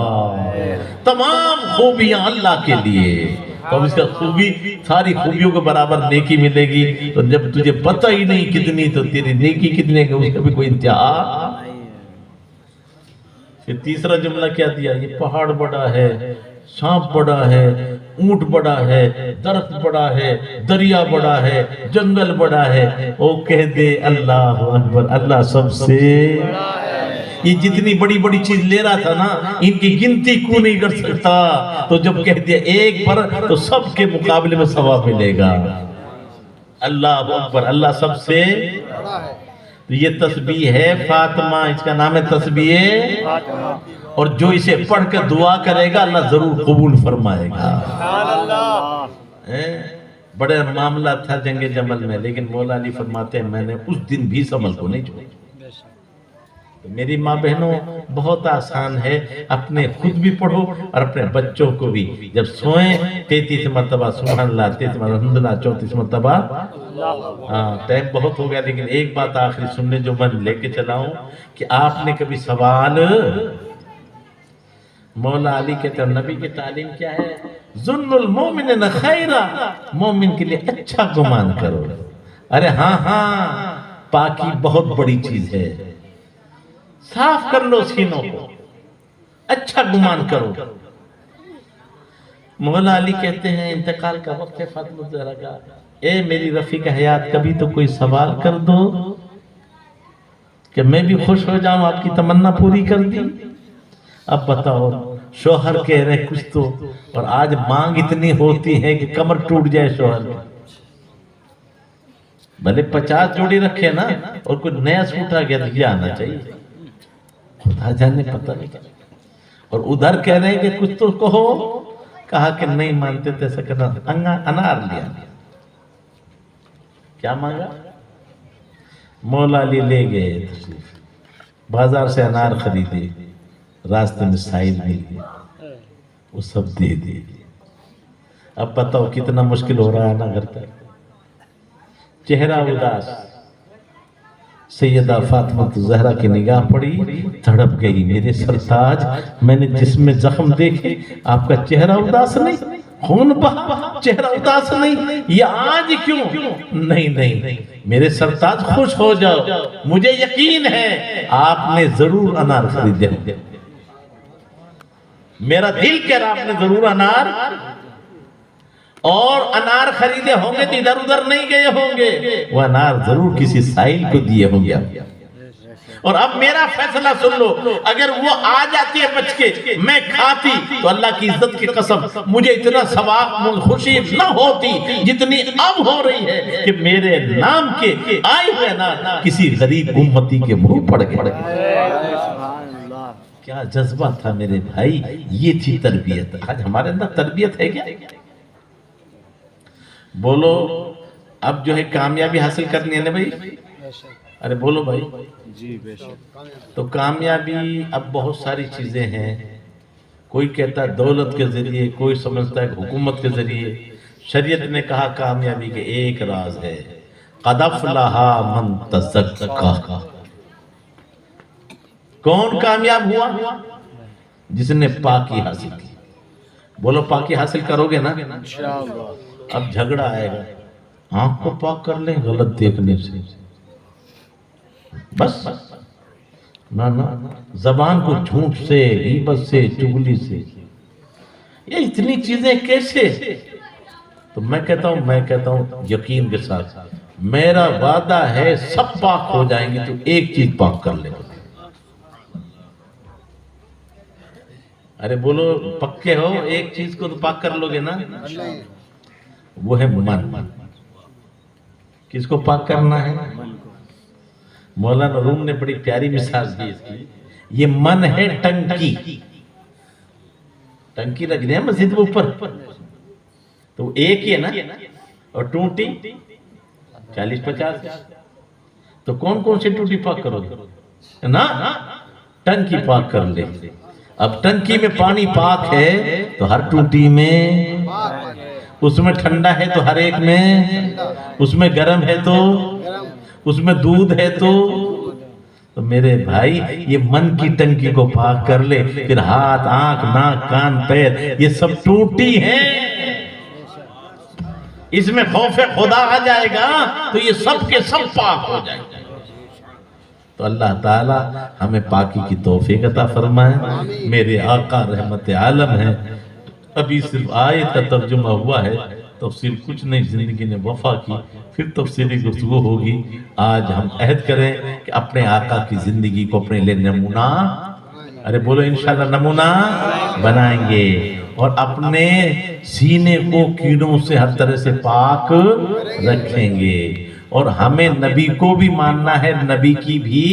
A: تمام خوبیاں اللہ کے لیے۔ تو اس کا خوبی، ساری خوبیوں کے برابر نیکی ملے گی، تو جب تجھے پتہ ہی نہیں کتنی تو تیری نیکی کتنے کا اس کا بھی کوئی انتہا۔ پھر تیسرا جملہ کیا دیا؟ یہ پہاڑ بڑا ہے، سانپ بڑا ہے، اونٹ بڑا ہے، درخت بڑا ہے، دریا بڑا ہے، جنگل بڑا ہے، وہ کہہ دے اللہ اکبر، اللہ سب سے بڑا ہے۔ یہ جتنی بڑی بڑی چیز لے رہا تھا نا، ان کی گنتی کیوں نہیں کر سکتا؟ تو جب کہہ دیا ایک پر تو سب کے مقابلے میں ثواب ملے گا، اللہ اکبر، اللہ سب سے بڑا ہے۔ تو یہ تسبیح ہے فاطمہ، اس کا نام ہے تسبیح فاطمہ، اور جو اسے پڑھ کر دعا کرے گا اللہ ضرور قبول فرمائے گا۔ بڑے معاملہ تھا جنگ جمل میں، لیکن مولا علی فرماتے ہیں میں نے اس دن بھی اس عمل کو نہیں چھوڑا۔ تو میری ماں بہنوں بہت آسان ہے، اپنے خود بھی پڑھو اور اپنے بچوں کو بھی، جب سوئیں 33 مرتبہ سبحان اللہ، 33 مرتبہ الحمدللہ، 34 مرتبہ۔ ٹائم بہت ہو گیا، لیکن ایک بات آخری سننے جو میں لے کے چلا ہوں کہ آپ نے کبھی سوال، مولا علی کہتے ہیں نبی کی تعلیم کیا ہے؟ ظن المومن خیرا، مومن کے لیے اچھا گمان کرو۔ ارے ہاں، پاکی بہت بڑی چیز ہے، صاف کر لو سینوں کو، اچھا گمان کرو۔ مولا علی کہتے ہیں انتقال کا وقت ہے فاطمہ زہرا کا، اے میری رفیق حیات کبھی تو کوئی سوال کر دو کہ میں بھی خوش ہو جاؤں، آپ کی تمنا پوری کر دی۔ اب بتاؤ، شوہر کہہ رہے کچھ تو، اور آج مانگ اتنی ہوتی ہے کہ کمر ٹوٹ جائے شوہر کی۔ بھلے 50 جوڑی رکھے نا اور کوئی نیا سوٹ آ گیا تو یہ آنا چاہیے، خدا جانے پتہ نہیں۔ اور ادھر کہہ رہے ہیں کہ کچھ تو کہو، کہا کہ نہیں مانتے تھے ایسا کرنا، انار لیا، کیا مانگا؟ مولا علی لے گئے تشریف، بازار سے انار خریدے، راستے میں سائل مل گیا، وہ سب دے دے۔ اب بتاؤ کتنا مشکل ہو رہا ہے نا گھر پر، چہرہ اداس۔ سیدہ فاطمہ زہرا کی نگاہ پڑی، تڑپ گئی، میرے سرتاج میں نے جسم زخم دیکھے، آپ کا چہرہ اداس نہیں، خون بہا، چہرہ اداس نہیں، یہ آج کیوں؟ نہیں میرے سرتاج خوش ہو جاؤ، مجھے یقین ہے آپ نے ضرور انار خریدے، میرا دل کہہ رہا آپ نے ضرور انار، اور انار خریدے ہوں گے تو ادھر ادھر نہیں گئے ہوں گے، وہ انار ضرور کسی سائل کو دیے ہوں گے۔ اور اب میرا فیصلہ سن لو، اگر وہ آ جاتی ہے بچ کے، میں کھاتی تو اللہ کی عزت کی قسم مجھے اتنا ثواب خوشی نہ ہوتی جتنی اب ہو رہی ہے کہ میرے نام کے آئے ہوئے انار کسی غریب امتی کے منہ پڑ گئے۔ کیا جذبہ تھا میرے بھائی، یہ تھی تربیت۔ آج ہمارے اندر تربیت ہے کیا؟ بولو اب جو ہے کامیابی حاصل کرنی ہے نا بھائی، ارے بولو بھائی،
B: جی بے شک۔
A: تو کامیابی اب بہت ساری چیزیں ہیں، کوئی کہتا ہے دولت کے ذریعے، کوئی سمجھتا ہے حکومت کے ذریعے۔ شریعت نے کہا کامیابی کے ایک راز ہے، قَدْ أَفْلَحَ مَنْ تَزَكَّىٰ۔ کون کامیاب ہوا؟ جس نے پاکی حاصل کی۔ بولو پاکی حاصل کرو گے نا؟ اب جھگڑا آئے گا، آنکھ کو پاک کر لیں غلط دیکھنے سے، بس نہ زبان کو جھوٹ سے، غیبت سے، چغلی سے، یہ اتنی چیزیں کیسے؟ تو میں کہتا ہوں یقین کے ساتھ، میرا وعدہ ہے سب پاک ہو جائیں گے تو ایک چیز پاک کر لے۔ ارے بولو پکے ہو، ایک چیز کو تو پاک کر لو گے نا، وہ ہے من۔ کس کو پاک کرنا ہے؟ مولانا روم نے بڑی پیاری مثال دی اس کی، یہ من ہے ٹنکی، ٹنکی رکھ دیں مسجد کے اوپر تو وہ ایک ہی ہے نا، اور ٹوٹی 40-50، تو کون کون سی ٹوٹی پاک کرو گے نا؟ ٹنکی پاک کر لے۔ اب ٹنکی میں پانی پاک ہے تو ہر ٹوٹی میں، اس میں ٹھنڈا ہے تو ہر ایک میں، اس میں گرم ہے تو، اس میں دودھ ہے تو میرے بھائی یہ من کی ٹنکی کو پاک کر لے، پھر ہاتھ، آنکھ، ناک، کان، پیر یہ سب ٹوٹی ہیں، اس میں خوف خدا آ جائے گا تو یہ سب کے سب پاک ہو جائیں گے۔ تو اللہ تعالی ہمیں پاکی کی توفیق عطا فرمائے۔ میرے آقا رحمت عالم ہیں، ابھی صرف آیت کا ترجمہ ہوا ہے، تفصیل کچھ نہیں، زندگی نے وفا کی، پھر تفصیلی گفتگو ہوگی۔ آج ہم عہد کریں کہ اپنے آقا کی زندگی کو اپنے لئے نمونہ، ارے بولو انشاءاللہ نمونہ بنائیں گے، اور اپنے سینے کو کیڑوں سے ہر طرح سے پاک رکھیں گے، اور ہمیں نبی کو بھی ماننا ہے، نبی کی بھی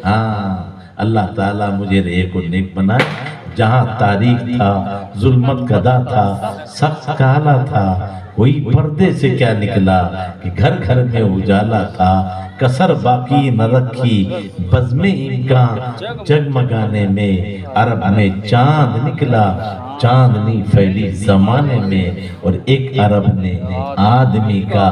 A: ہاں۔ اللہ تعالیٰ مجھے رہے کو نیک بنائے، جہاں تاریخ تھا، ظلمت گدا تھا، سخت کالا تھا، کوئی پردے سے کیا نکلا کہ گھر گھر میں اجالا تھا، کسر باقی نہ رکھی بزم امکان جگمگانے میں، عرب میں چاند نکلا، چاندنی پھیلی زمانے میں، اور ایک عرب نے آدمی کا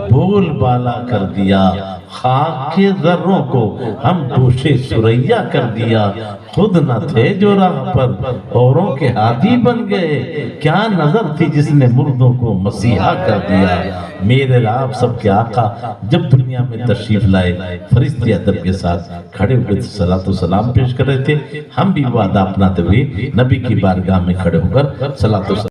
A: بول بالا کر دیا، خاک کے ذروں کو ہم دوشے سریا کر دیا، خود نہ تھے جو راہ پر اوروں کے ہادی بن گئے، کیا نظر تھی جس نے مردوں کو مسیحا کر دیا۔ میرے آپ سب کے آقا جب دنیا میں تشریف لائے، فرشتے ادب کے ساتھ کھڑے ہوئے صلاۃ و سلام پیش کر رہے تھے، ہم بھی وعدہ اپناتے ہوئے نبی کی بارگاہ میں کھڑے ہو کر صلاۃ و سلام